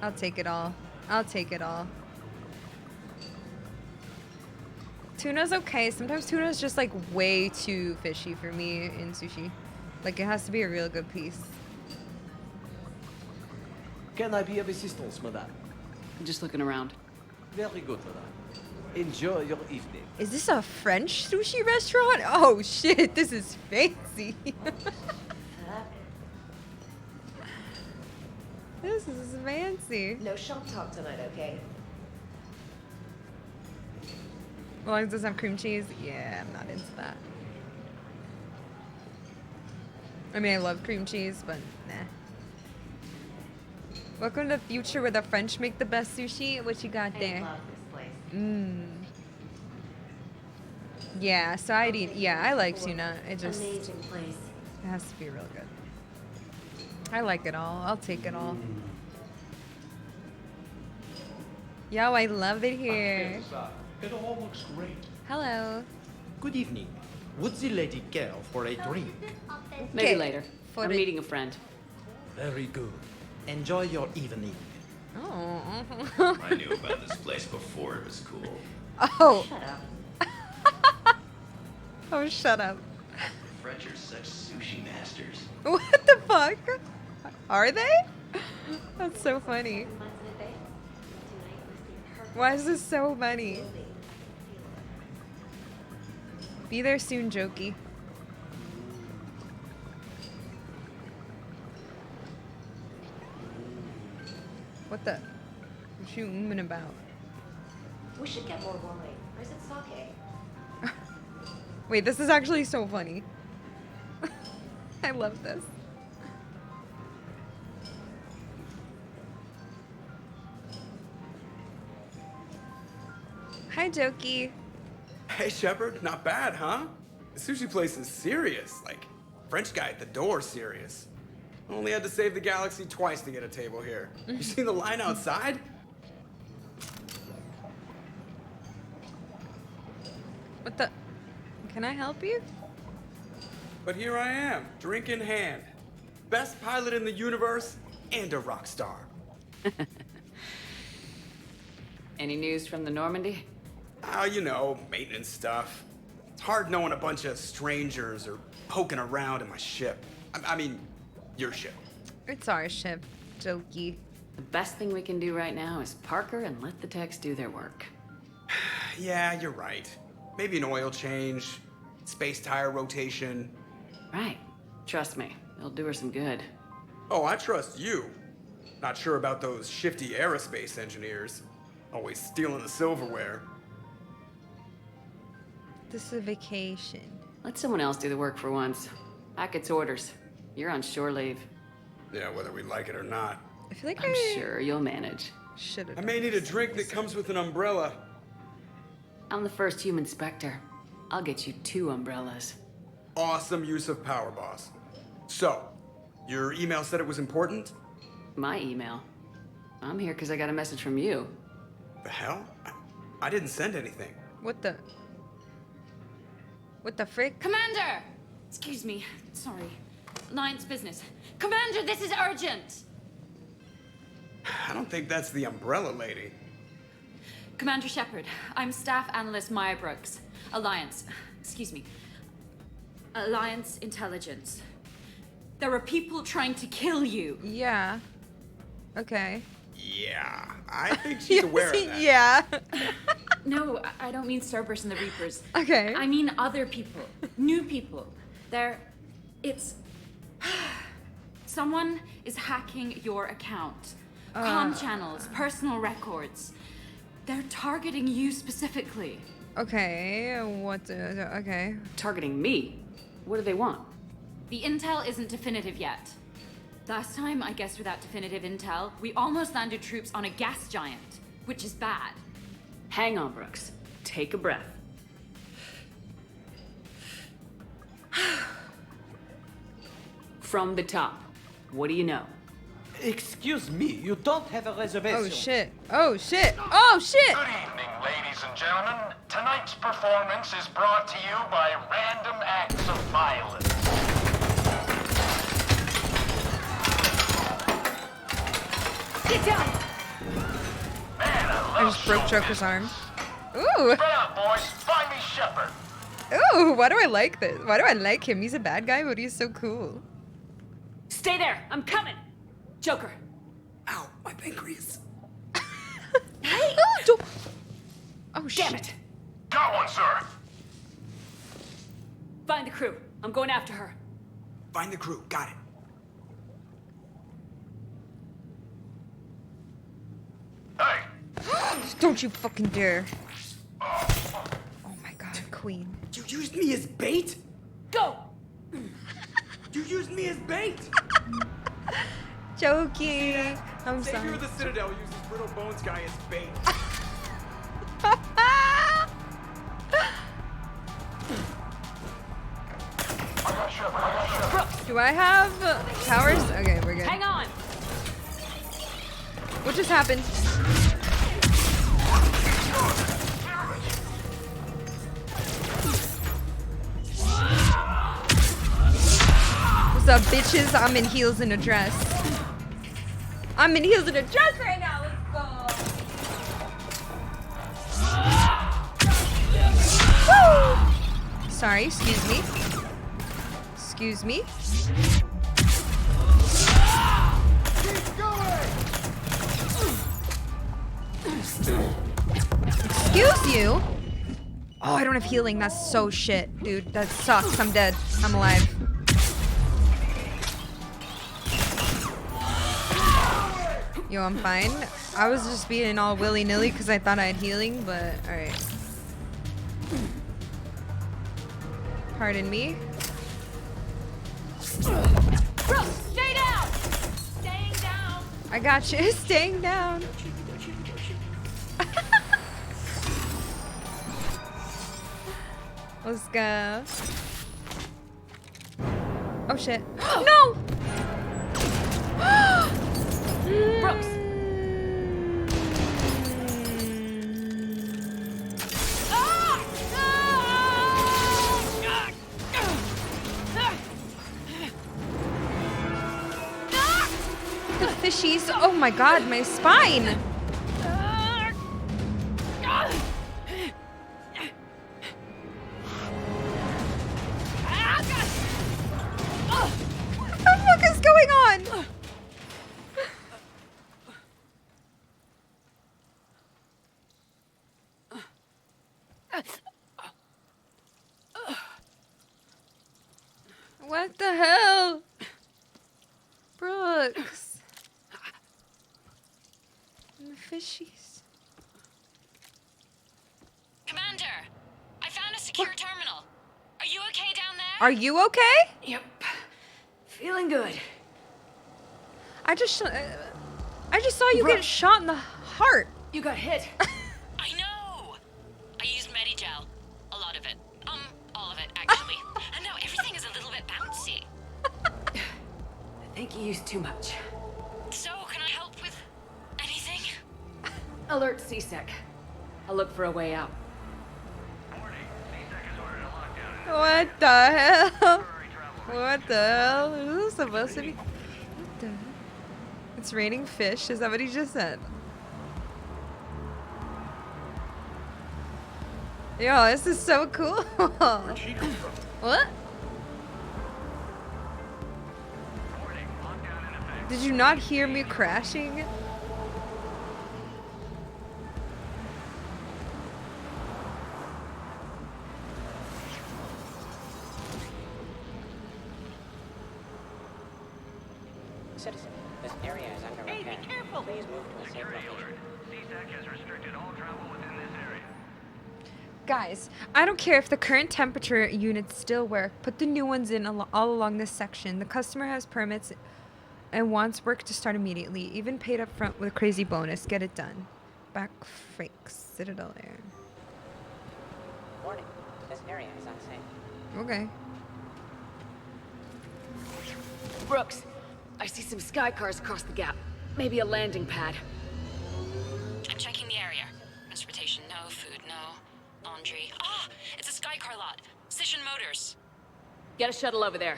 I'll take it all. I'll take it all. Tuna's okay. Sometimes tuna's just like way too fishy for me in sushi. Like it has to be a real good piece. Can I be of assistance, madame? I'm just looking around. Very good, madame. Enjoy your evening. Is this a French sushi restaurant? Oh shit, this is fancy. This is fancy. No shop talk tonight, okay? As long as it doesn't have cream cheese, yeah, I'm not into that. I mean, I love cream cheese, but nah. Welcome to the future where the French make the best sushi. What you got there? I love this place. Yeah, so I'd eat. Yeah, I like tuna. It just Amazing place. it has to be real good. I like it all. I'll take it all. Yo, I love it here. It all looks great. Hello. Good evening. Would the lady care for a drink? Maybe later. I'm meeting a friend. Very good. Enjoy your evening. Oh. I knew about this place before it was cool. Oh. Shut up. Oh, shut up. The French are such sushi masters. What the fuck? Are they? That's so funny. Why is this so funny? Be there soon, Jokey. What the? What you umming about? We should get more wine. Or is it sake? Wait, this is actually so funny. I love this. Hi, Jokey. Hey, Shepard. Not bad, huh? The sushi place is serious. Like, French guy at the door serious. Only had to save the galaxy twice to get a table here. You seen the line outside? What the? Can I help you? But here I am, drink in hand. Best pilot in the universe and a rock star. Any news from the Normandy? You know, maintenance stuff. It's hard knowing a bunch of strangers or poking around in my ship. I mean, your ship. It's our ship, Jokey. The best thing we can do right now is Parker and let the techs do their work. Yeah, you're right. Maybe an oil change, space tire rotation. Right. Trust me, it'll do her some good. Oh, I trust you. Not sure about those shifty aerospace engineers. Always stealing the silverware. This is a vacation. Let someone else do the work for once. Back its orders. You're on shore leave. Yeah, whether we like it or not. I feel like I'm sure you'll manage. I may need a drink that comes with an umbrella. I'm the first human Spectre. I'll get you 2 umbrellas. Awesome use of power, boss. So, your email said it was important? My email? I'm here because I got a message from you. The hell? I didn't send anything. What the? What the frick? Commander! Excuse me. Sorry. Alliance business. Commander, this is urgent! I don't think that's the umbrella lady. Commander Shepard, I'm Staff Analyst Maya Brooks. Alliance. Excuse me. Alliance Intelligence. There are people trying to kill you. Yeah. Okay. Yeah, I think she's aware of that. Yeah. No, I don't mean Cerberus and the Reapers. Okay. I mean other people. New people. It's... Someone is hacking your account. Comm channels, personal records. They're targeting you specifically. Okay, okay. Targeting me? What do they want? The intel isn't definitive yet. Last time, I guess without definitive intel, we almost landed troops on a gas giant, which is bad. Hang on, Brooks. Take a breath. From the top, what do you know? Excuse me, you don't have a reservation. Oh shit. Oh shit. Oh shit. Good evening, ladies and gentlemen. Tonight's performance is brought to you by random acts of violence. Get down! Man, I just broke Joker's arm. Ooh. Spread out, boys. Find me Shepard. Ooh, why do I like this? Why do I like him? He's a bad guy, but he's so cool. Stay there! I'm coming! Joker! Ow, my pancreas. Hey! Oh, shit. Damn it! Got one, sir. Find the crew. I'm going after her. Find the crew. Got it. Hey! Don't you fucking dare. Oh my god, Queen. You used me as bait? Go! You used me as bait! Joking. I'm sorry. Savior of the Citadel uses Brittle Bones guy as bait. Do I have powers? Okay, we're good. Hang on! What just happened? What's up, bitches? I'm in heels and a dress. I'm in heels and a dress right now. Let's go. Woo! Sorry, excuse me. Excuse me. Excuse you? Oh, I don't have healing. That's so shit, dude. That sucks. I'm dead. I'm alive. Yo, I'm fine. I was just being all willy-nilly because I thought I had healing, but alright. Pardon me. Bro, stay down! Staying down! I got you. Staying down. Let's go. Oh shit. No! Brooks! The fishies. Oh my god, my spine. What the fuck is going on? What the hell? Brooks. And the fishies. Commander, I found a secure terminal. Are you okay down there? Are you okay? Yep. Feeling good. I just saw you get shot in the heart. You got hit. I know. I used Medigel. A lot of it. All of it, actually. And now everything is a little bit bouncy. I think you used too much. So, can I help with anything? Alert CSEC. I'll look for a way out. What the hell? What the hell? Is this supposed to be? What the hell? It's raining fish. Is that what he just said? Yo, this is so cool. What? Did you not hear me crashing? Citizen, this area is under repair. Hey, be careful! Please move to a safe location. CSEC has restricted all travel within this area. Guys, I don't care if the current temperature units still work. Put the new ones in all along this section. The customer has permits and wants work to start immediately. Even paid up front with a crazy bonus. Get it done. Back frakes. Citadel Air. Warning. This area is unsafe. Okay. Brooks, I see some sky cars across the gap. Maybe a landing pad. I'm checking the area. Transportation, no. Food, no. Laundry. Ah! It's a sky car lot. Cision Motors. Get a shuttle over there.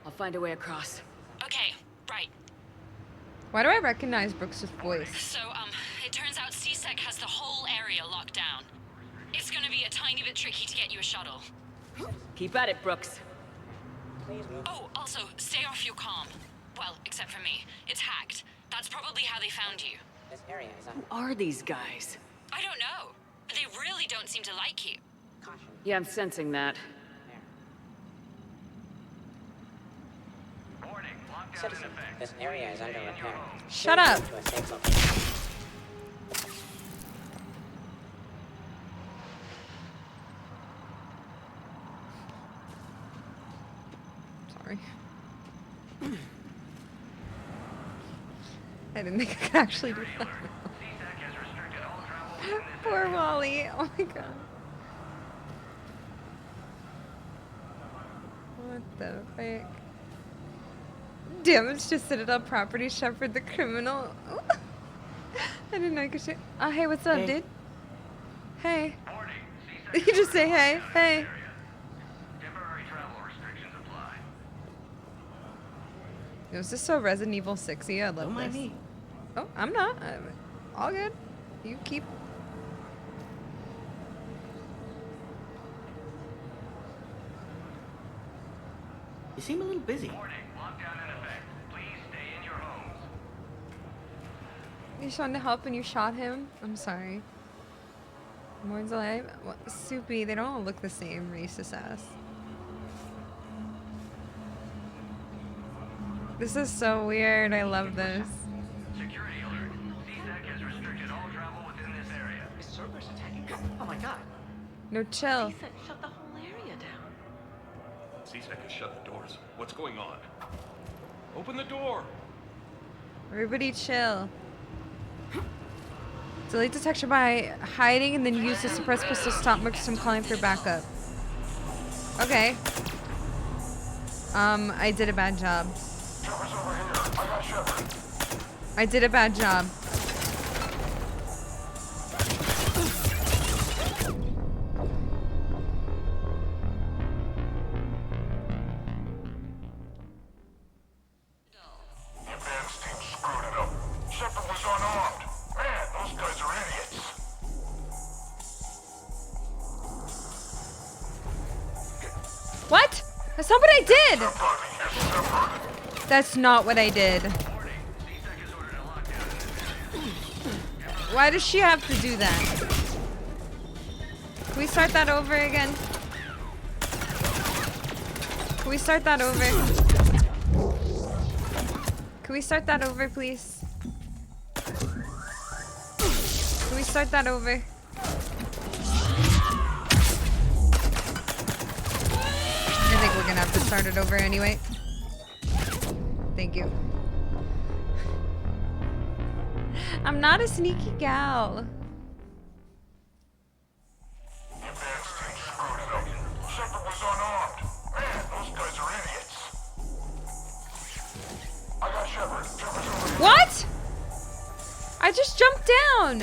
I'll find a way across. Okay, right. Why do I recognize Brooks' voice? So, it turns out CSEC has the whole area locked down. It's gonna be a tiny bit tricky to get you a shuttle. Keep at it, Brooks. Oh, also, stay off your comm. Well, except for me. It's hacked. That's probably how they found you. This area is Who are these guys? I don't know. They really don't seem to like you. Yeah, I'm sensing that. Citizen, this area is under repair. Shut up. To a safe location. Sorry. I didn't think I could actually do that. Poor Wally. Oh my god. What the frick? Damage to Citadel property, Shepard the criminal. I didn't know I could shoot. Oh, hey, what's up, Hey. dude? Hey. You just say hey. Hey. Is this so Resident Evil 6-y? I love Don't mind this. me. Oh, I'm not. All good. You keep. You seem a little busy. You just wanted to help and you shot him? I'm sorry. Morn's alive? What? Soupy, they don't all look the same, racist ass. This is so weird. I love this. Security alert. CSEC has restricted all travel within this area. Is Cerberus attacking? Oh my god. No, chill. Shut the whole area down. CSEC has shut the doors. What's going on? Open the door! Everybody chill. Delete detection by hiding and then use the suppressed pistol to stop Mercs from calling for backup. Okay. I did a bad job. I did a bad job. Advance team screwed it up. Shepard was unarmed. Man, those guys are idiots. What? That's not what I did! That's not what I did. Why does she have to do that? Can we start that over again? Can we start that over? Can we start that over, please? Can we start that over? I think we're gonna have to start it over anyway. Thank you. I'm not a sneaky gal. Advance team screwed it up. Shepard was unarmed. Man, those guys are idiots. I got Shepard. Shepard's over here. What? I just jumped down.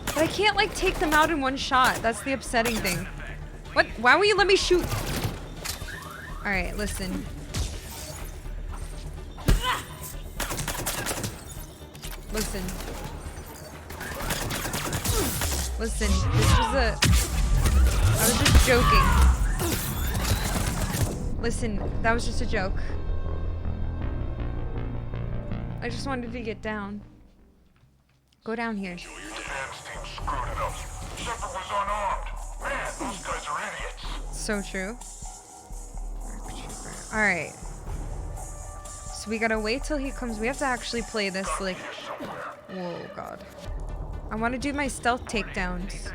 But I can't like take them out in one shot. That's the upsetting thing. What? Why won't you let me shoot? All right, listen. Listen. Listen, this was I was just joking. Listen, that was just a joke. I just wanted to get down. Go down here. Advance team screwed it up. Shepard was unarmed. Man, those guys are idiots. So true. Alright. So we gotta wait till he comes. We have to actually play this like... Whoa, God. I want to do my stealth takedowns.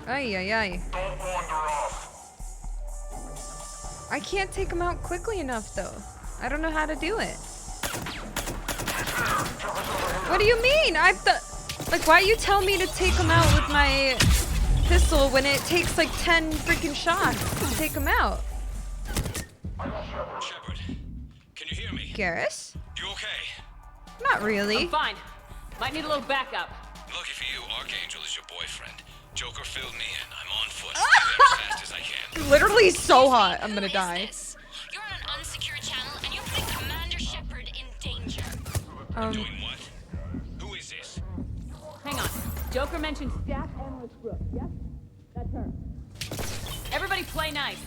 Ay, ay, ay. Don't wander off. I can't take him out quickly enough, though. I don't know how to do it. What do you mean? Like, why you tell me to take him out with my pistol when it takes like 10 freaking shots to take him out? Shepard, can you hear me? Garrus? You okay? Not really. I'm fine. Might need a little backup. Lucky for you, Archangel is your boyfriend. Joker filled me in. I'm on foot. As fast as I can. Literally so hot. I'm gonna die. You're on an unsecured channel and you're putting Commander Shepard in danger. Doing what? Who is this? Hang on. Joker mentioned Staff Analyst Brooke, yes? That's her. Everybody play nice.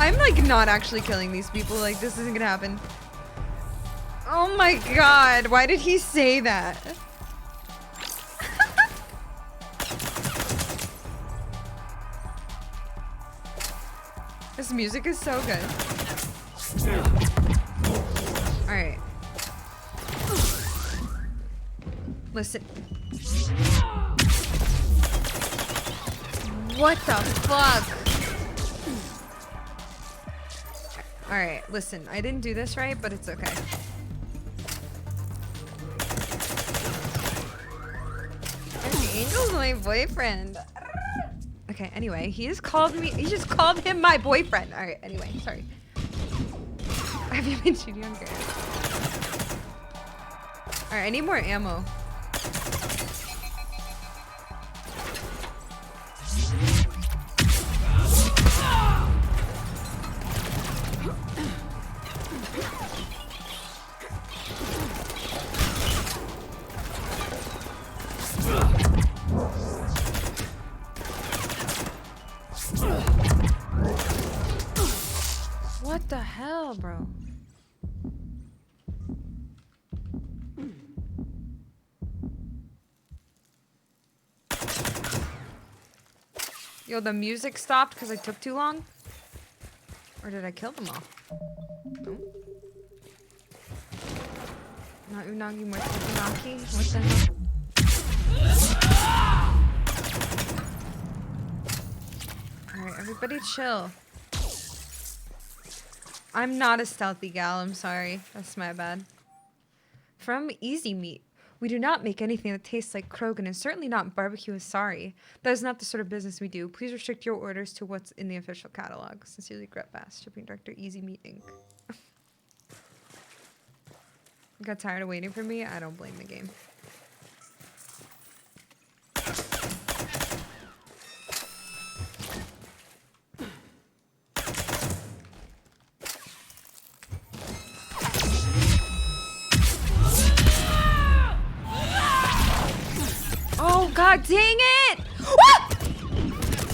I'm like not actually killing these people. Like, this isn't gonna happen. Oh my god, why did he say that? This music is so good. Alright. Listen. What the fuck? Alright, listen. I didn't do this right, but it's okay. Angel's my boyfriend. Okay, anyway, he just called him my boyfriend. Alright, anyway, sorry. Have you been shooting on Garrus? Alright, I need more ammo. What the hell, bro? Yo, the music stopped because I took too long? Or did I kill them all? No. Not Unagi, more Takanaki? What the hell? Alright, everybody chill. I'm not a stealthy gal, I'm sorry. That's my bad. From Easy Meat. We do not make anything that tastes like Krogan, and certainly not barbecue asari. That is not the sort of business we do. Please restrict your orders to what's in the official catalog. Sincerely, Gret Bass, Shipping Director, Easy Meat Inc. Got tired of waiting for me? I don't blame the game. Oh, god dang it! What?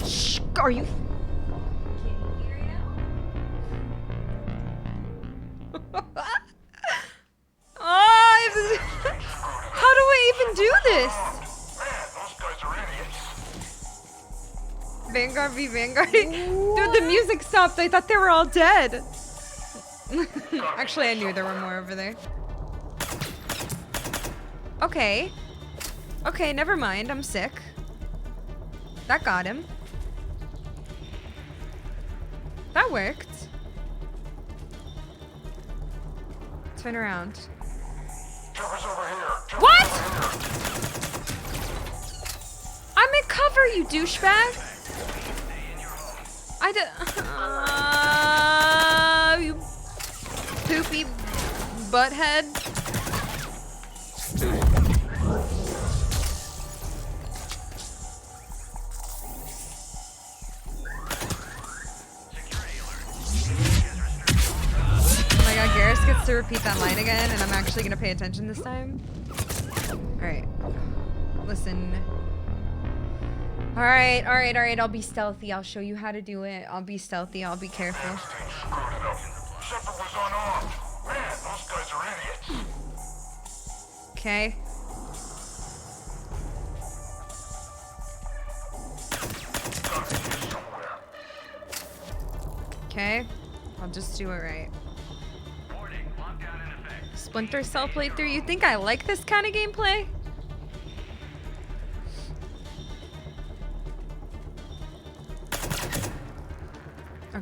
Shh, are you? How do I even do this? Vanguard v Vanguard. Dude, the music stopped. I thought they were all dead. Actually, I knew there were more over there. Okay. Okay, never mind. I'm sick. That got him. That worked. Turn around. What? I'm in cover, you douchebag. You poopy butthead. Garrus gets to repeat that line again, and I'm actually gonna pay attention this time. Alright. Listen. Alright, alright, alright. I'll be stealthy. I'll show you how to do it. I'll be stealthy. I'll be careful. Okay. Okay. I'll just do it right. Splinter Cell playthrough. You think I like this kind of gameplay?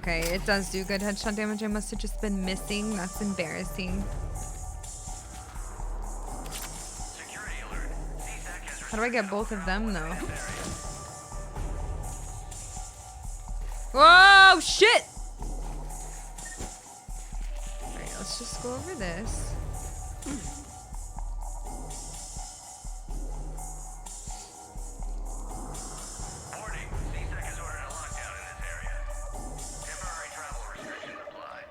Okay, it does do good headshot damage. I must have just been missing. That's embarrassing. How do I get both of them, though? Whoa, shit! Alright, let's just go over this.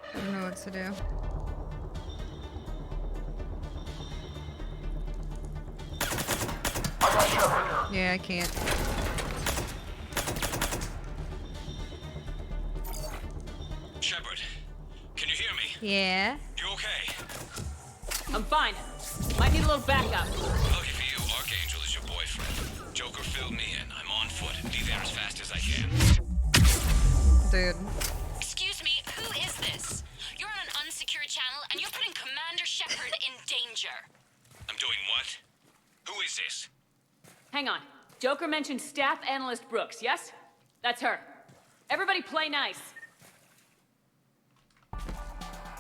I don't know what to do. Yeah, I can't. Shepard, can you hear me? Yeah. You okay? I'm fine. Might need a little backup. Lucky for you, Archangel is your boyfriend. Joker filled me in. I'm on foot. Be there as fast as I can. Dude. Excuse me, who is this? You're on an unsecured channel and you're putting Commander Shepard in danger. I'm doing what? Who is this? Hang on. Joker mentioned Staff Analyst Brooks, yes? That's her. Everybody play nice.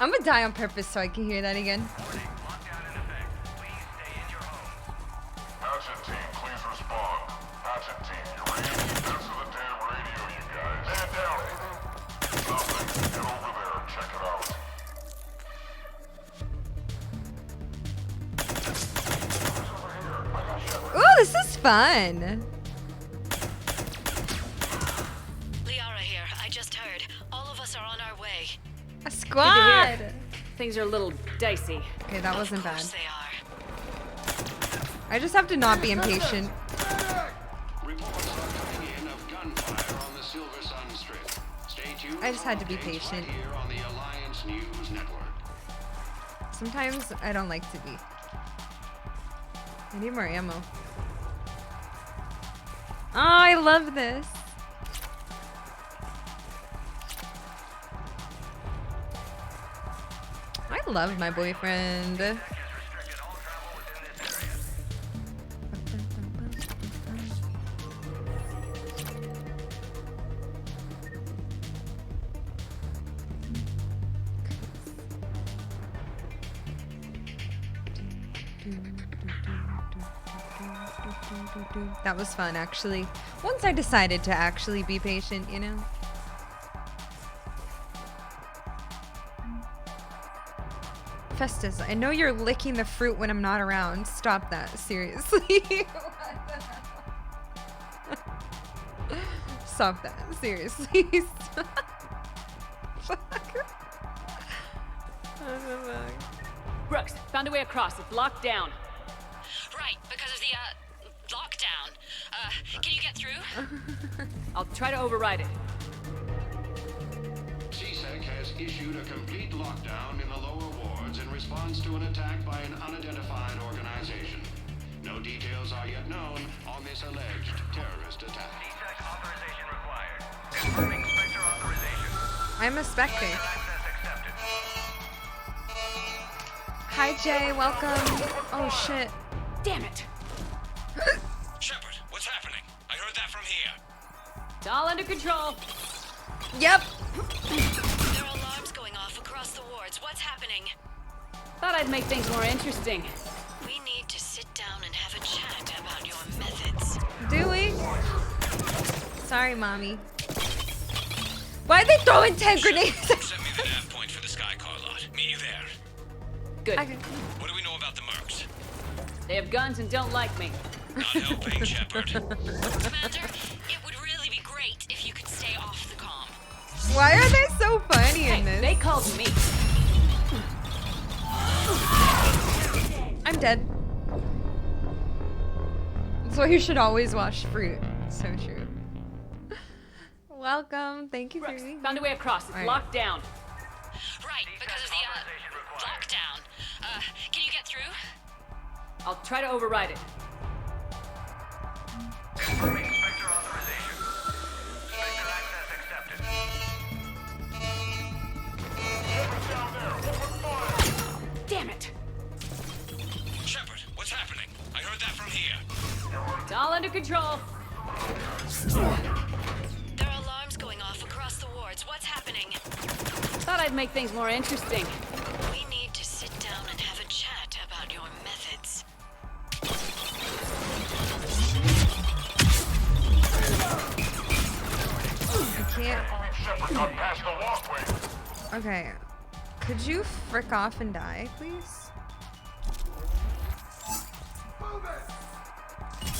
I'm gonna die on purpose so I can hear that again. Hatchet team, please respond. Hatchet team, you ready? Answer the damn radio, you guys. Man down. Nothing. Get over there and check it out. Ooh, this is fun. Liara here. I just heard. All of us are on our way. A squad. Things are a little dicey. Okay, that wasn't bad. They are. I just have to not be impatient. Reports are coming in of gunfire on the Silver Sun Strip. Stay tuned. I just had to be patient. Here on the Alliance News Network. Sometimes I don't like to be. I need more ammo. Oh, I love this. I love my boyfriend. That was fun, actually. Once I decided to actually be patient, you know? Festus, I know you're licking the fruit when I'm not around. Stop that, seriously. Stop that, seriously. Brooks, found a way across. It's locked down. Right, because of the, lockdown. Can you get through? I'll try to override it. CSEC has issued a complete lockdown in the lower wards in response to an attack by an unidentified organization. No details are yet known on this alleged terrorist attack. CSEC authorization required. Confirming Spectre authorization. I'm a Spectre. Hi, Jay. Welcome. Oh, shit. Damn it. Shepard, what's happening? I heard that from here. It's all under control. Yep. There are alarms going off across the wards. What's happening? Thought I'd make things more interesting. We need to sit down and have a chat about your methods. Do we? Sorry, Mommy. Why are they throwing 10 grenades? Send me the nav point for the Skycar lot. Meet you there. Good. Okay. What do we know about the mercs? They have guns and don't like me. Not helping, Shepard. Commander, it would really be great if you could stay off the comm. Why are they so funny in this? They called me. I'm dead. That's why you should always wash fruit. So true. Welcome. Thank you for being Found a way across. It's Alright. locked down. Right, because of the, lockdown. Can you get through? I'll try to override it. Confirming Spectre authorization. Spectre access accepted. Down there, open fire! Damn it. Shepard, what's happening? I heard that from here. It's all under control. There are alarms going off across the wards. What's happening? thought I'd make things more interesting. We need to sit down and have a chat about your methods. I can't. Okay. Could you frick off and die, please?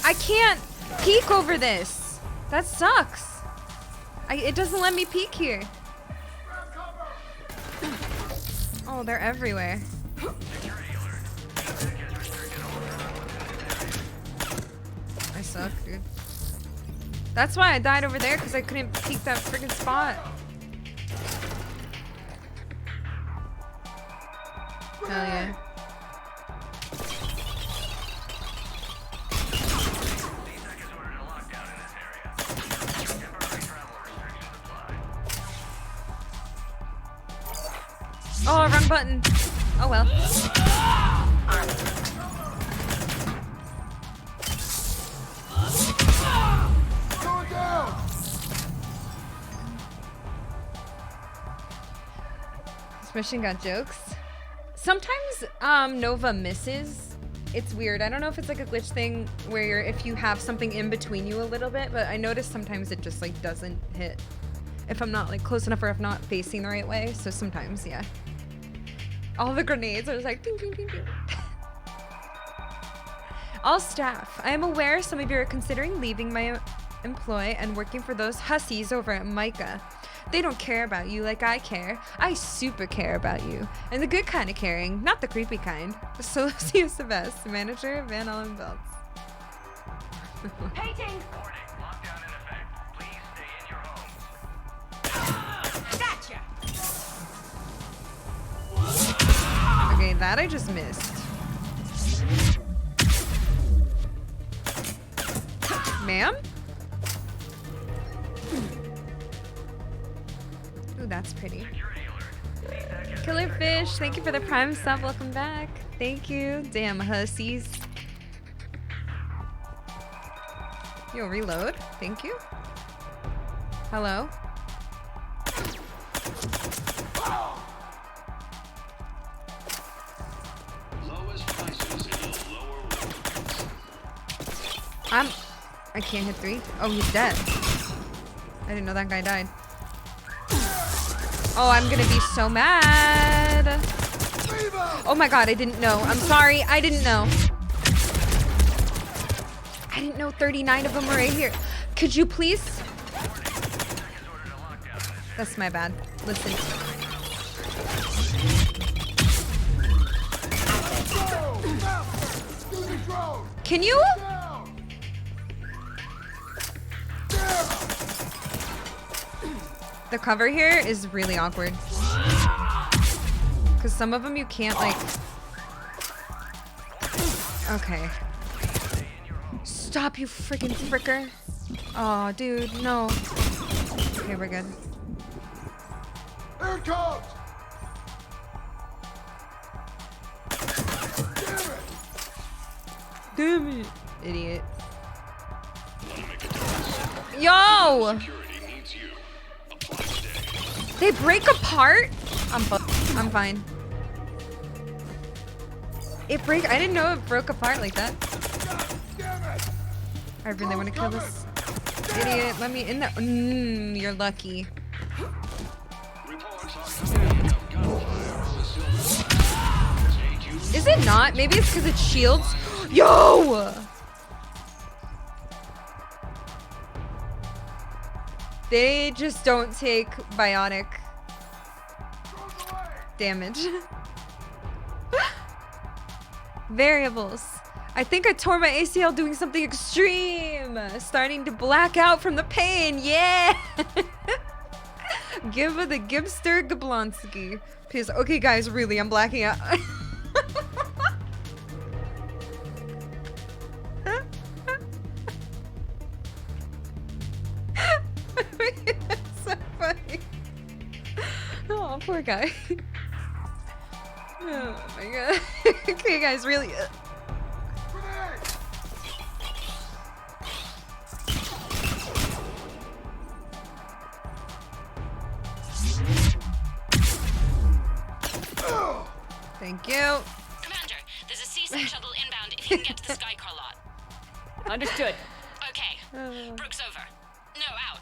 I can't peek over this. That sucks. It doesn't let me peek here. Oh, they're everywhere. I suck, dude. That's why I died over there, because I couldn't peek that freaking spot. Hell yeah. Oh, wrong button. Oh well. This mission got jokes. Sometimes Nova misses. It's weird. I don't know if it's like a glitch thing where if you have something in between you a little bit, but I notice sometimes it just like doesn't hit if I'm not like close enough or if not facing the right way. So sometimes, yeah. All the grenades, I was like, ding, ding, ding, ding. All staff, I am aware some of you are considering leaving my employ and working for those hussies over at Micah. They don't care about you like I care. I super care about you. And the good kind of caring, not the creepy kind. So see us the best. Manager Van Allen Belts. Painting! Lockdown in effect. Please stay in your homes. Gotcha! Okay, that I just missed. Ma'am? Ooh, that's pretty. Killerfish, thank you for the prime sub. Welcome back. Thank you. Damn hussies. Yo, reload. Thank you. Hello? I can't hit 3. Oh, he's dead. I didn't know that guy died. Oh, I'm gonna be so mad. Oh my god, I didn't know. I'm sorry, I didn't know. I didn't know 39 of them were right here. Could you please? That's my bad. Listen. Can you? The cover here is really awkward. Because some of them you can't like... Okay. Stop, you freaking fricker. Oh, dude, no. Okay, we're good. Here it comes! Damn it. Idiot. Yo! They break apart? I'm fine. I didn't know it broke apart like that. I really want to kill this idiot. Let me in there. You're lucky. Is it not? Maybe it's because it shields. Yo! They just don't take biotic damage. Variables. I think I tore my ACL doing something extreme. Starting to black out from the pain. Yeah! Give her the Gibster Gablonsky. Please. Okay, guys, really, I'm blacking out. That's so funny. Oh, poor guy. Oh my god. Okay, guys, really. Thank you. Commander, there's a CSEC shuttle inbound if you can get to the Skycar lot. Understood. Okay. Brooks over. No, out.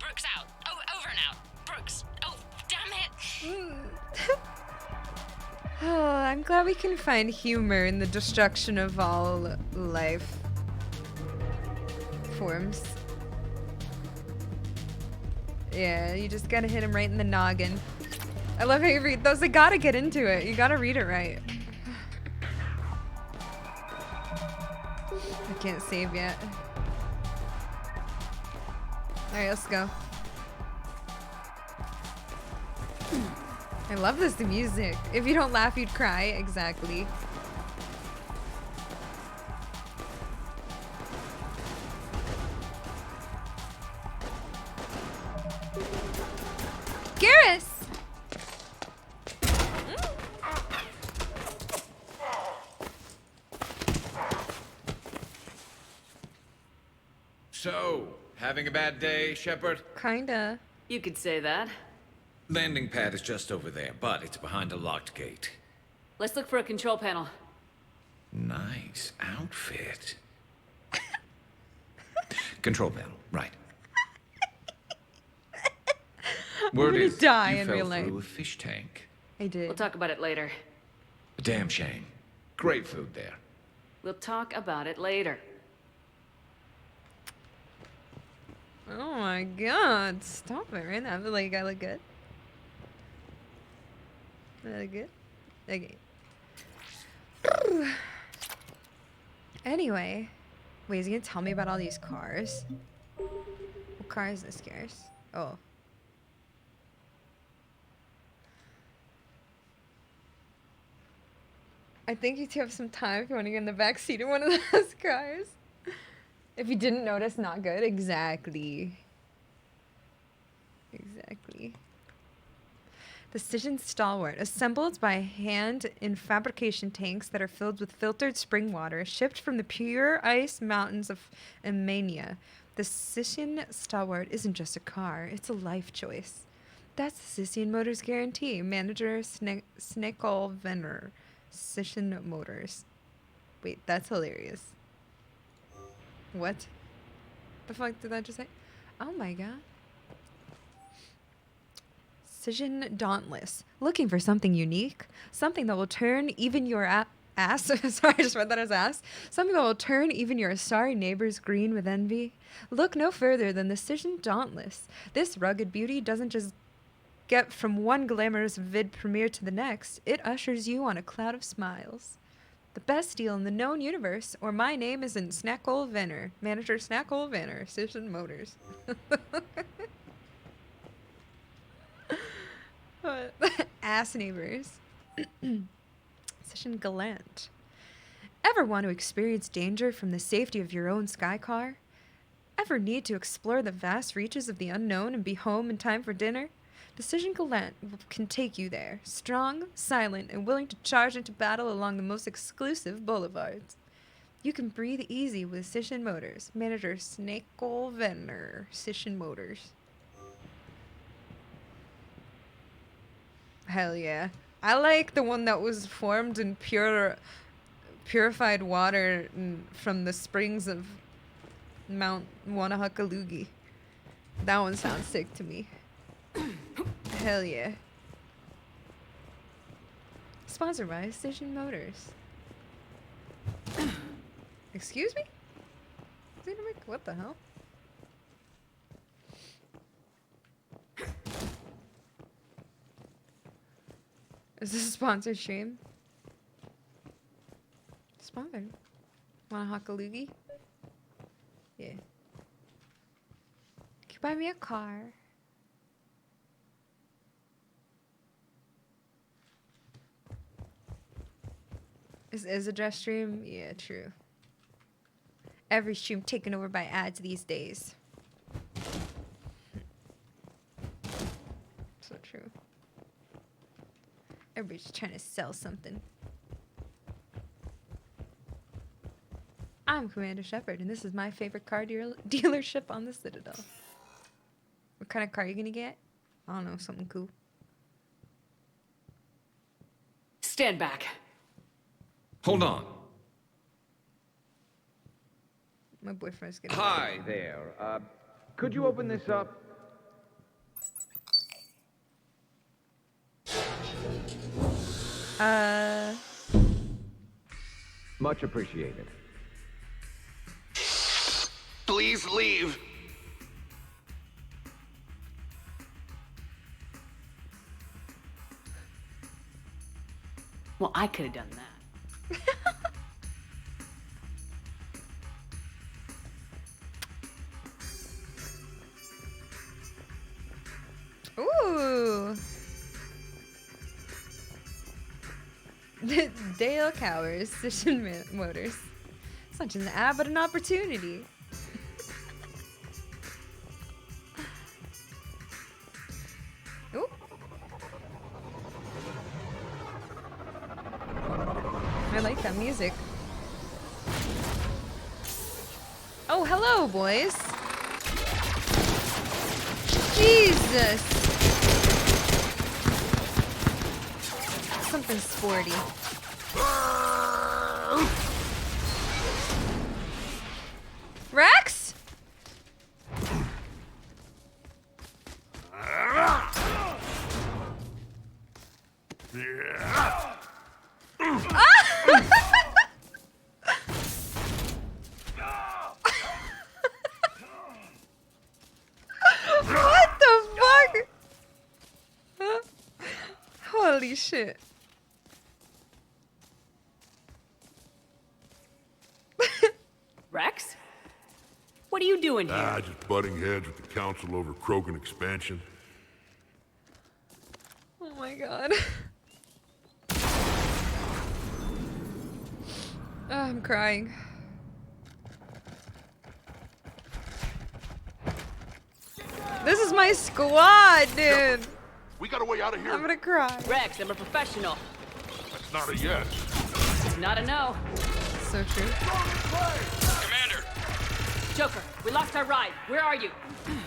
Brooks out. Oh, over and out. Brooks. Oh, damn it. Oh, I'm glad we can find humor in the destruction of all life forms. Yeah, you just gotta hit him right in the noggin. I love how you read those. I gotta get into it. You gotta read it right. I can't save yet. Alright, let's go. I love this music. If you don't laugh, you'd cry. Exactly. Garrus! So, having a bad day, Shepard? Kinda. You could say that. Landing pad is just over there, but it's behind a locked gate. Let's look for a control panel. Nice outfit. Control panel, right. Word is, die you in fell real life. through a fish tank. I did. We'll talk about it later. A damn shame. Great food there. We'll talk about it later. Oh my god. Stop it right now. I feel like I look good. I look good? Okay. Anyway. Wait, is he gonna tell me about all these cars? What car is this, Garrus? Oh. I think you two have some time if you want to get in the back seat of one of those cars. If you didn't notice, not good. Exactly. Exactly. The Cision Stalwart, assembled by hand in fabrication tanks that are filled with filtered spring water, shipped from the pure ice mountains of Emania. The Cision Stalwart isn't just a car, it's a life choice. That's the Cision Motors guarantee. Manager Sneckle Venner. Cision Motors. Wait, that's hilarious. What? The fuck did that just say? Oh my god. Cision Dauntless. Looking for something unique? Something that will turn even your ass. Sorry, I just read that as ass. Something that will turn even your sorry neighbors green with envy? Look no further than the Cision Dauntless. This rugged beauty doesn't just get from one glamorous vid premiere to the next. It ushers you on a cloud of smiles. The best deal in the known universe, or my name isn't Snackle Venner. Manager Snackle Venner, Cision Motors. Ass neighbors. Cision Gallant. Ever want to experience danger from the safety of your own sky car? Ever need to explore the vast reaches of the unknown and be home in time for dinner? The Cision Gallant can take you there, strong, silent, and willing to charge into battle along the most exclusive boulevards. You can breathe easy with Cision Motors. Manager Snakel Venner, Cision Motors. Hell yeah. I like the one that was formed in purified water from the springs of Mount Wanahakalugi. That one sounds sick to me. Hell yeah. Sponsored by Cision Motors. Excuse me? What the hell? Is this a sponsored stream? Sponsored. Wanahakalugi? Yeah. Can you buy me a car? Is a dress stream? Yeah, true. Every stream taken over by ads these days. So true. Everybody's trying to sell something. I'm Commander Shepard, and this is my favorite car dealership on the Citadel. What kind of car are you gonna get? I don't know, something cool. Stand back. Hold on. My boyfriend's getting Hi there. Could you open this up? Much appreciated. Please leave. Well, I could have done that. Ooh. Dale Cowers, Station Motors. It's not just an ad, but an opportunity. Ooh. I like that music. Oh, hello, boys. Jesus. Something sporty. Rex? What the fuck? Holy shit. Rex? What are you doing here? Just butting heads with the council over Krogan expansion. Oh my god. Oh, I'm crying. This is my squad, dude. We got a way out of here. I'm gonna cry. Rex, I'm a professional. That's not a yes. It's not a no. So true. Commander! Joker, we lost our ride. Where are you?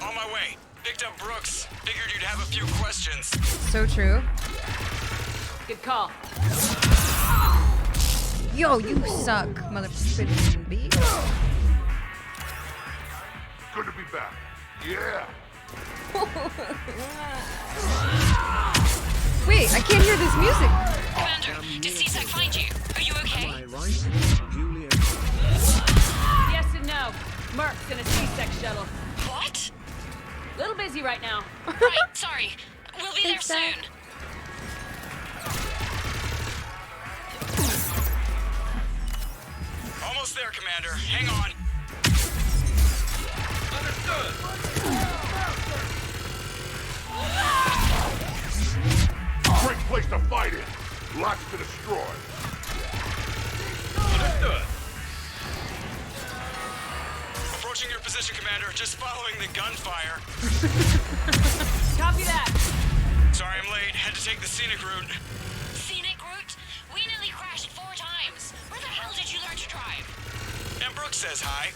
On my way. Picked up Brooks. Figured you'd have a few questions. So true. Good call. Yo, you suck, motherfucking bitch. Good to be back. Yeah. Wait, I can't hear this music. Commander, did CSEC find you? Are you okay? Yes and no. Merc's in a C-Sec shuttle. What? Little busy right now. Right, sorry. We'll be there soon. Almost there, Commander. Hang on. Great place to fight in. Lots to destroy. Understood. Approaching your position, Commander. Just following the gunfire. Copy that. Sorry I'm late. Had to take the scenic route. Scenic route? We nearly crashed 4 times. Where the hell did you learn to drive? And Brooks says hi.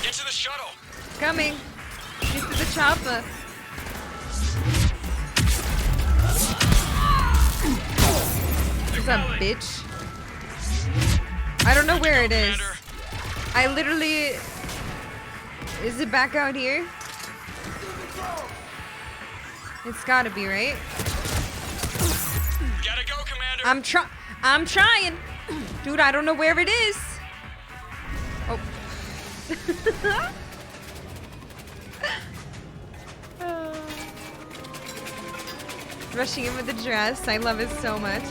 Get to the shuttle. Coming. Get to the chopper. What's up, bitch? I don't know where it is. I literally... Is it back out here? It's gotta be, right? Gotta go, Commander. I'm trying. Dude, I don't know where it is. Oh. Rushing in with the dress. I love it so much.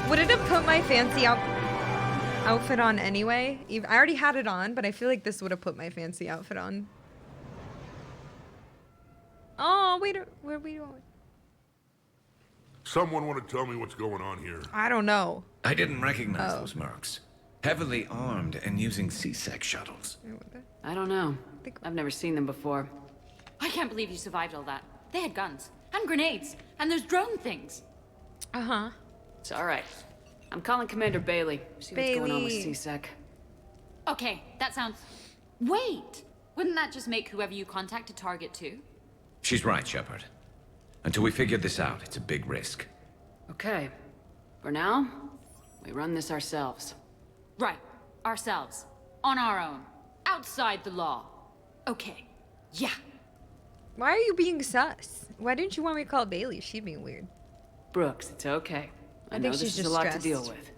Would it have put my fancy outfit on anyway? I already had it on, but I feel like this would have put my fancy outfit on. Oh, wait, where are we going? Someone want to tell me what's going on here? I don't know. I didn't recognize those mercs. Heavily armed and using C-Sec shuttles. I don't know. I've never seen them before. I can't believe you survived all that. They had guns and grenades and those drone things. Uh-huh. It's all right. I'm calling Commander Bailey. See what's going on with C-Sec. Okay, that sounds... Wait! Wouldn't that just make whoever you contact a target too? She's right, Shepard. Until we figure this out, it's a big risk. Okay. For now, we run this ourselves. Right. Ourselves. On our own. Outside the law. Okay. Yeah. Why are you being sus? Why didn't you want me to call Bailey? She's being weird. Brooks, it's okay. I know think this she's is a just lot to stressed. deal with.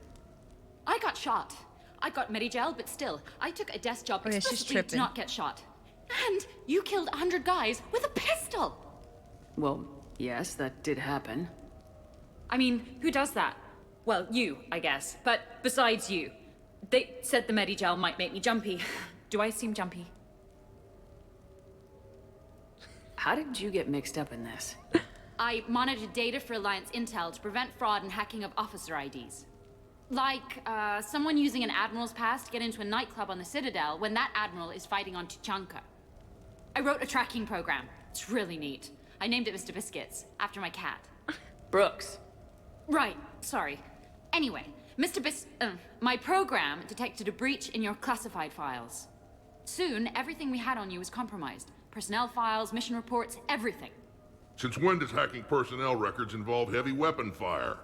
I got shot. I got Medigel, but still, I took a desk job Oh, yeah, she's explicitly to tripping. not get shot. And you killed 100 guys with a pistol! Well, yes, that did happen. I mean, who does that? Well, you, I guess. But besides you. They said the Medigel might make me jumpy. Do I seem jumpy? How did you get mixed up in this? I monitored data for Alliance intel to prevent fraud and hacking of officer IDs. Like, someone using an Admiral's pass to get into a nightclub on the Citadel when that Admiral is fighting on Tuchanka. I wrote a tracking program. It's really neat. I named it Mr. Biscuits, after my cat. Brooks. Right, sorry. Anyway, my program detected a breach in your classified files. Soon, everything we had on you was compromised. Personnel files, mission reports, everything. Since when does hacking personnel records involve heavy weapon fire?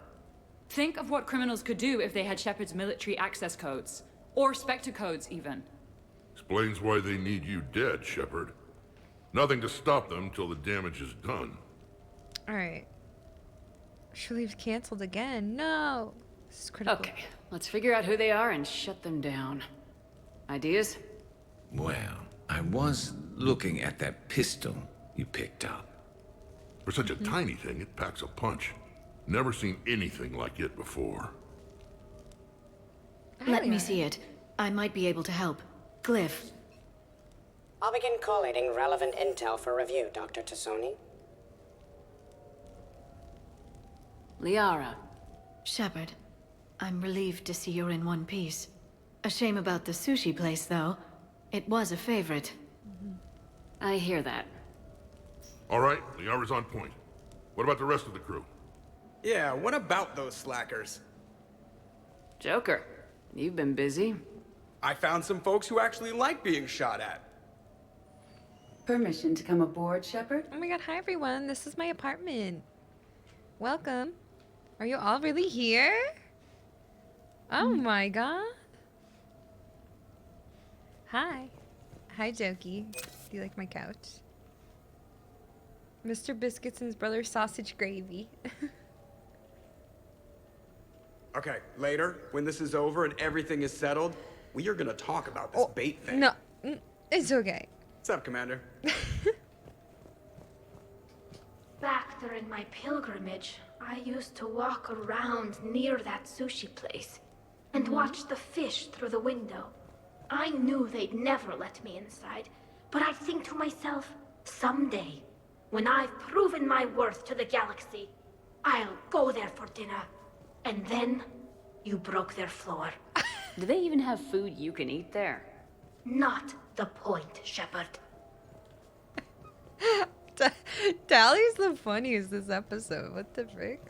Think of what criminals could do if they had Shepard's military access codes. Or Spectre codes, even. Explains why they need you dead, Shepard. Nothing to stop them till the damage is done. Alright. Shaleeve's canceled again. No! This is critical. Okay, let's figure out who they are and shut them down. Ideas? Well, I was looking at that pistol you picked up. For such a tiny thing, it packs a punch. Never seen anything like it before. Let me see it. I might be able to help. Glyph. I'll begin collating relevant intel for review, Dr. Tassoni. Liara. Shepard, I'm relieved to see you're in one piece. A shame about the sushi place, though. It was a favorite. I hear that. All right, Liara's on point. What about the rest of the crew? Yeah, what about those slackers? Joker, you've been busy. I found some folks who actually like being shot at. Permission to come aboard, Shepard? Oh my god, hi everyone. This is my apartment. Welcome. Are you all really here? Oh my god. Hi. Hi, Jokey. Do you like my couch? Mr. Biscuits and his brother Sausage Gravy. Okay, later, when this is over and everything is settled, we are gonna talk about this bait thing. No, it's okay. What's up, Commander? Back during my pilgrimage, I used to walk around near that sushi place and watch the fish through the window. I knew they'd never let me inside, but I'd think to myself, someday, when I've proven my worth to the galaxy, I'll go there for dinner. And then, you broke their floor. Do they even have food you can eat there? Not the point, Shepard. Tally's the funniest this episode. What the frick?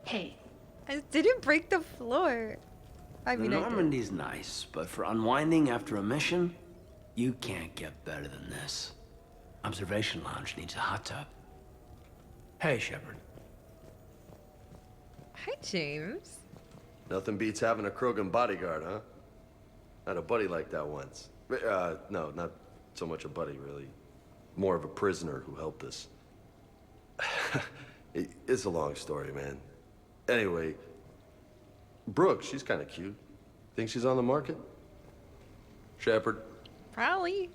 Hey. I didn't break the floor. I mean, the I did. Normandy's nice, but for unwinding after a mission, you can't get better than this. Observation Lounge needs a hot tub. Hey, Shepard. Hi, James. Nothing beats having a Krogan bodyguard, huh? I had a buddy like that once. No, not so much a buddy, really. More of a prisoner who helped us. It's a long story, man. Anyway, Brooke, she's kind of cute. Think she's on the market? Shepard? Probably.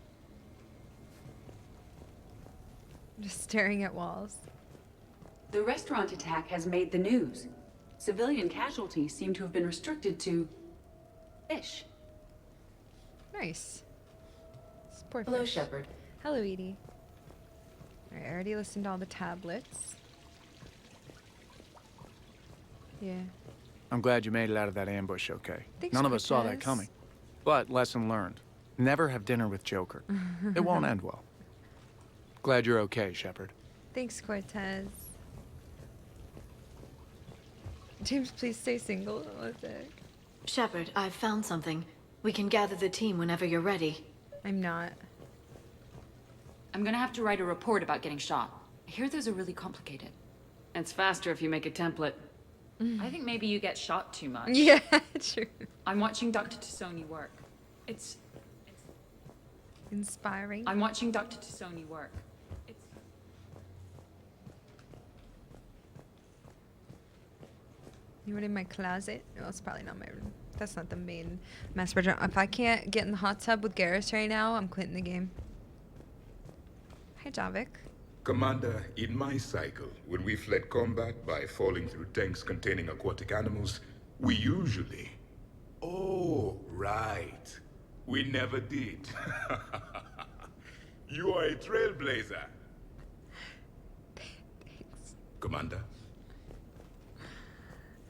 Just staring at walls. The restaurant attack has made the news. Civilian casualties seem to have been restricted to fish. Nice. Poor Hello, fish. Shepard. Hello, Edie. Alright, I already listened to all the tablets. Yeah. I'm glad you made it out of that ambush okay. Thanks, None of us saw that Cortez. coming. But lesson learned. Never have dinner with Joker. It won't end well. Glad you're okay, Shepard. Thanks, Cortez. James, please stay single. What the heck? Shepard, I've found something. We can gather the team whenever you're ready. I'm not. I'm gonna have to write a report about getting shot. I hear those are really complicated. It's faster if you make a template. I think maybe you get shot too much. Yeah, true. I'm watching Dr. Tassoni work. It's inspiring. I'm watching Dr. Tassoni work. You went in my closet? No, it's probably not my room. That's not the main master bedroom. If I can't get in the hot tub with Garrus right now, I'm quitting the game. Hi, Javik. Commander, in my cycle, when we fled combat by falling through tanks containing aquatic animals, we usually... Oh, right. We never did. You are a trailblazer. Thanks. Commander?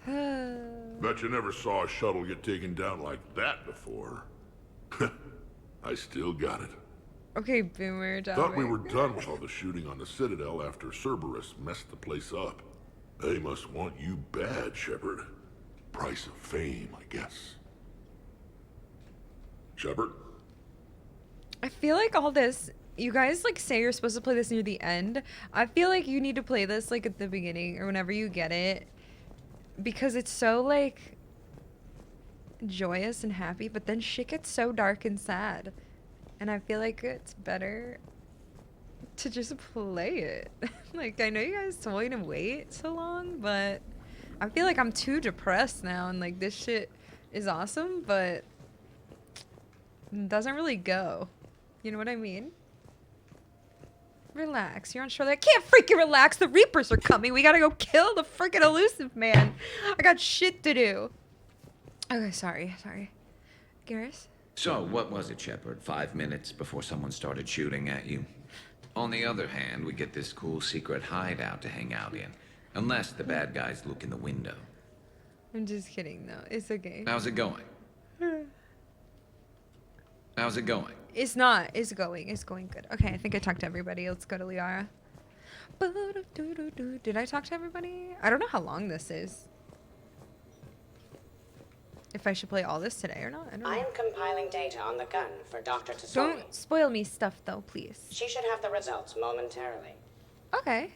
Bet you never saw a shuttle get taken down like that before. I still got it. Okay, boomer, Javik. Thought we were done with all the shooting on the Citadel after Cerberus messed the place up. They must want you bad, Shepard. Price of fame, I guess. Shepard? I feel like all this, you guys like say you're supposed to play this near the end. I feel like you need to play this like at the beginning or whenever you get it. Because it's so like joyous and happy, but then shit gets so dark and sad. And I feel like it's better to just play it. Like, I know you guys told me to wait so long, but I feel like I'm too depressed now and like this shit is awesome, but it doesn't really go. You know what I mean? Relax. You're on shore. I can't freaking relax. The Reapers are coming. We gotta go kill the freaking elusive man. I got shit to do. Okay, sorry. Garrus? So, what was it, Shepard? 5 minutes before someone started shooting at you? On the other hand, we get this cool secret hideout to hang out in. Unless the bad guys look in the window. I'm just kidding, though. It's okay. How's it going? How's it going? It's not. It's going. It's going good. Okay, I think I talked to everybody. Let's go to Liara. Did I talk to everybody? I don't know how long this is. If I should play all this today or not. I don't know. I am compiling data on the gun for Dr. Tassoni. Don't spoil me stuff, though, please. She should have the results momentarily. Okay.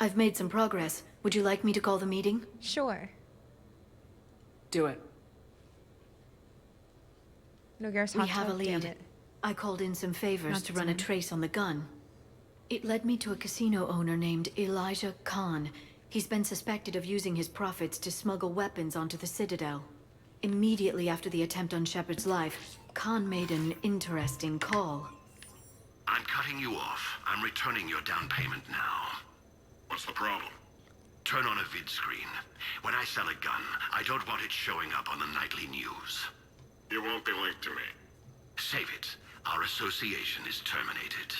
I've made some progress. Would you like me to call the meeting? Sure. Do it. No, Garrus, We hot have a tub, damn lead. it. I called in some favors Not to run a done. trace on the gun. It led me to a casino owner named Elijah Khan. He's been suspected of using his profits to smuggle weapons onto the Citadel. Immediately after the attempt on Shepard's life, Khan made an interesting call. I'm cutting you off. I'm returning your down payment now. What's the problem? Turn on a vid screen. When I sell a gun, I don't want it showing up on the nightly news. You won't be linked to me. Save it. Our association is terminated.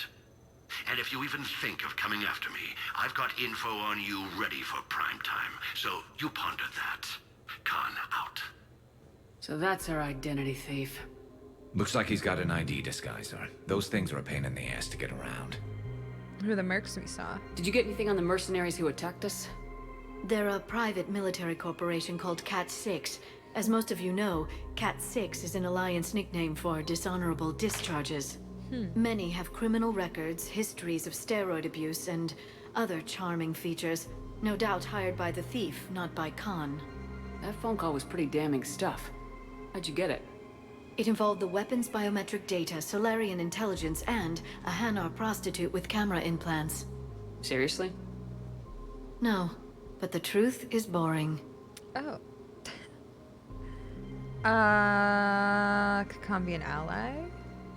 And if you even think of coming after me, I've got info on you ready for prime time. So you ponder that. Khan out. So that's our identity thief. Looks like he's got an ID disguiser. Those things are a pain in the ass to get around. Who are the mercs we saw? Did you get anything on the mercenaries who attacked us? They're a private military corporation called Cat-6. As most of you know, Cat-6 is an Alliance nickname for dishonorable discharges. Many have criminal records, histories of steroid abuse, and other charming features. No doubt hired by the thief, not by Khan. That phone call was pretty damning stuff. How'd you get it? It involved the weapons biometric data, Solarian intelligence, and a Hanar prostitute with camera implants. Seriously? No, but the truth is boring. Oh. Could Khan be an ally?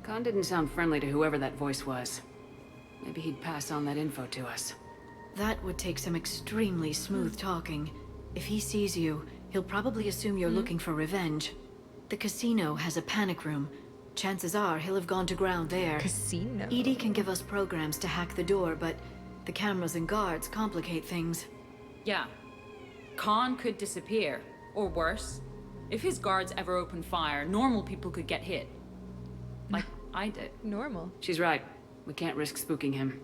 Khan didn't sound friendly to whoever that voice was. Maybe he'd pass on that info to us. That would take some extremely smooth talking. If he sees you, he'll probably assume you're looking for revenge. The casino has a panic room. Chances are he'll have gone to ground there. Casino? EDI can give us programs to hack the door, but the cameras and guards complicate things. Yeah. Khan could disappear. Or worse. If his guards ever open fire, normal people could get hit. Like I did. Normal. She's right. We can't risk spooking him.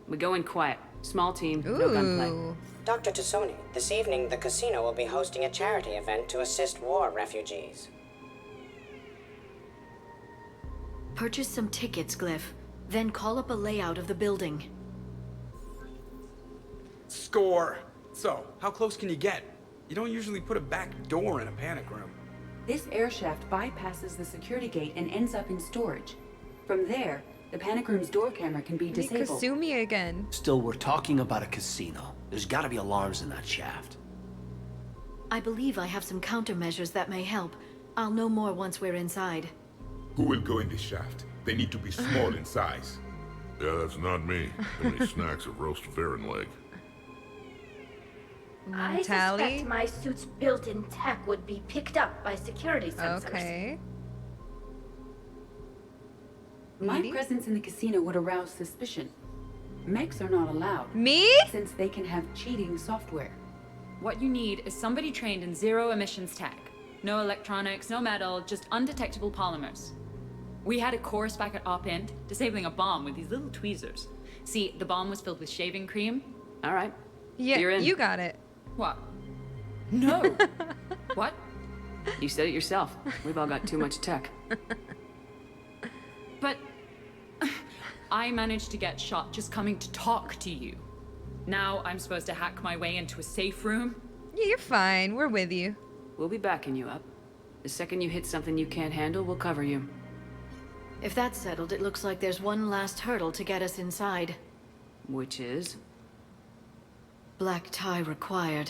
We go in quiet. Small team, Ooh. no gunplay. Dr. Tassoni, this evening the casino will be hosting a charity event to assist war refugees. Purchase some tickets, Glyph. Then call up a layout of the building. Score. So, how close can you get? You don't usually put a back door in a panic room. This air shaft bypasses the security gate and ends up in storage. From there, the panic room's door camera can be disabled. Kasumi again. Still, we're talking about a casino. There's gotta be alarms in that shaft. I believe I have some countermeasures that may help. I'll know more once we're inside. Who will go in the shaft? They need to be small in size. Yeah, that's not me. Give me snacks of roast Varan leg. I suspect my suit's built-in tech would be picked up by security sensors. Okay. My presence in the casino would arouse suspicion. Mechs are not allowed. Me? Since they can have cheating software. What you need is somebody trained in zero emissions tech. No electronics, no metal, just undetectable polymers. We had a course back at Op End, disabling a bomb with these little tweezers. See, the bomb was filled with shaving cream. All right. Yeah, You're in. you got it. What? No. What? You said it yourself. We've all got too much tech. But I managed to get shot just coming to talk to you. Now I'm supposed to hack my way into a safe room? Yeah, you're fine. We're with you. We'll be backing you up. The second you hit something you can't handle, we'll cover you. If that's settled, it looks like there's one last hurdle to get us inside. Which is? Black tie required.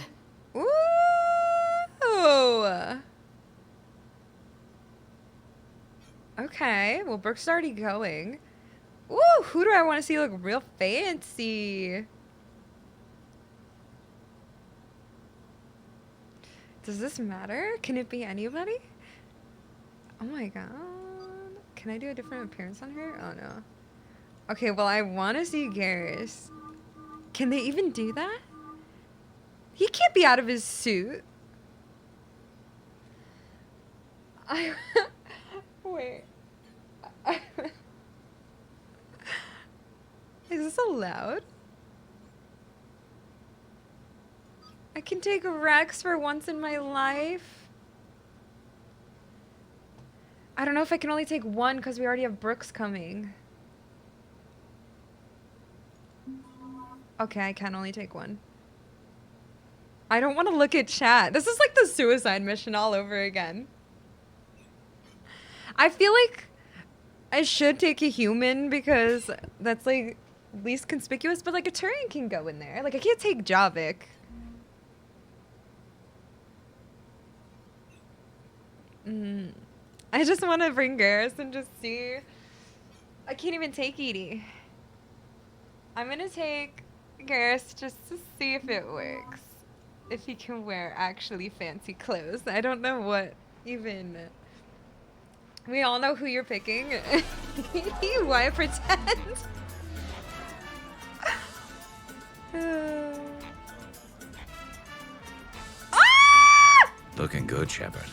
Ooh! Okay, well, Brooke's already going. Ooh, who do I want to see look real fancy? Does this matter? Can it be anybody? Oh my god. Can I do a different appearance on her? Oh no. Okay, well, I want to see Garrus. Can they even do that? He can't be out of his suit. Wait. Is this allowed? I can take Rex for once in my life. I don't know if I can only take one because we already have Brooks coming. Okay, I can only take one. I don't want to look at chat. This is like the suicide mission all over again. I feel like I should take a human because that's like least conspicuous, but like a Turian can go in there. Like I can't take Javik. I just want to bring Garrus and just see. I can't even take Edie. I'm gonna take Garrus just to see if it works. If he can wear actually fancy clothes. I don't know what even. We all know who you're picking. Why pretend? Looking good, Shepard.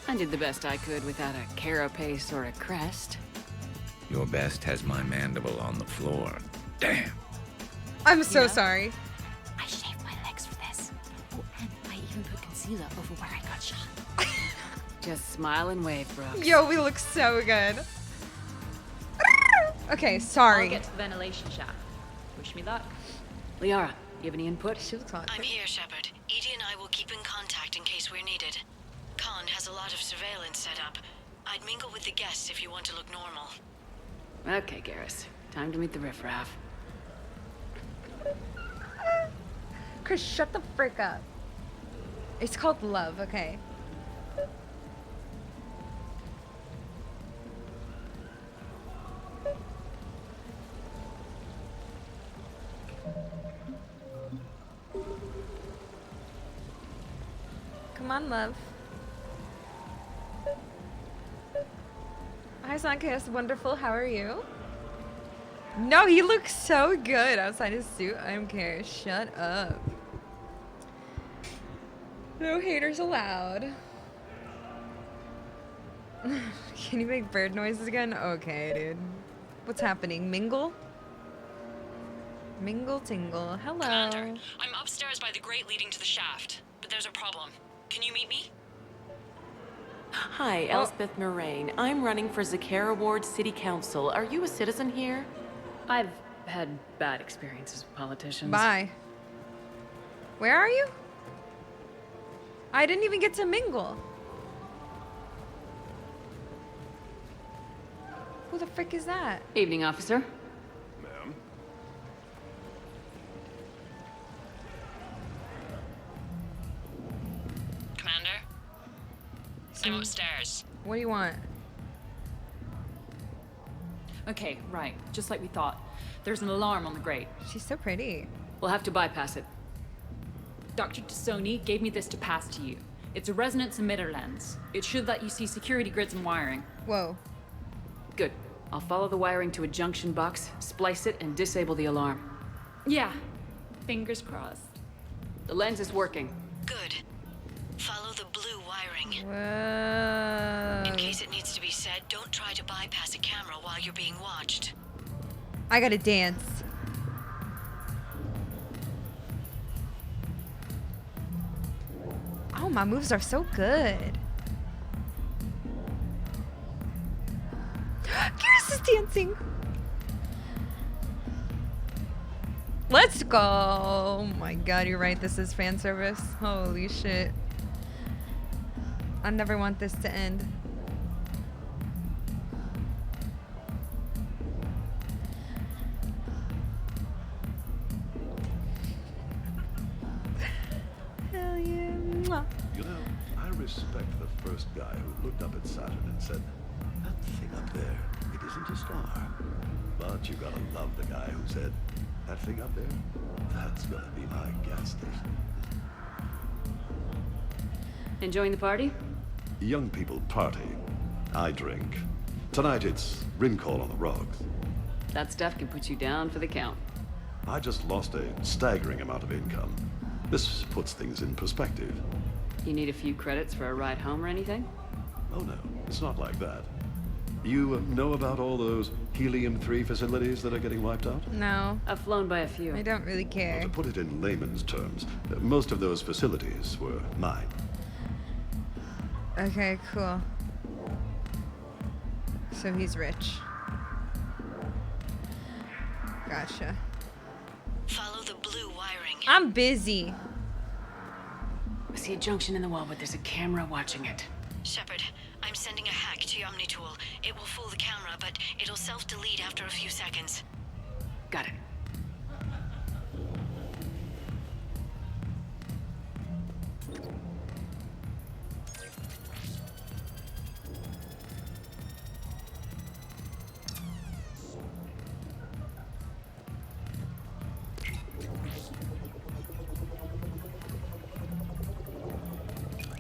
I did the best I could without a carapace or a crest. Your best has my mandible on the floor. Damn. I'm so sorry. I shaved my legs for this. Oh, and I even put concealer over where I got shot. Just smile and wave, Brooks. Yo, we look so good. Okay, sorry. I'll get to the ventilation shaft. Wish me luck. Liara, you have any input? I'm here, Shepard. Edie and I will keep in contact in case we're needed. Khan has a lot of surveillance set up. I'd mingle with the guests if you want to look normal. Okay, Garrus. Time to meet the riffraff. Chris, shut the frick up. It's called love, okay. Come on, love. Hi, Sankas. Wonderful. How are you? No, he looks so good outside his suit. I don't care. Shut up. No haters allowed. Can you make bird noises again? Okay, dude. What's happening? Mingle? Mingle tingle. Hello. Commander, I'm upstairs by the grate leading to the shaft, but there's a problem. Can you meet me? Hi, Elspeth Moraine. I'm running for Zakara Ward City Council. Are you a citizen here? I've had bad experiences with politicians. Bye. Where are you? I didn't even get to mingle. Who the frick is that? Evening, officer. Ma'am? Commander? I'm upstairs. What do you want? Okay, right. Just like we thought. There's an alarm on the grate. She's so pretty. We'll have to bypass it. Dr. Tassoni gave me this to pass to you. It's a resonance emitter lens. It should let you see security grids and wiring. Whoa. Good. I'll follow the wiring to a junction box, splice it, and disable the alarm. Yeah. Fingers crossed. The lens is working. Good. Follow the blue wiring. Whoa. In case it needs to be said, don't try to bypass a camera while you're being watched. I gotta dance. Oh, my moves are so good. Kyrus is dancing. Let's go. Oh my god, you're right. This is fan service. Holy shit. I never want this to end. Hell yeah. Mwah. You know, I respect the first guy who looked up at Saturn and said, that thing up there, it isn't a star. But you gotta love the guy who said, that thing up there, that's gonna be my gas station. Enjoying the party? Young people party. I drink. Tonight it's Rin Call on the rocks. That stuff can put you down for the count. I just lost a staggering amount of income. This puts things in perspective. You need a few credits for a ride home or anything? Oh no, it's not like that. You know about all those helium-3 facilities that are getting wiped out? No. I've flown by a few. I don't really care. Well, to put it in layman's terms, most of those facilities were mine. Okay, cool. So he's rich. Gotcha. Follow the blue wiring. I'm busy. I see a junction in the wall, but there's a camera watching it. Shepard, I'm sending a hack to your Omnitool. It will fool the camera, but it'll self-delete after a few seconds. Got it.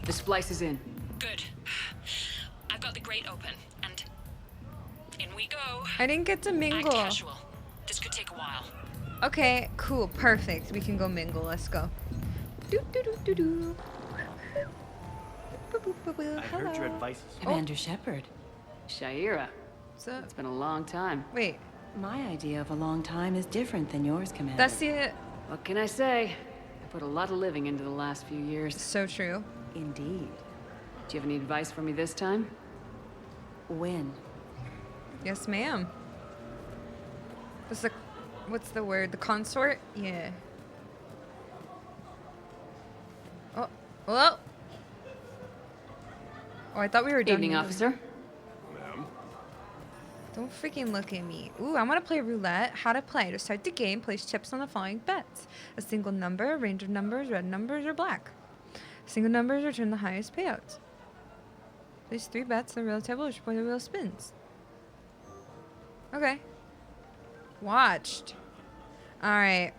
The splice is in. Good. I've got the grate open, and in we go. I didn't get to mingle. Act casual. This could take a while. Okay, cool, perfect. We can go mingle. Let's go. Do do do do do. I heard your advice. Commander Shepard. Shaira. What's up? It's been a long time. Wait. My idea of a long time is different than yours, Commander. That's it. What can I say? I put a lot of living into the last few years. So true. Indeed. Do you have any advice for me this time? When? Yes, ma'am. What's the word? The consort? Yeah. Oh, hello? Oh, I thought we were done. Evening, officer. Ma'am? Don't freaking look at me. Ooh, I want to play roulette. How to play. To start the game, place chips on the following bets. A single number, a range of numbers, red numbers, or black. Single numbers return the highest payouts. Place 3 bets on the wheel table, which point the wheel spins. Okay. Watched. Alright.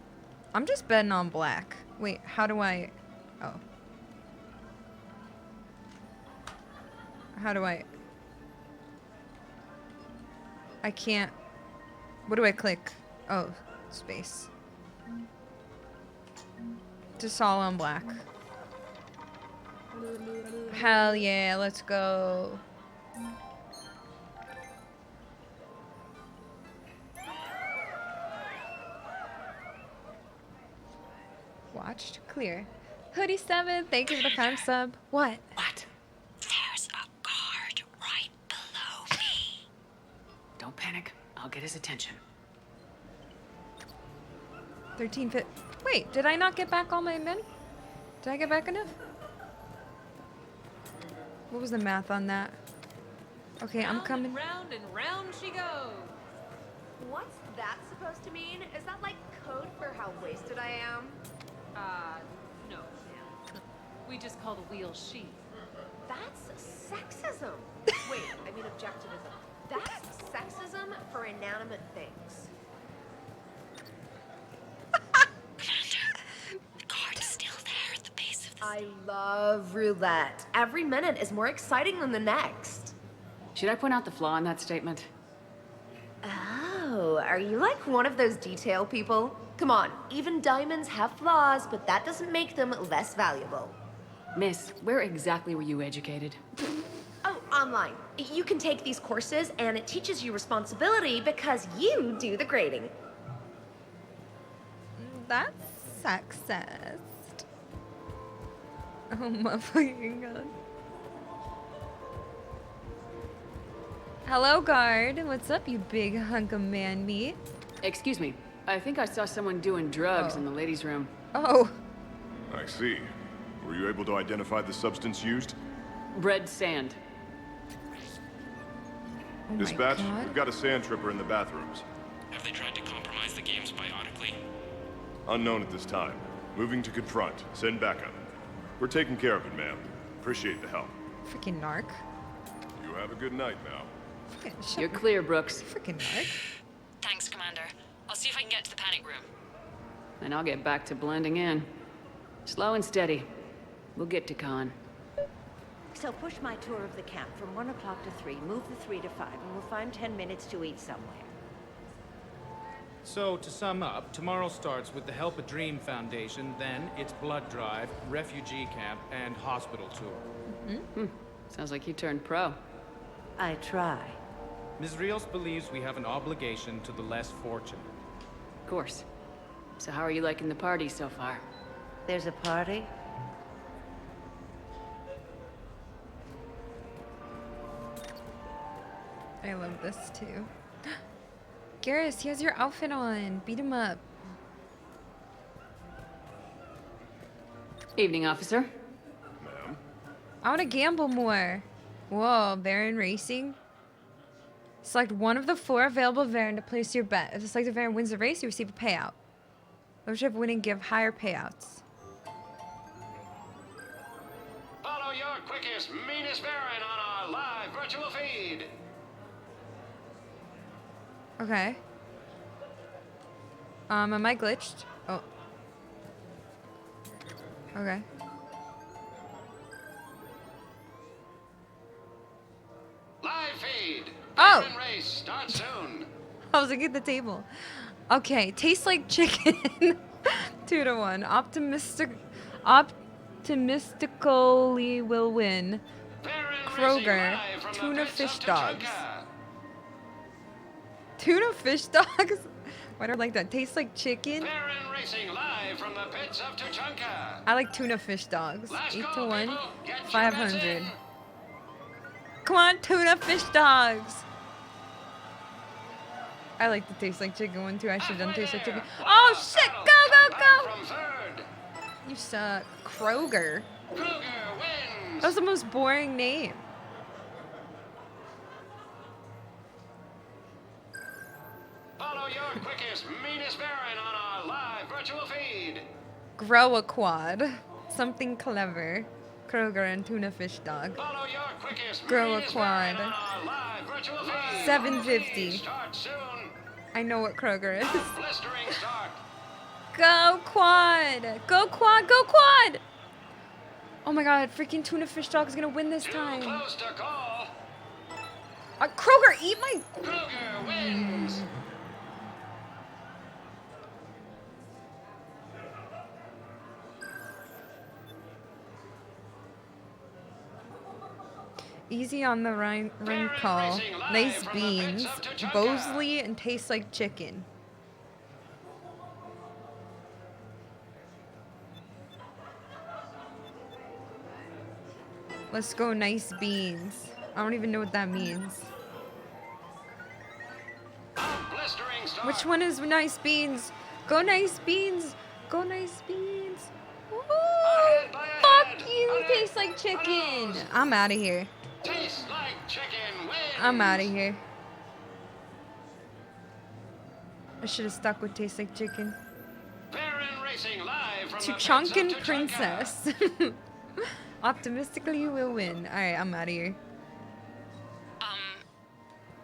I'm just betting on black. Wait, how do I... Oh. How do I... I can't... What do I click? Oh, space. Just all on black. Hell yeah, let's go. Watched, clear. Hoodie 7, thank you for the fan sub. What? There's a get his attention. 13 fit. Wait, did I not get back all my men? Did I get back enough? What was the math on that? Okay, I'm coming. Round and round she goes. What's that supposed to mean? Is that like code for how wasted I am? No, ma'am. We just call the wheel she. That's sexism. Wait, I mean objectivism. That's sexism for inanimate things. The card is still there at the base of the... I love roulette. Every minute is more exciting than the next. Should I point out the flaw in that statement? Oh, are you like one of those detail people? Come on, even diamonds have flaws, but that doesn't make them less valuable. Miss, where exactly were you educated? Oh, online. You can take these courses, and it teaches you responsibility because you do the grading. That's sexist. Oh my fucking god. Hello, guard. What's up, you big hunk of man meat? Excuse me. I think I saw someone doing drugs in the ladies' room. Oh. I see. Were you able to identify the substance used? Red sand. Oh Dispatch, we've got a sand tripper in the bathrooms. Have they tried to compromise the games biotically? Unknown at this time. Moving to confront. Send backup. We're taking care of it, ma'am. Appreciate the help. Freaking narc. You have a good night now. You're clear, Brooks. Freaking narc. Thanks, Commander. I'll see if I can get to the panic room. And I'll get back to blending in. Slow and steady. We'll get to Khan. So push my tour of the camp from 1 o'clock to 3, move the 3 to 5, and we'll find 10 minutes to eat somewhere. So, to sum up, tomorrow starts with the Help a Dream Foundation, then it's blood drive, refugee camp, and hospital tour. Sounds like you turned pro. I try. Ms. Rios believes we have an obligation to the less fortunate. Of course. So how are you liking the party so far? There's a party? I love this too. Garrus, he has your outfit on. Beat him up. Evening, officer. Ma'am? I want to gamble more. Whoa, Baron Racing. Select one of the 4 available Baron to place your bet. If the selected Baron wins the race, you receive a payout. Membership winning give higher payouts. Follow your quickest, meanest Baron on our live virtual feed. Okay. Am I glitched? Oh. Okay. Live feed. Oh! Baron race starts soon. I was looking at the table. Okay, tastes like chicken. 2 to 1. Optimistically will win. Kroger. Tuna fish dogs. Tuna fish dogs? Why do I like that? Tastes like chicken. Baron racing live from the pits of Tuchanka. I like tuna fish dogs. Last 8 to call, 1. people. Get your 500. bets in. Come on, tuna fish dogs. I like the taste like chicken one too. I should have done taste like chicken. Oh shit! Go, go, go! You suck. Kroger. That was the most boring name. Follow your quickest, meanest Baron on our live virtual feed. Grow a quad. Something clever. Kroger and tuna fish dog. Follow your quickest, Grow a meanest quad. Baron on our live virtual feed. 750. Start soon. I know what Kroger is. Blistering start. Go quad! Go quad! Go quad! Oh my god, freaking tuna fish dog is gonna win this time. Close to call. Kroger, eat my... Kroger wins. Easy on the run call. Nice beans. Bosley and tastes like chicken. Let's go, nice beans. I don't even know what that means. Which one is nice beans? Go nice beans. Go nice beans. Woo! Fuck you. Tastes like chicken. I'm out of here. Tastes like chicken wings. I'm out of here. I should have stuck with tastes like chicken. Baron Racing live from Tuchonkin Princess. Optimistically, you will win. Alright, I'm out of here.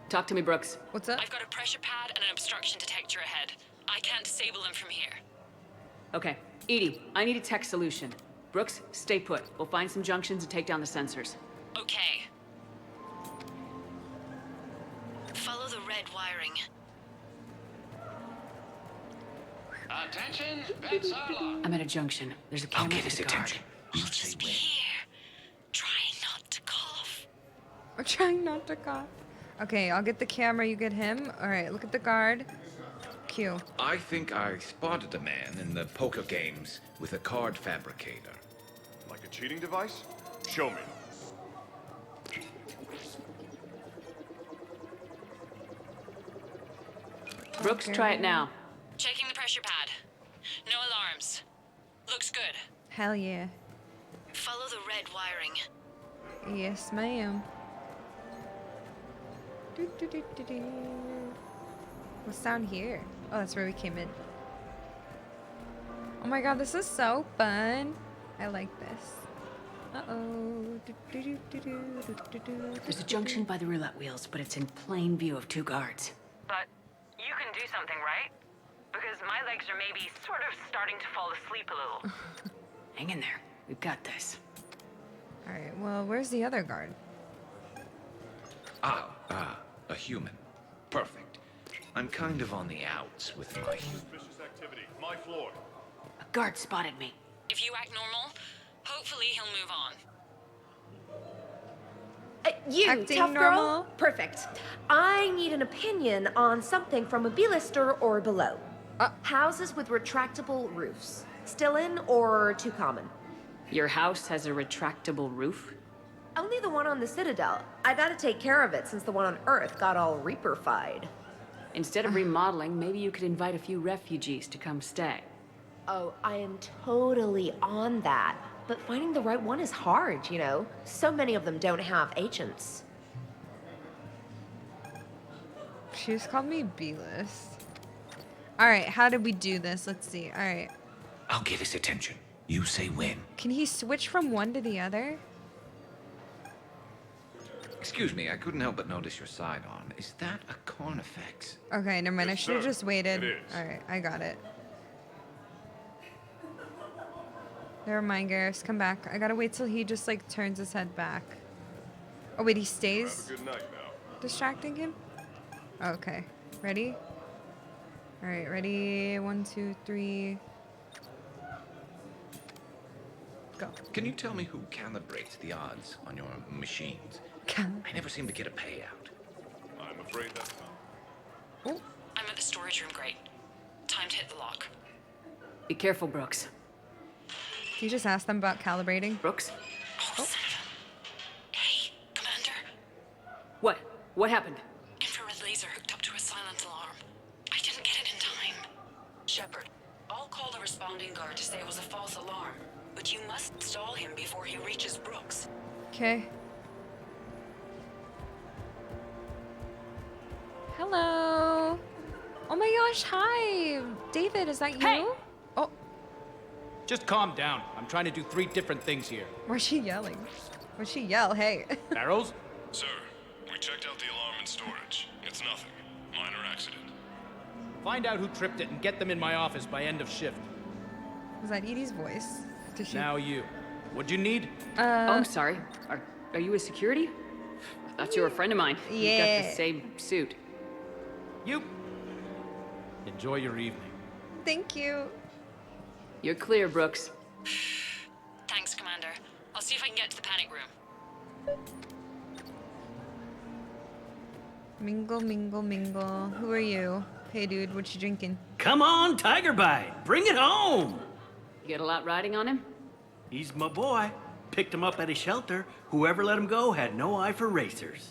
Talk to me, Brooks. What's up? I've got a pressure pad and an obstruction detector ahead. I can't disable them from here. Okay. Edie, I need a tech solution. Brooks, stay put. We'll find some junctions and take down the sensors. Okay. Follow the red wiring. Attention, beds are locked. I'm at a junction. There's a camera. I'll get his attention. You I'll just be here, trying not to cough. I'm trying not to cough. Okay, I'll get the camera, you get him. Alright, look at the guard. Q. I think I spotted a man in the poker games with a card fabricator. Like a cheating device? Show me. Brooks, try it now. Checking the pressure pad. No alarms. Looks good. Hell yeah. Follow the red wiring. Yes, ma'am. What's down here? Oh, that's where we came in. Oh my god, this is so fun. I like this. Uh-oh. There's a junction by the roulette wheels, but it's in plain view of 2 guards. But you can do something, right? Because my legs are maybe sort of starting to fall asleep a little. Hang in there. We've got this. Alright, well, where's the other guard? A human. Perfect. I'm kind of on the outs with my... Suspicious activity. My floor. A guard spotted me. If you act normal, hopefully he'll move on. You, Acting tough normal? girl? Perfect. I need an opinion on something from a B-lister or below. Houses with retractable roofs. Still in or too common? Your house has a retractable roof? Only the one on the Citadel. I gotta take care of it since the one on Earth got all Reaper-fied. Instead of remodeling, maybe you could invite a few refugees to come stay. Oh, I am totally on that. But finding the right one is hard, you know? So many of them don't have agents. She just called me B-list. Alright, how did we do this? Let's see. Alright. I'll get his attention. You say when. Can he switch from one to the other? Excuse me, I couldn't help but notice your sidearm. Is that a Carnifex? Okay, never mind. I Yes, should have sir. just waited. It is. Alright, I got it. Never mind, Garrus. Come back. I gotta wait till he just, like, turns his head back. Oh, wait, he stays Have a good night now. distracting him? Okay. Ready? Alright, ready? 1, 2, 3. Go. Can you tell me who calibrates the odds on your machines? I never seem to get a payout. I'm afraid that's not. Oh. I'm at the storage room grate. Time to hit the lock. Be careful, Brooks. Can you just ask them about calibrating? Brooks? Oh. Hey, Commander. What? What happened? Infrared laser hooked up to a silent alarm. I didn't get it in time. Shepard, I'll call the responding guard to say it was a false alarm, but you must stall him before he reaches Brooks. Okay. Hello. Oh my gosh, hi. David, is that you? Hey. Oh, Just calm down. I'm trying to do 3 different things here. why's she yelling? Why'd she yell? Hey. Barrows? Sir, we checked out the alarm in storage. It's nothing. Minor accident. Find out who tripped it and get them in my office by end of shift. Was that Edie's voice? Did she? Now you. What'd you need? Oh, I'm sorry. Are you a security? I thought you were a friend of mine. You've got Yeah. the same suit. You. Enjoy your evening. Thank you. You're clear, Brooks. Thanks, Commander. I'll see if I can get to the panic room. Mingle, mingle, mingle. Who are you? Hey, dude, what you drinking? Come on, Tiger Bite. Bring it home. You get a lot riding on him? He's my boy. Picked him up at a shelter. Whoever let him go had no eye for racers.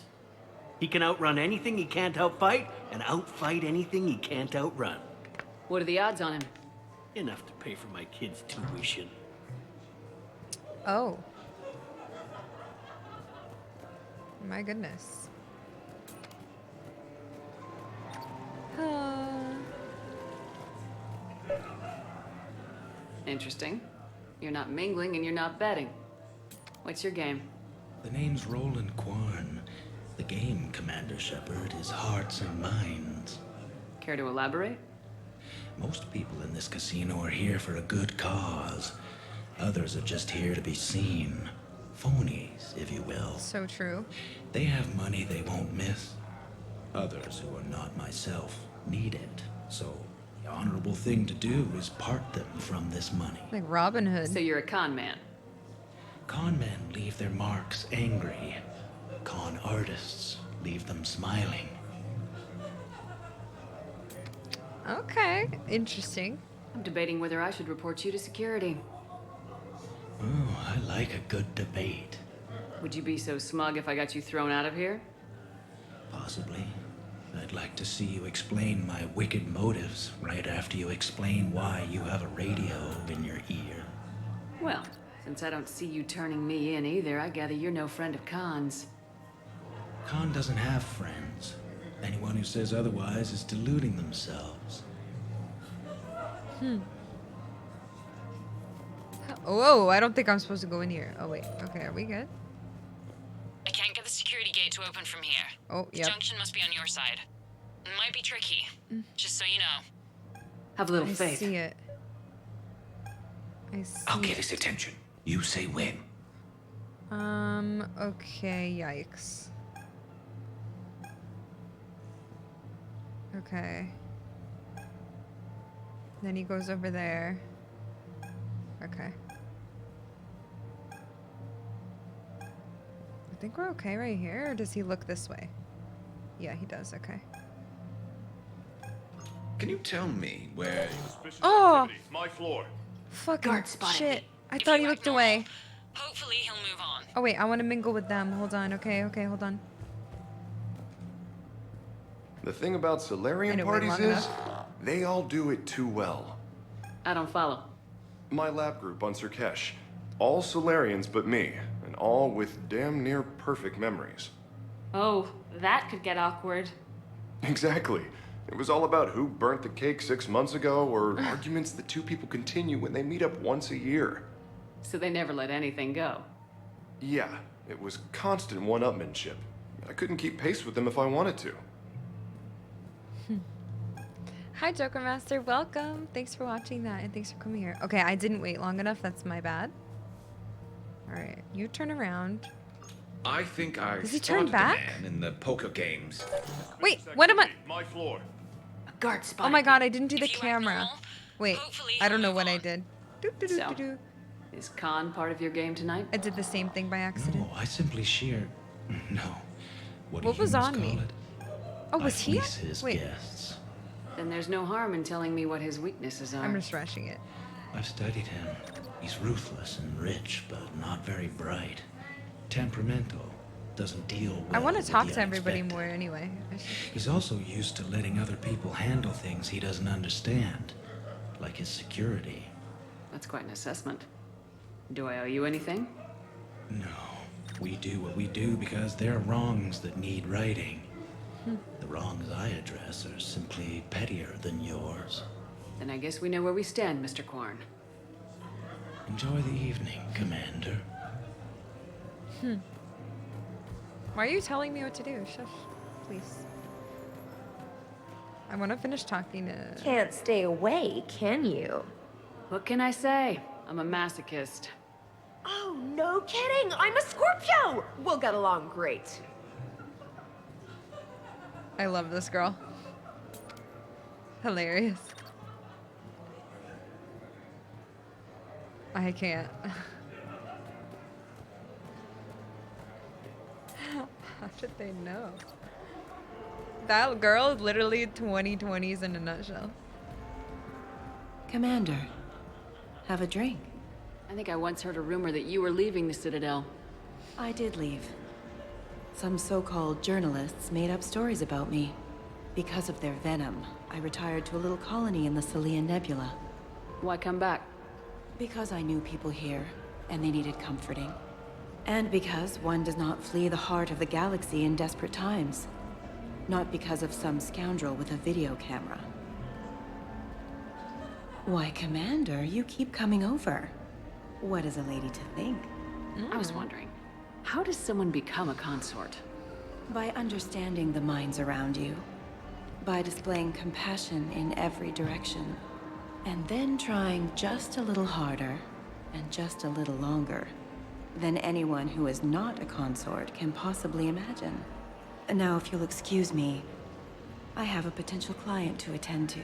He can outrun anything he can't outfight, and outfight anything he can't outrun. What are the odds on him? Enough to pay for my kids' tuition. Oh. My goodness. Interesting. You're not mingling and you're not betting. What's your game? The name's Roland Quarn. The game, Commander Shepard, is hearts and minds. Care to elaborate? Most people in this casino are here for a good cause. Others are just here to be seen. Phonies, if you will. So true. They have money they won't miss. Others, who are not myself, need it. So, the honorable thing to do is part them from this money. Like Robin Hood. So you're a con man. Con men leave their marks angry. Con artists leave them smiling. Okay, interesting. I'm debating whether I should report you to security. Oh, I like a good debate. Would you be so smug if I got you thrown out of here? Possibly. I'd like to see you explain my wicked motives right after you explain why you have a radio in your ear. Well, since I don't see you turning me in either, I gather you're no friend of Khan's. Khan doesn't have friends. Anyone who says otherwise is deluding themselves. Whoa, I don't think I'm supposed to go in here. Oh, wait. Okay, are we good? I can't get the security gate to open from here. Oh, The yep. junction must be on your side. It might be tricky, just so you know. Have a little I faith. see it. I see I'll get it. his attention. You say when. Okay, yikes. Okay. Then he goes over there. Okay. I think we're okay right here, or does he look this way? Yeah, he does, okay. Can you tell me where... Oh! My floor. Fucking Guard spotted shit. me. I If thought you he act looked away. normal, hopefully he'll move on. Oh wait, I want to mingle with them. Hold on, okay, hold on. The thing about I Solarian didn't wait parties long is, they all do it too well. I don't follow. My lab group on Sirkesh, all Solarians but me, and all with damn near perfect memories. Oh, that could get awkward. Exactly. It was all about who burnt the cake 6 months ago, or arguments that two people continue when they meet up once a year. So they never let anything go. Yeah, it was constant one-upmanship. I couldn't keep pace with them if I wanted to. Hi, Joker Master. Welcome. Thanks for watching that, and thanks for coming here. Okay, I didn't wait long enough. That's my bad. All right, you turn around. I think I Does he turn spotted back? a man in the poker games. Wait, what am I? My floor. A guard spot. Oh my god, I didn't do the camera. Wait, I don't know what I did. So, is Khan part of your game tonight? I did the same thing by accident. No, I simply sheer... No. What What do was humans on call me? it? Oh, was I he? fleece his Wait, guests. Then there's no harm in telling me what his weaknesses are. I'm just rushing it. I've studied him. He's ruthless and rich, but not very bright. Temperamental. Doesn't deal well I want to with talk the to everybody unexpected. more anyway. He's also used to letting other people handle things he doesn't understand. Like his security. That's quite an assessment. Do I owe you anything? No. We do what we do because there are wrongs that need righting. The wrongs I address are simply pettier than yours. Then I guess we know where we stand, Mr. Quarn. Enjoy the evening, Commander. Why are you telling me what to do? Shush, please. I want to finish talking to... Can't stay away, can you? What can I say? I'm a masochist. Oh, no kidding! I'm a Scorpio! We'll get along great. I love this girl. Hilarious. I can't. How did they know? That girl is literally 2020s in a nutshell. Commander, have a drink. I think I once heard a rumor that you were leaving the Citadel. I did leave. Some so-called journalists made up stories about me. Because of their venom, I retired to a little colony in the Celian Nebula. Why come back? Because I knew people here, and they needed comforting. And because one does not flee the heart of the galaxy in desperate times. Not because of some scoundrel with a video camera. Why, Commander, you keep coming over. What is a lady to think? I was wondering, how does someone become a consort? By understanding the minds around you. By displaying compassion in every direction. And then trying just a little harder, and just a little longer, than anyone who is not a consort can possibly imagine. Now, if you'll excuse me, I have a potential client to attend to.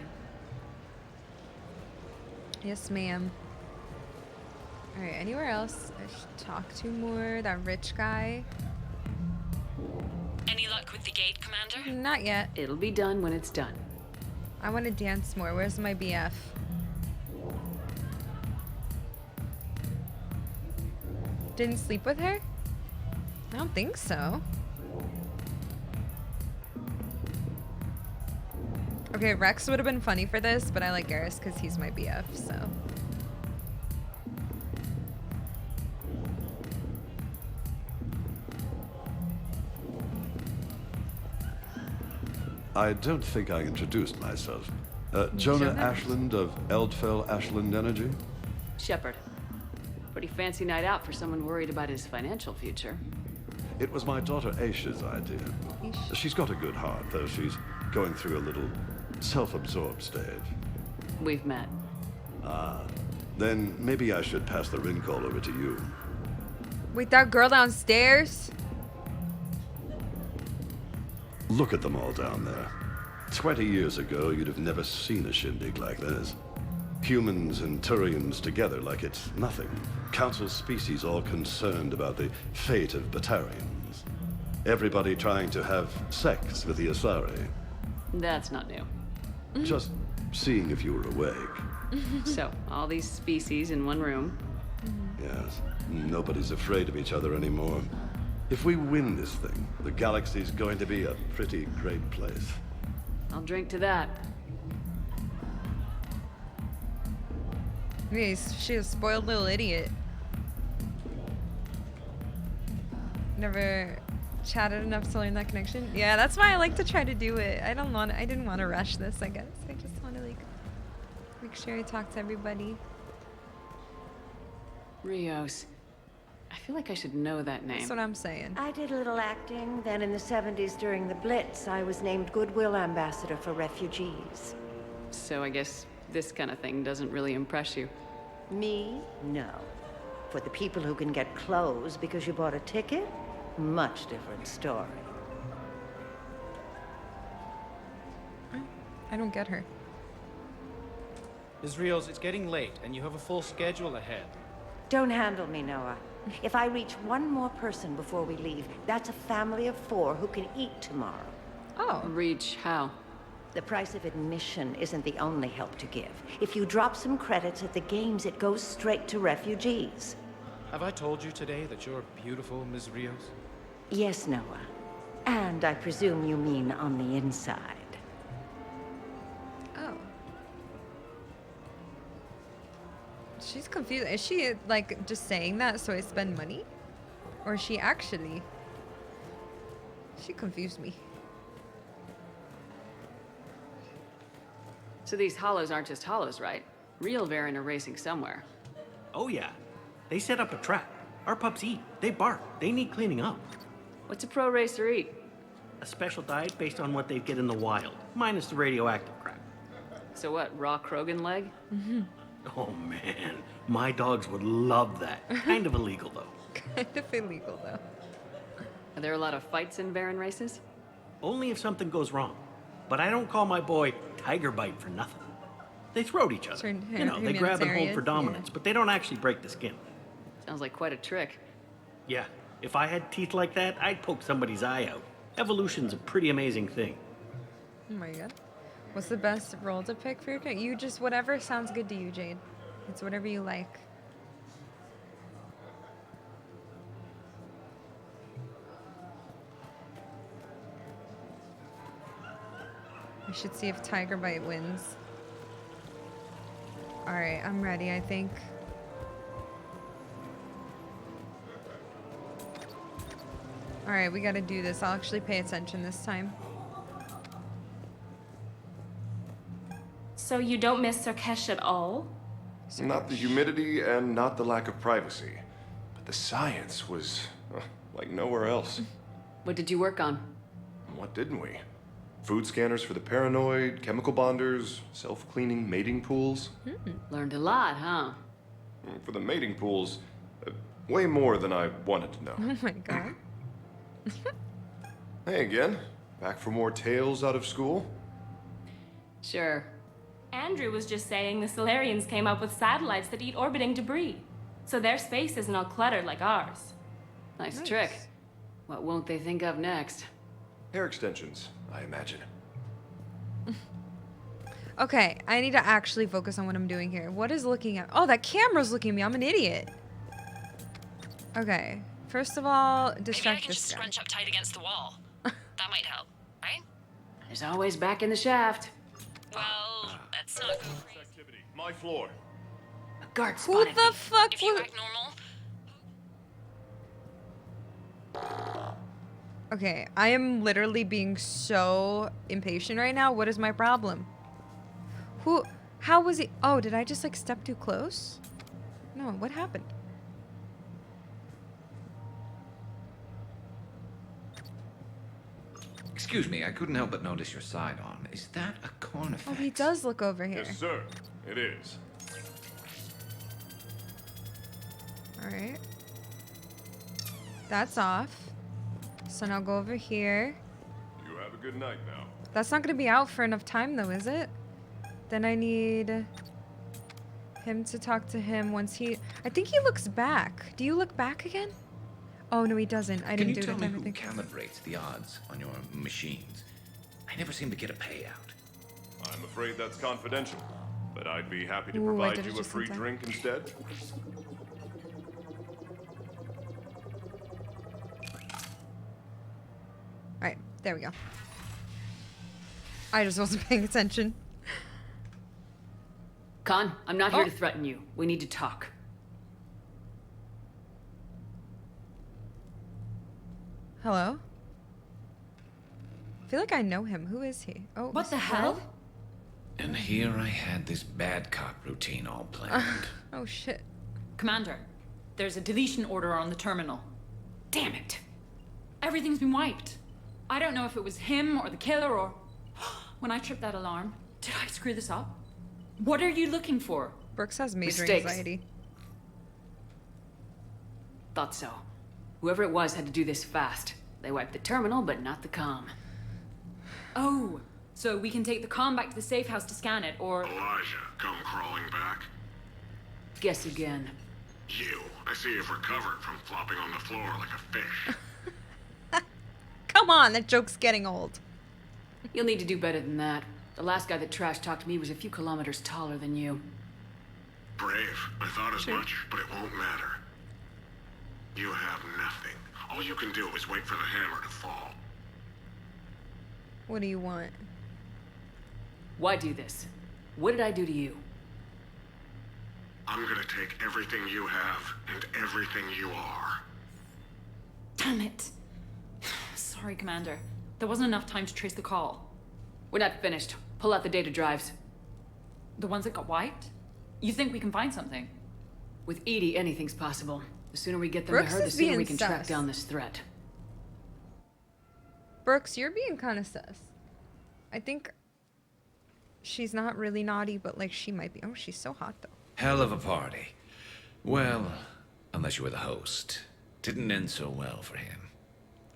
Yes, ma'am. Alright, anywhere else I should talk to more? That rich guy? Any luck with the gate, Commander? Not yet. It'll be done when it's done. I want to dance more. Where's my BF? Didn't sleep with her? I don't think so. Okay, Rex would have been funny for this, but I like Garrus because he's my BF, so. I don't think I introduced myself. Jonah Ashland of Eldfell Ashland Energy? Shepard. Pretty fancy night out for someone worried about his financial future. It was my daughter Aisha's idea. She's got a good heart, though she's going through a little self-absorbed stage. We've met. Ah, then maybe I should pass the ring call over to you. Wait, that girl downstairs? Look at them all down there. 20 years ago, you'd have never seen a shindig like this. Humans and Turians together like it's nothing. Council species all concerned about the fate of Batarians. Everybody trying to have sex with the Asari. That's not new. Just seeing if you were awake. So, all these species in one room. Yes, nobody's afraid of each other anymore. If we win this thing, the galaxy's going to be a pretty great place. I'll drink to that. She's a spoiled little idiot. Never chatted enough to learn that connection. Yeah, that's why I like to try to do it. I didn't want to rush this, I guess. I just want to like make sure I talk to everybody. Rios. I feel like I should know that name. That's what I'm saying. I did a little acting. Then in the 70s during the Blitz, I was named Goodwill Ambassador for Refugees. So I guess this kind of thing doesn't really impress you. Me? No. For the people who can get clothes because you bought a ticket, much different story. I don't get her. Ms. Rios, it's getting late, and you have a full schedule ahead. Don't handle me, Noah. If I reach one more person before we leave, that's a family of 4 who can eat tomorrow. Oh. Reach how? The price of admission isn't the only help to give. If you drop some credits at the games, it goes straight to refugees. Have I told you today that you're beautiful, Ms. Rios? Yes, Noah. And I presume you mean on the inside. Oh. She's confused. Is she like just saying that so I spend money? Or is she actually? She confused me. So these hollows aren't just hollows, right? Real Varen are racing somewhere. Oh yeah. They set up a trap. Our pups eat. They bark. They need cleaning up. What's a pro racer eat? A special diet based on what they'd get in the wild, minus the radioactive crap. So what, raw Krogan leg? Oh man, my dogs would love that. Kind of illegal though. Kind of illegal though. Are there a lot of fights in Varen races? Only if something goes wrong. But I don't call my boy Tiger Bite for nothing. They throat each other. You know, they grab and hold for dominance, but they don't actually break the skin. Sounds like quite a trick. Yeah, if I had teeth like that, I'd poke somebody's eye out. Evolution's a pretty amazing thing. Oh my god. What's the best role to pick for your character? You just, whatever sounds good to you, Jade. It's whatever you like. should see if Tiger Bite wins. Alright, I'm ready, I think. Alright, we gotta do this. I'll actually pay attention this time. So you don't miss Sarkesh at all? Not the humidity and not the lack of privacy. But the science was like nowhere else. What did you work on? What didn't we? Food scanners for the paranoid, chemical bonders, self-cleaning mating pools. Learned a lot, huh? For the mating pools, way more than I wanted to know. Oh my god. Hey again. Back for more tales out of school? Sure. Andrew was just saying the Solarians came up with satellites that eat orbiting debris. So their space isn't all cluttered like ours. Nice trick. What won't they think of next? Hair extensions, I imagine. Okay, I need to actually focus on what I'm doing here. What is looking at? Oh, that camera's looking at me. I'm an idiot. Okay. First of all, distract this guy. Scrunch up tight against the wall. That might help, right? There's always back in the shaft. Well, let's not go crazy. Activity. My floor. A guard Who spotted the me. fuck If you was... act normal, Okay, I am literally being so impatient right now. What is my problem? How was he? Oh, did I just like step too close? No, what happened? Excuse me, I couldn't help but notice your sidearm. Is that a Carnifex? Oh, he does look over here. Yes, sir. It is. Alright. That's off. So now go over here. You have a good night now. That's not gonna be out for enough time though, is it? Then I need him to talk to him once he... I think he looks back. Do you look back again? Oh, no, he doesn't. I didn't do it. Can you tell me who calibrates the odds on your machines? I never seem to get a payout. I'm afraid that's confidential, but I'd be happy to provide you a free drink instead. Alright, there we go. I just wasn't paying attention. Khan, I'm not here to threaten you. We need to talk. Hello? I feel like I know him. Who is he? Oh, what the hell? And here I had this bad cop routine all planned. Oh shit. Commander, there's a deletion order on the terminal. Damn it. Everything's been wiped. I don't know if it was him or the killer or... When I tripped that alarm, did I screw this up? What are you looking for? Brooks has major Mistakes. anxiety. Thought so. Whoever it was had to do this fast. They wiped the terminal, but not the comm. Oh, so we can take the comm back to the safe house to scan it, or... Elijah, come crawling back. Guess again. You. I see you've recovered from flopping on the floor like a fish. Come on, that joke's getting old. You'll need to do better than that. The last guy that trash talked me was a few kilometers taller than you. Brave. I thought as much, but it won't matter. You have nothing. All you can do is wait for the hammer to fall. What do you want? Why do this? What did I do to you? I'm gonna take everything you have and everything you are. Damn it. Sorry, Commander. There wasn't enough time to trace the call. We're not finished. Pull out the data drives. The ones that got wiped? You think we can find something? With Edie, anything's possible. The sooner we get them Brooks to her, the is sooner being we can track sus. down this threat. Brooks, you're being kind of sus. I think she's not really naughty, but like she might be. Oh, she's so hot though. Hell of a party. Well, unless you were the host. Didn't end so well for him.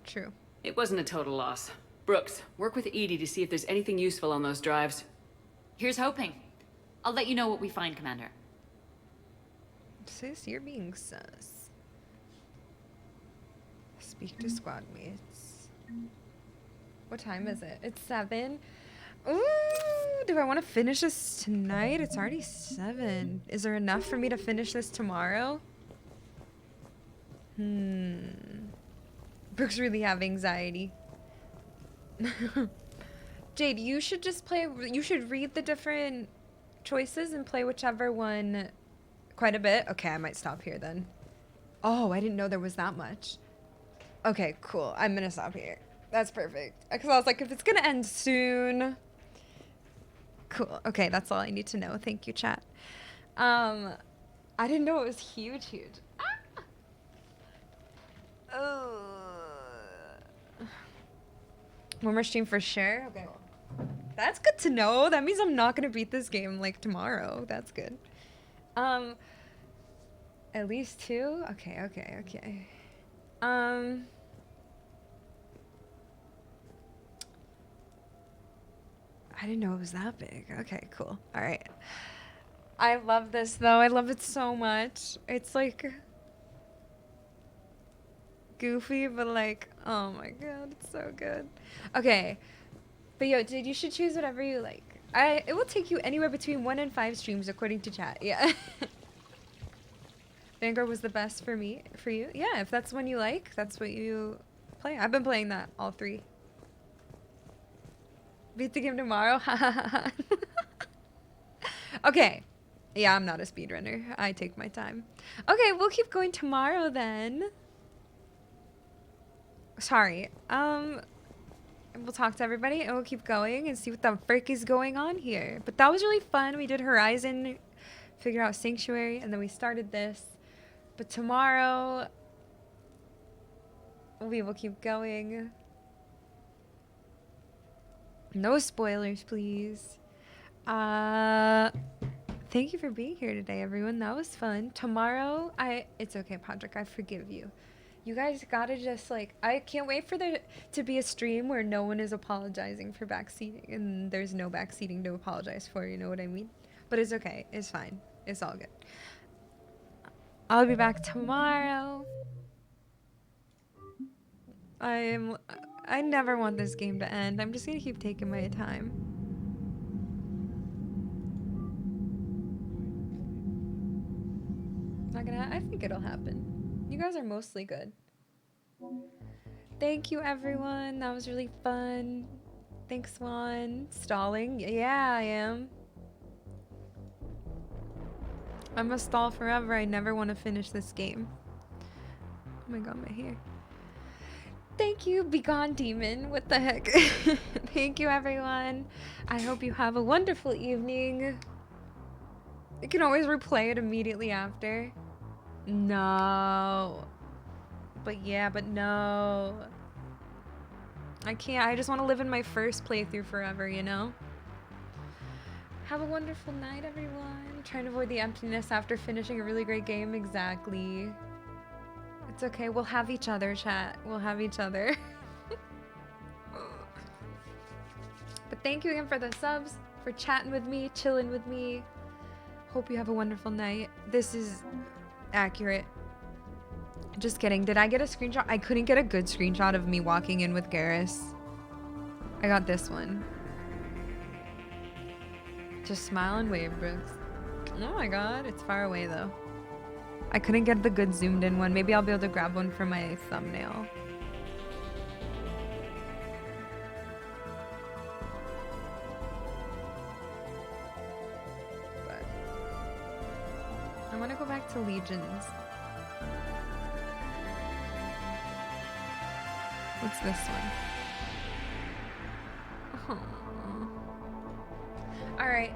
True. It wasn't a total loss. Brooks, work with Edie to see if there's anything useful on those drives. Here's hoping. I'll let you know what we find, Commander. Sis, you're being sus. Speak to squad mates. What time is it? It's 7. Ooh, do I want to finish this tonight? It's already 7. Is there enough for me to finish this tomorrow? Brooks really have anxiety. Jade, you should just play, you should read the different choices and play whichever one quite a bit. Okay, I might stop here then. Oh, I didn't know there was that much. Okay, cool. I'm gonna stop here. That's perfect. Because I was like, if it's gonna end soon. Cool. Okay, that's all I need to know. Thank you, chat. I didn't know it was huge. Ah! One more stream for sure. Okay. That's good to know. That means I'm not gonna beat this game like tomorrow. That's good. At least 2? Okay. I didn't know it was that big. Okay, cool. All right. I love this though. I love it so much. It's like goofy, but like, oh my god, it's so good. Okay. But yo, dude, you should choose whatever you like. It will take you anywhere between 1 and 5 streams according to chat. Yeah. Vanguard was the best for me, for you. Yeah, if that's one you like, that's what you play. I've been playing that, all 3. Beat the game tomorrow? Okay. Yeah, I'm not a speedrunner. I take my time. Okay, we'll keep going tomorrow then. Sorry. We'll talk to everybody and we'll keep going and see what the frick is going on here. But that was really fun. We did Horizon, figure out Sanctuary, and then we started this. But tomorrow, we will keep going. No spoilers, please. Thank you for being here today, everyone. That was fun. Tomorrow, it's okay, Patrick. I forgive you. You guys gotta just like, I can't wait for there to be a stream where no one is apologizing for backseating and there's no backseating to apologize for, you know what I mean? But it's okay. It's fine. It's all good. I'll be back tomorrow. I never want this game to end. I'm just gonna keep taking my time. I think it'll happen. You guys are mostly good. Thank you, everyone. That was really fun. Thanks, Juan. Stalling? Yeah, I am. I'm gonna stall forever. I never want to finish this game. Oh my god, my hair. Thank you, Begone Demon. What the heck? Thank you, everyone. I hope you have a wonderful evening. You can always replay it immediately after. No. But yeah, but no. I can't. I just want to live in my first playthrough forever, you know? Have a wonderful night, everyone. Trying to avoid the emptiness after finishing a really great game. Exactly. It's okay. We'll have each other, chat. We'll have each other. But thank you again for the subs, for chatting with me, chilling with me. Hope you have a wonderful night. This is accurate. Just kidding. Did I get a screenshot? I couldn't get a good screenshot of me walking in with Garrus. I got this one. Just smile and wave, Brooks. Oh my god. It's far away though. I couldn't get the good zoomed in one. Maybe I'll be able to grab one for my thumbnail. But I want to go back to Legions. What's this one? Alright.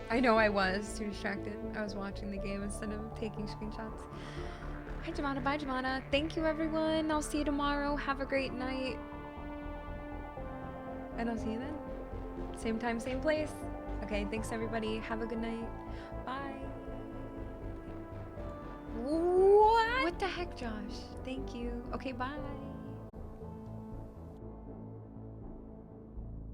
I know I was too distracted. I was watching the game instead of taking screenshots. Hi, Jamana. Bye, Jamana. Thank you, everyone. I'll see you tomorrow. Have a great night. And I'll see you then. Same time, same place. Okay, thanks, everybody. Have a good night. Bye. What the heck, Josh? Thank you. Okay, bye.